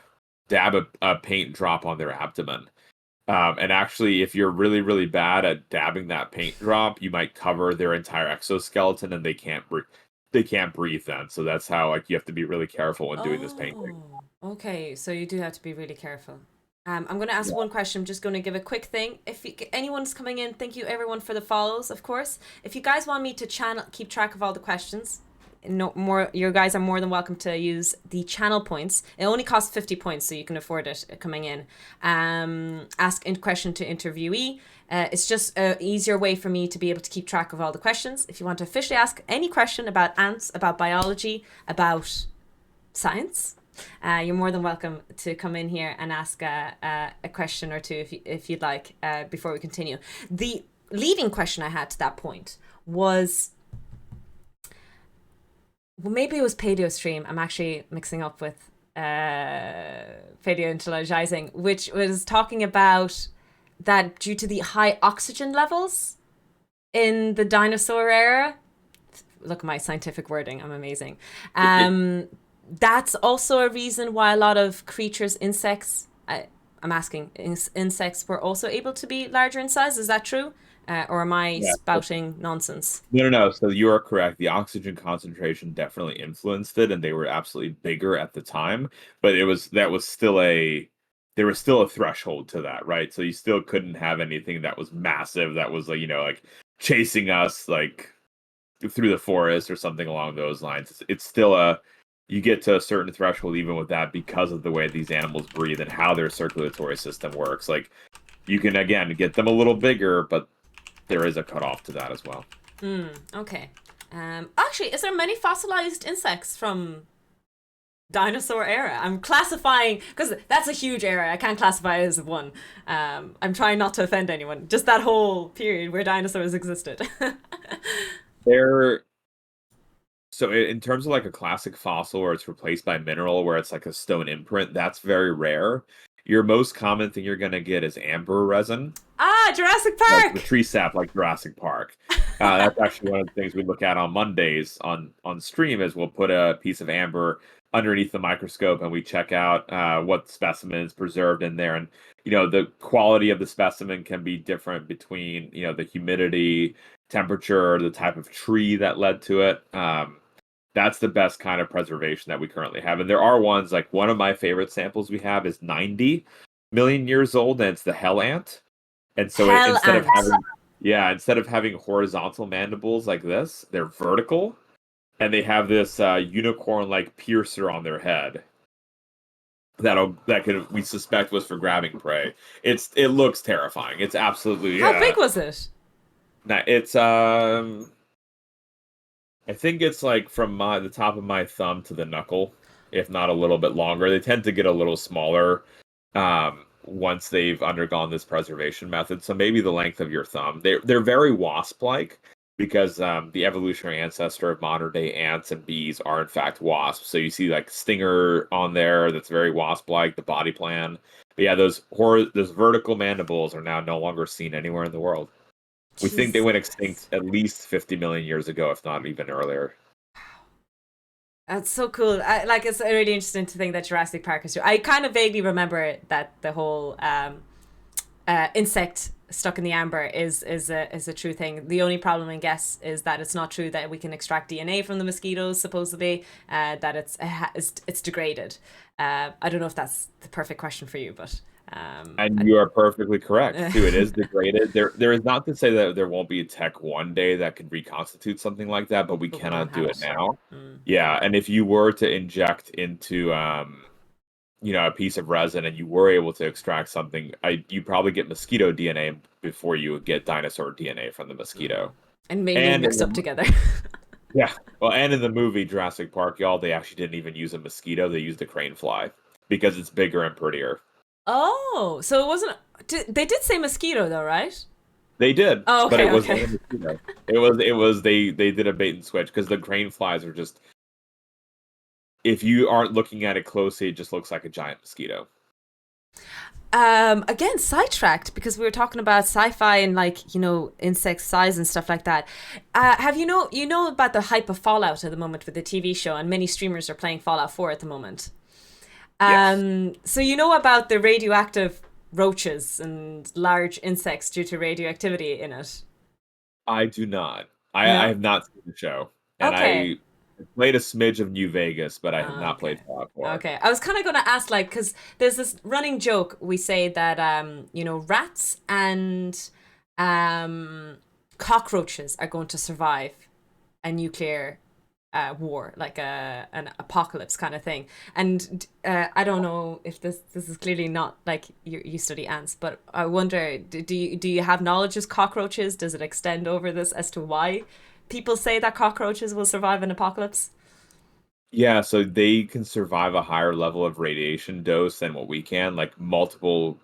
Dab a paint drop on their abdomen. And actually, if you're really, really bad at dabbing that paint drop, you might cover their entire exoskeleton, and they can't breathe. They can't breathe then. So that's how like you have to be really careful when doing this painting. Oh, okay. So you do have to be really careful. I'm going to ask Yeah. one question. I'm just going to give a quick thing. If anyone's coming in, thank you everyone for the follows, of course. If you guys want me to keep track of all the questions, no more. You guys are more than welcome to use the channel points. It only costs 50 points, so you can afford it coming in. Ask a question to interviewee. It's just an easier way for me to be able to keep track of all the questions. If you want to officially ask any question about ants, about biology, about science, you're more than welcome to come in here and ask a question or two if you'd like before we continue. The leading question I had to that point was, well, maybe it was paleo stream. I'm actually mixing up with paleontologizing, which was talking about that due to the high oxygen levels in the dinosaur era. Look at my scientific wording. I'm amazing. That's also a reason why a lot of creatures, insects, I'm asking, insects were also able to be larger in size. Is that true? Or am I Yeah. spouting nonsense? No, no, no. So you are correct. The oxygen concentration definitely influenced it, and they were absolutely bigger at the time. But that was still there was still a threshold to that, right? So you still couldn't have anything that was massive, that was like, like chasing us like through the forest or something along those lines. It's still you get to a certain threshold even with that because of the way these animals breathe and how their circulatory system works. Like you can again get them a little bigger, but there is a cutoff to that as well. Okay. Actually, is there many fossilized insects from dinosaur era? I'm classifying because that's a huge era. I can't classify it as one. I'm trying not to offend anyone. Just that whole period where dinosaurs existed. There, so in terms of like a classic fossil where it's replaced by mineral, where it's like a stone imprint, that's very rare. Your most common thing you're gonna get is amber resin, Jurassic like the Park. tree sap, like Jurassic Park. That's actually one of the things we look at on Mondays on stream is we'll put a piece of amber underneath the microscope and we check out what specimen is preserved in there. And the quality of the specimen can be different between the humidity, temperature, the type of tree that led to it. That's the best kind of preservation that we currently have. And there are ones like one of my favorite samples we have is 90 million years old, and it's the hell ant. And so Hell instead of ants. having horizontal mandibles like this, they're vertical, and they have this unicorn-like piercer on their head that could we suspect was for grabbing prey. It looks terrifying. It's absolutely How big was it? it's I think it's like from the top of my thumb to the knuckle, if not a little bit longer. They tend to get a little smaller once they've undergone this preservation method. So maybe the length of your thumb. They're very wasp-like because the evolutionary ancestor of modern day ants and bees are in fact wasps. So you see like stinger on there that's very wasp-like, the body plan. But yeah, those vertical mandibles are now no longer seen anywhere in the world. We think they went Jesus. extinct at least 50 million years ago, if not even earlier. That's so cool. Like, it's really interesting to think that Jurassic Park is true. I kind of vaguely remember that the whole insect stuck in the amber is a true thing. The only problem, I guess, is that it's not true that we can extract DNA from the mosquitoes. Supposedly, that it's degraded. I don't know if that's the perfect question for you, but And you are perfectly correct too. It is degraded. There is not to say that there won't be a tech one day that could reconstitute something like that, but we but we don't cannot do have it it. now. Mm. Yeah, and if you were to inject into a piece of resin and you were able to extract something, you probably get mosquito DNA before you would get dinosaur DNA from the Mm. mosquito. And mainly And in mixed up the together. yeah, well, and in the movie Jurassic Park, y'all, they actually didn't even use a mosquito. They used a crane fly because it's bigger and prettier. Oh, so it wasn't. They did say mosquito though, right? They did, Oh, but it okay, was not okay. a mosquito. It was they did a bait and switch because the crane flies are just, if you aren't looking at it closely, it just looks like a giant mosquito. Again, sidetracked because we were talking about sci-fi and, like, insect size and stuff like that. Have you know about the hype of Fallout at the moment with the TV show, and many streamers are playing Fallout 4 at the moment. Yes, So you know about the radioactive roaches and large insects due to radioactivity in it? I do not. I No. have not seen the show, and Okay. I played a smidge of New Vegas, but I have not played Okay. Fallout 4. Okay. I was kind of going to ask, like, because there's this running joke we say that, rats and um, cockroaches are going to survive a nuclear war, like an apocalypse kind of thing. And I don't know if this is clearly not like you study ants, but I wonder, do you have knowledge of cockroaches? Does it extend over this as to why people say that cockroaches will survive an apocalypse? Yeah, so they can survive a higher level of radiation dose than what we can, like multiple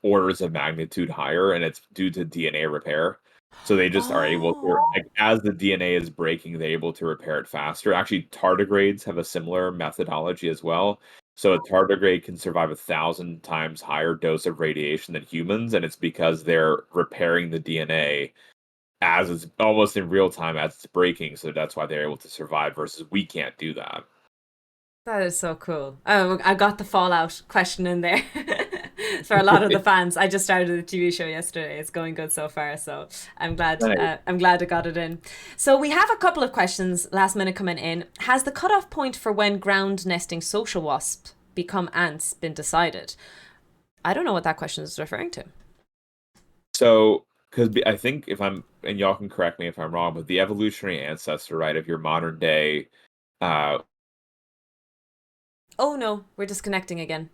orders of magnitude higher, and it's due to DNA repair. So they just are able to, Oh. like, as the DNA is breaking, they're able to repair it faster. Actually, tardigrades have a similar methodology as well. So a tardigrade can survive 1,000 times higher dose of radiation than humans, and it's because they're repairing the DNA as it's almost in real time as it's breaking. So that's why they're able to survive versus we can't do that. That is so cool. Oh, I got the Fallout question in there for a lot of the fans. I just started the TV show yesterday. It's going good so far, so I'm glad. Nice. I'm glad I got it in. So we have a couple of questions last minute coming in. Has the cutoff point for when ground nesting social wasps become ants been decided? I don't know what that question is referring to. So, because I think if I'm, and y'all can correct me if I'm wrong, but the evolutionary ancestor, right, of your modern day uh, Oh no, we're disconnecting again.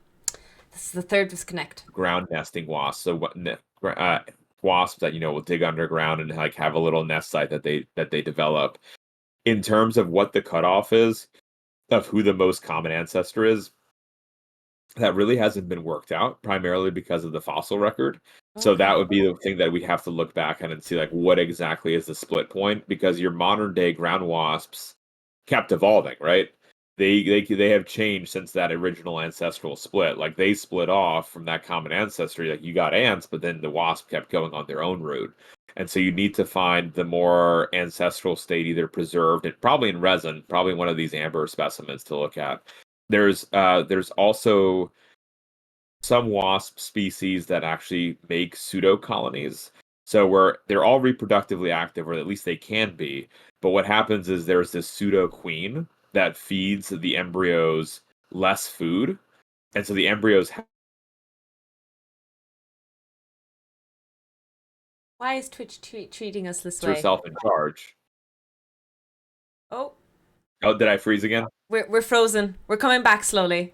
This is the third disconnect. ground nesting wasps, so wasps that will dig underground and like have a little nest site that they develop. In terms of what the cutoff is of who the most common ancestor is, that really hasn't been worked out, primarily because of the fossil record. So that Okay. would be the thing that we have to look back at and see, like, what exactly is the split point, because your modern day ground wasps kept evolving, right? They have changed since that original ancestral split. Like, they split off from that common ancestry. Like, you got ants, but then the wasp kept going on their own route. And so you need to find the more ancestral state either preserved and probably in resin, probably one of these amber specimens to look at. There's also some wasp species that actually make pseudo colonies. So where they're all reproductively active, or at least they can be. But what happens is there's this pseudo queen that feeds the embryos less food, and so the embryos have Why is Twitch treating us this way? herself in charge. Oh, Oh, did I freeze again? we're frozen. We're coming back slowly.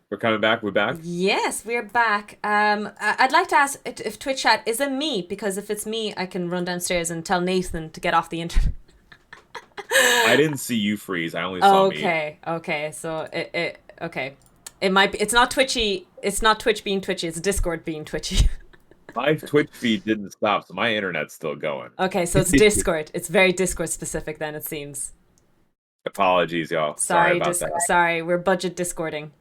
We're coming back. We're back. Yes, we're back. I'd like to ask if Twitch chat is it me, because if it's me, I can run downstairs and tell Nathan to get off the internet. I didn't see you freeze. I only saw me. Okay, okay. So okay. It might be, it's not Twitchy, it's not Twitch being twitchy, it's Discord being twitchy. My Twitch feed didn't stop, so my internet's still going. Okay, so it's Discord. It's very Discord specific then, it seems. Apologies, y'all. Sorry Sorry, about that. sorry, we're budget Discording.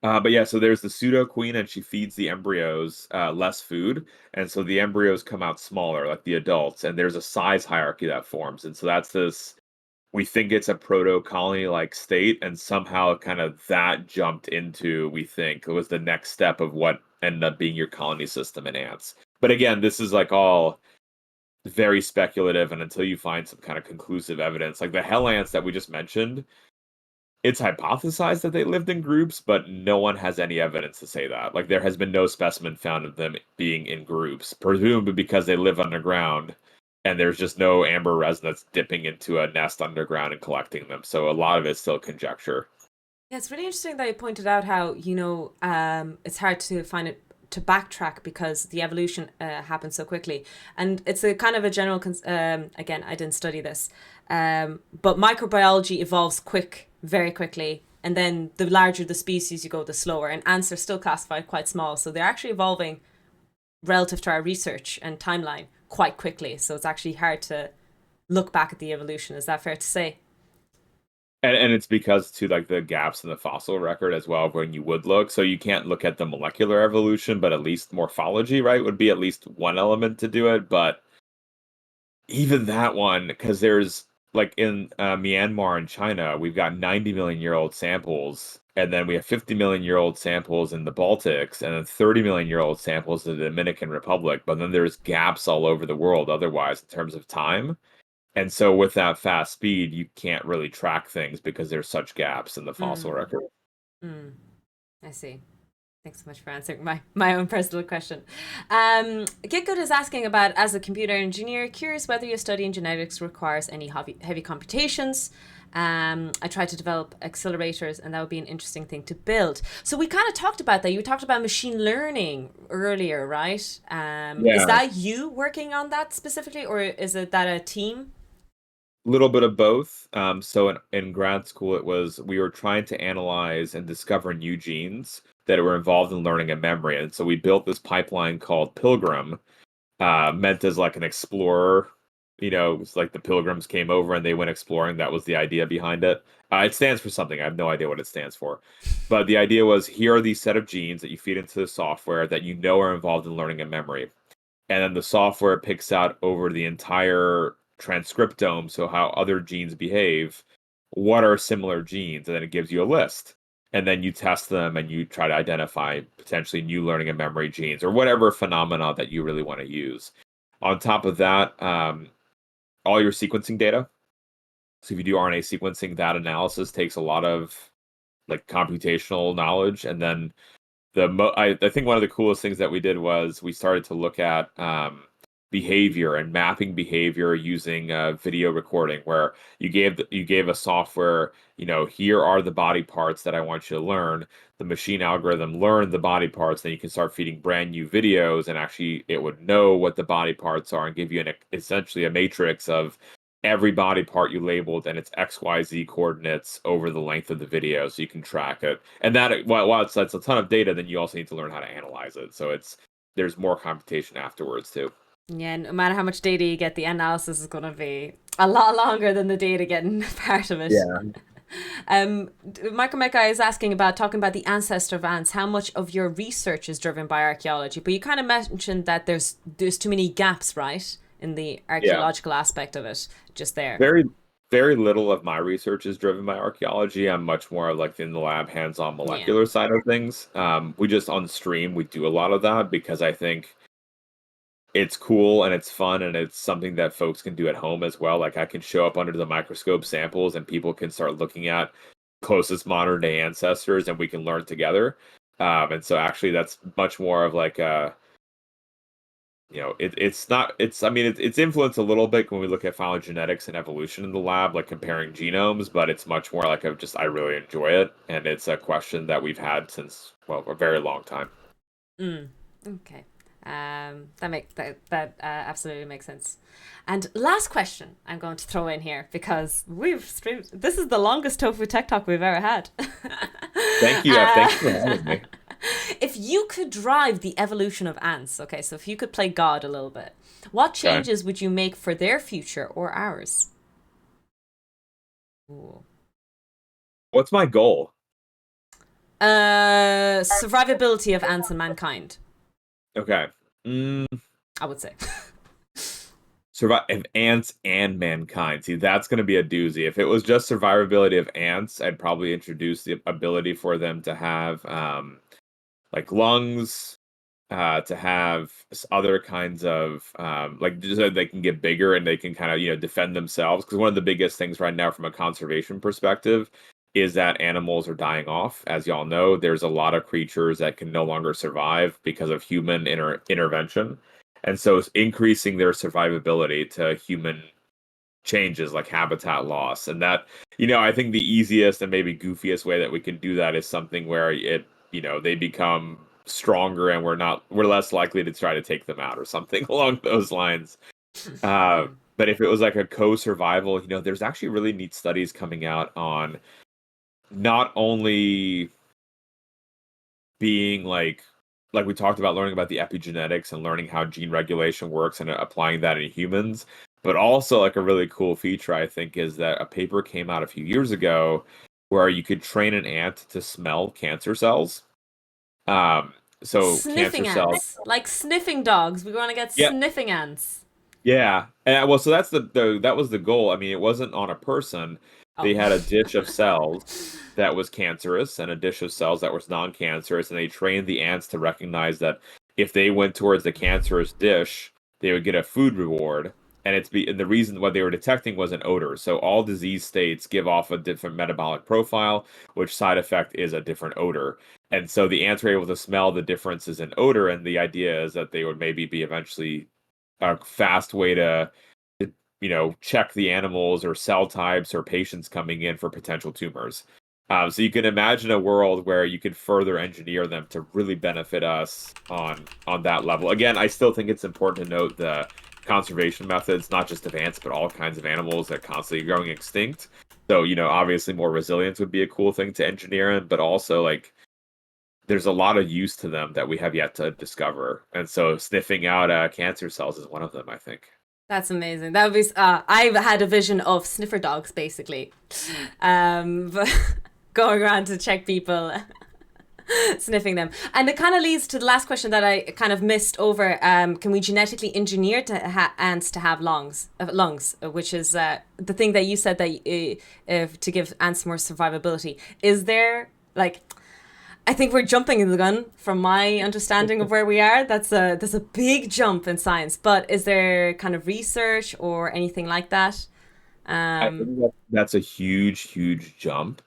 But yeah, so there's the pseudo queen, and she feeds the embryos less food, and so the embryos come out smaller, like the adults, and there's a size hierarchy that forms, and so that's this. We think it's a proto colony like state, and somehow kind of that jumped into, we think it was the next step of what ended up being your colony system in ants. But again, this is like all very speculative, and until you find some kind of conclusive evidence, like the hell ants that we just mentioned, it's hypothesized that they lived in groups, but no one has any evidence to say that. Like there has been no specimen found of them being in groups, presumably because they live underground and there's just no amber resin that's dipping into a nest underground and collecting them. So a lot of it's still conjecture. Yeah, it's really interesting that you pointed out how, it's hard to find it to backtrack because the evolution happened so quickly. And it's a kind of a general, again, I didn't study this, but microbiology evolves very quickly. And then the larger the species you go, the slower. And ants are still classified quite small. So they're actually evolving relative to our research and timeline quite quickly. So it's actually hard to look back at the evolution. Is that fair to say? And it's because to like the gaps in the fossil record as well when you would look. So you can't look at the molecular evolution, but at least morphology, right, would be at least one element to do it. But even that one, because there's like in Myanmar and China, we've got 90 million-year-old samples, and then we have 50 million-year-old samples in the Baltics, and then 30 million-year-old samples in the Dominican Republic. But then there's gaps all over the world otherwise in terms of time. And so with that fast speed, you can't really track things because there's such gaps in the fossil Mm, record. mm, I see. Thanks so much for answering my own personal question. Get Good is asking about, as a computer engineer, curious whether your study in genetics requires any heavy computations. I tried to develop accelerators, and that would be an interesting thing to build. So we kind of talked about that. You talked about machine learning earlier, right? Is Yeah. that you working on that specifically, or is it that a team? Little bit of both. So in grad school, it was we were trying to analyze and discover new genes that were involved in learning and memory. And so we built this pipeline called Pilgrim, meant as like an explorer. It's like the pilgrims came over and they went exploring. That was the idea behind it. It stands for something. I have no idea what it stands for. But the idea was here are these set of genes that you feed into the software that you know are involved in learning and memory. And then the software picks out over the entire transcriptome, so how other genes behave, what are similar genes, and then it gives you a list. And then you test them and you try to identify potentially new learning and memory genes or whatever phenomena that you really want to use. On top of that, all your sequencing data. So if you do RNA sequencing, that analysis takes a lot of like computational knowledge. And then I think one of the coolest things that we did was we started to look at behavior and mapping behavior using video recording, where you gave a software, here are the body parts that I want you to learn. The machine algorithm learned the body parts, then you can start feeding brand new videos, and actually it would know what the body parts are and give you essentially a matrix of every body part you labeled and its XYZ coordinates over the length of the video so you can track it. And that while that's a ton of data, then you also need to learn how to analyze it. So there's more computation afterwards too. Yeah, no matter how much data you get, the analysis is going to be a lot longer than the data getting part of it. Yeah. Michael Mecca is asking about talking about the ancestor of ants. How much of your research is driven by archaeology? But you kind of mentioned that there's too many gaps, right, in the Yeah. archaeological aspect of it. Just there. Very, very little of my research is driven by archaeology. I'm much more of like in the lab, hands-on Yeah. molecular side of things. We just on stream, we do a lot of that because I think it's cool and it's fun and it's something that folks can do at home as well. Like I can show up under the microscope samples and people can start looking at closest modern day ancestors and we can learn together. And so actually that's much more of like it's not it's I mean it's influenced a little bit when we look at phylogenetics and evolution in the lab, like comparing genomes, but it's much more like I really enjoy it. And it's a question that we've had since, well, a very long time. Mm. Okay. That absolutely makes sense. And last question I'm going to throw in here because we've streamed. This is the longest Tofu Tech Talk we've ever had. Thank you. uh, Thank you for having me. if you could drive the evolution of ants, okay, so if you could play God a little bit, what Okay. changes would you make for their future or ours? Ooh. What's my goal? Survivability of ants and mankind, Okay. Mm, I would say. survive if ants and mankind. See, that's going to be a doozy. If it was just survivability of ants, I'd probably introduce the ability for them to have like lungs, to have other kinds of like just so they can get bigger and they can kind of defend themselves. Because one of the biggest things right now from a conservation perspective is that animals are dying off. As y'all know, there's a lot of creatures that can no longer survive because of human intervention. And so it's increasing their survivability to human changes like habitat loss. And that, I think the easiest and maybe goofiest way that we can do that is something where they become stronger and we're less likely to try to take them out or something along those lines. But if it was like a co-survival, there's actually really neat studies coming out on not only being like we talked about, learning about the epigenetics and learning how gene regulation works and applying that in humans, but also like a really cool feature I think is that a paper came out a few years ago where you could train an ant to smell cancer cells. um so cancer Sniffing cells. ants, like sniffing dogs. We want to get Yeah. sniffing ants. Yeah, and well, so that's that was the goal. I mean, it wasn't on a person. They Oh. had a dish of cells that was cancerous and a dish of cells that was non-cancerous, and they trained the ants to recognize that if they went towards the cancerous dish, they would get a food reward. And the reason what they were detecting was an odor. So all disease states give off a different metabolic profile, which side effect is a different odor. And so the ants were able to smell the differences in odor, and the idea is that they would maybe be eventually a fast way to check the animals or cell types or patients coming in for potential tumors. So you can imagine a world where you could further engineer them to really benefit us on that level. Again, I still think it's important to note the conservation methods, not just of ants, but all kinds of animals that are constantly going extinct. So, obviously more resilience would be a cool thing to engineer in, but also like there's a lot of use to them that we have yet to discover. And so sniffing out cancer cells is one of them, I think. That's amazing. That would be. I've had a vision of sniffer dogs, basically, but going around to check people, sniffing them, and it kind of leads to the last question that I kind of missed over. Can we genetically engineer ants to have lungs, which is the thing that you said that to give ants more survivability. Is there like I think we're jumping in the gun from my understanding of where we are. That's a big jump in science. But is there kind of research or anything like that? I Um, think that's a huge, huge jump.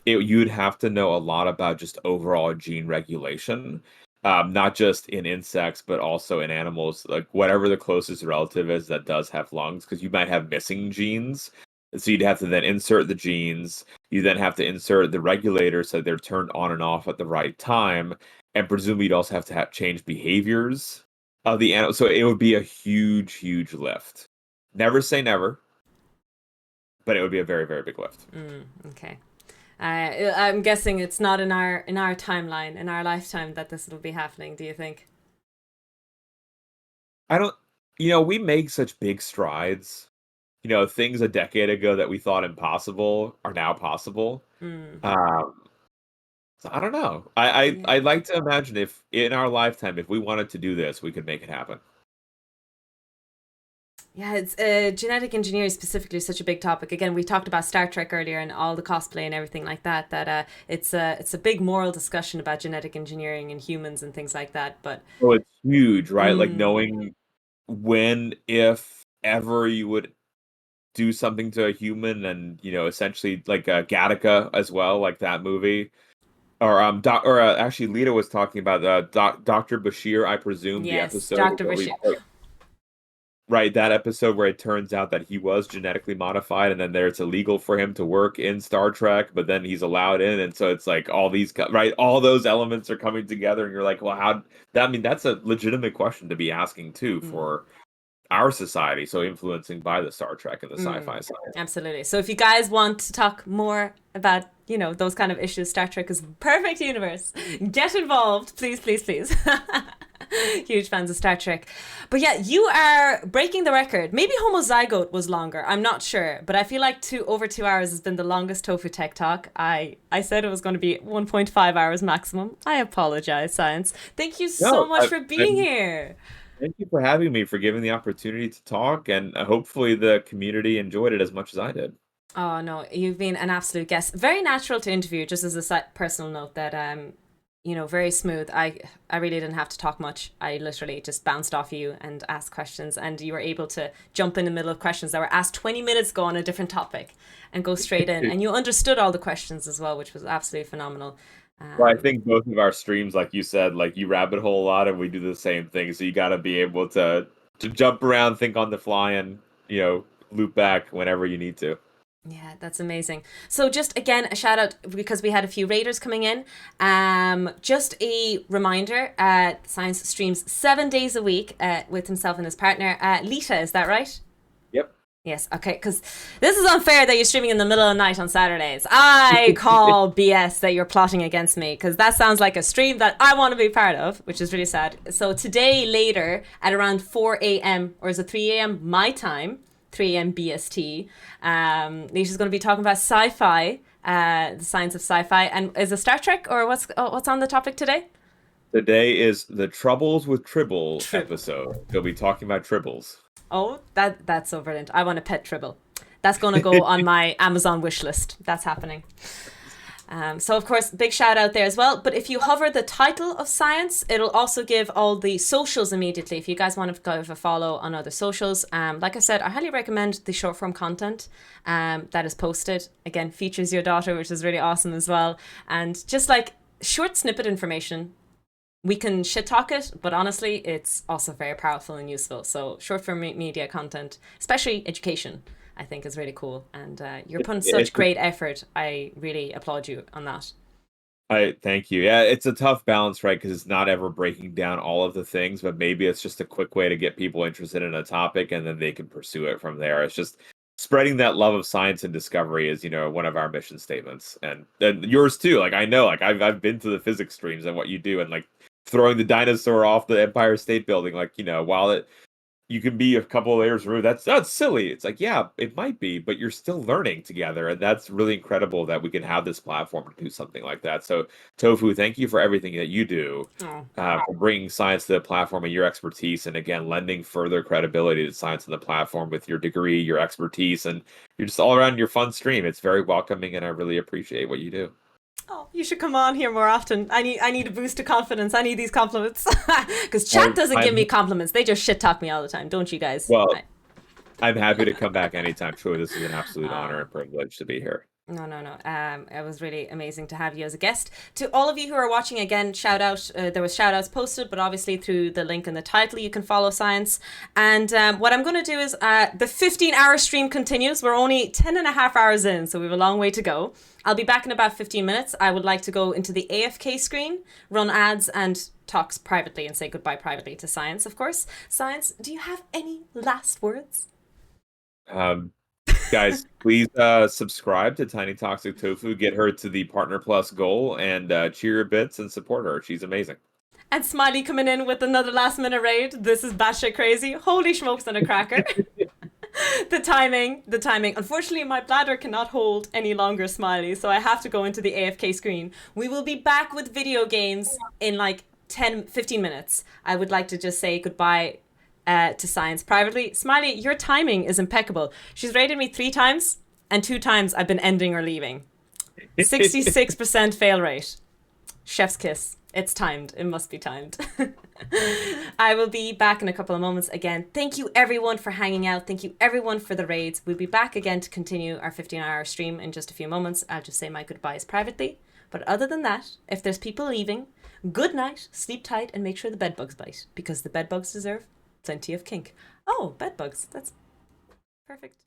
You'd have to know a lot about just overall gene regulation, not just in insects, but also in animals, like whatever the closest relative is that does have lungs, because you might have missing genes. So you'd have to then insert the genes. You then have to insert the regulators so they're turned on and off at the right time. And presumably you'd also have to change behaviors of the animal. So it would be a huge, huge lift. Never say never, but it would be a very, very big lift. okay. I'm guessing it's not in our timeline, in our lifetime, that this will be happening. Do you think? I don't, we make such big strides. Things a decade ago that we thought impossible are now possible. Mm, Um, so I don't know. I'd yeah. like to imagine if in our lifetime, if we wanted to do this, we could make it happen. Yeah, it's genetic engineering specifically is such a big topic. Again, we talked about Star Trek earlier and all the cosplay and everything like that. That it's a big moral discussion about genetic engineering and humans and things like that. But So it's huge, right? Like mm, knowing when, if ever, you would do something to a human, and essentially like Gattaca as well, like that movie. Or actually, Lita was talking about Dr. Bashir, I presume, the yes, episode Dr. where we Bashir. right, that episode where it turns out that he was genetically modified, and then there it's illegal for him to work in Star Trek, but then he's allowed in, and so it's like all these right, all those elements are coming together, and you're like, well, how that I mean that's a legitimate question to be asking too Mm. for our society, so influencing by the Star Trek and the sci-fi side. Absolutely. So if you guys want to talk more about, those kind of issues, Star Trek is the perfect universe. Get involved, please, please, please. Huge fans of Star Trek. But yeah, you are breaking the record. Maybe Homozygote was longer. I'm not sure. But I feel like over 2 hours has been the longest Tofu Tech Talk. I said it was going to be 1.5 hours maximum. I apologize, Science. Thank you so No, much for being here. thank you for having me, for giving the opportunity to talk, and hopefully the community enjoyed it as much as I did. Oh no, you've been an absolute guest. Very natural to interview. Just as a personal note, that very smooth. I really didn't have to talk much. I literally just bounced off you and asked questions, and you were able to jump in the middle of questions that were asked 20 minutes ago on a different topic, and go straight in. And you understood all the questions as well, which was absolutely phenomenal. Well, I think both of our streams, like you said, like you rabbit hole a lot, and we do the same thing. So you got to be able to jump around, think on the fly, and loop back whenever you need to. Yeah, that's amazing. So just again, a shout out, because we had a few raiders coming in. Just a reminder, Science streams 7 days a week with himself and his partner. Lita, is that right? Yep. Yes, okay, because this is unfair that you're streaming in the middle of the night on Saturdays. I call BS that you're plotting against me, because that sounds like a stream that I want to be part of, which is really sad. So today, later, at around 4 a.m., or is it 3 a.m. my time, 3 a.m. BST, Lita's going to be talking about sci-fi, the science of sci-fi. And is it Star Trek, or what's on the topic today? Today is the Troubles with Tribble episode. We'll be talking about tribbles. Oh, that's so brilliant. I want a pet Tribble. That's going to go on my Amazon wish list. That's happening. So, of course, big shout out there as well. But if you hover the title of Science, it'll also give all the socials immediately. If you guys want to give a follow on other socials, like I said, I highly recommend the short form content that is posted. Again, features your daughter, which is really awesome as well. And just like short snippet information. We can shit talk it, but honestly, it's also very powerful and useful. So short form media content, especially education, I think is really cool. And you're putting such great effort. I really applaud you on that. I thank you. Yeah, it's a tough balance, right? Because it's not ever breaking down all of the things, but maybe it's just a quick way to get people interested in a topic, and then they can pursue it from there. It's just spreading that love of science and discovery is, one of our mission statements, and yours too. Like I know, like I've been to the physics streams and what you do, and like throwing the dinosaur off the Empire State Building, like while you can be a couple of layers removed. That's silly. It's like, yeah, it might be, but you're still learning together, and that's really incredible that we can have this platform to do something like that. So, Tofu, thank you for everything that you do, for bringing science to the platform and your expertise, and again, lending further credibility to science on the platform with your degree, your expertise, and you're just all around your fun stream. It's very welcoming, and I really appreciate what you do. Oh, you should come on here more often. I need a boost of confidence. I need these compliments. Because chat doesn't give me compliments. They just shit talk me all the time. Don't you guys? Well, I'm happy to come back anytime. Truly, this is an absolute honor and privilege to be here. No. It was really amazing to have you as a guest. To all of you who are watching, again, shout out. There was shout outs posted, but obviously through the link in the title, you can follow Science. And what I'm going to do is the 15-hour stream continues. We're only 10 and a half hours in, so we have a long way to go. I'll be back in about 15 minutes. I would like to go into the AFK screen, run ads, and talk privately and say goodbye privately to Science, of course. Science, do you have any last words? Guys, please subscribe to Tiny Toxic Tofu. Get her to the Partner Plus goal, and cheer her bits and support her. She's amazing. And Smiley coming in with another last minute raid. This is batshit crazy. Holy smokes and a cracker. The timing. Unfortunately, my bladder cannot hold any longer, Smiley, so I have to go into the AFK screen. We will be back with video games in like 15 minutes. I would like to just say goodbye to Science privately. Smiley, your timing is impeccable. She's rated me 3 times, and 2 times I've been ending or leaving. 66% fail rate. Chef's kiss. It's timed. It must be timed. I will be back in a couple of moments again. Thank you everyone for hanging out. Thank you everyone for the raids. We'll be back again to continue our 15-hour stream in just a few moments. I'll just say my goodbyes privately. But other than that, if there's people leaving, good night, sleep tight, and make sure the bedbugs bite, because the bedbugs deserve plenty of kink. Oh, bed bugs. That's perfect.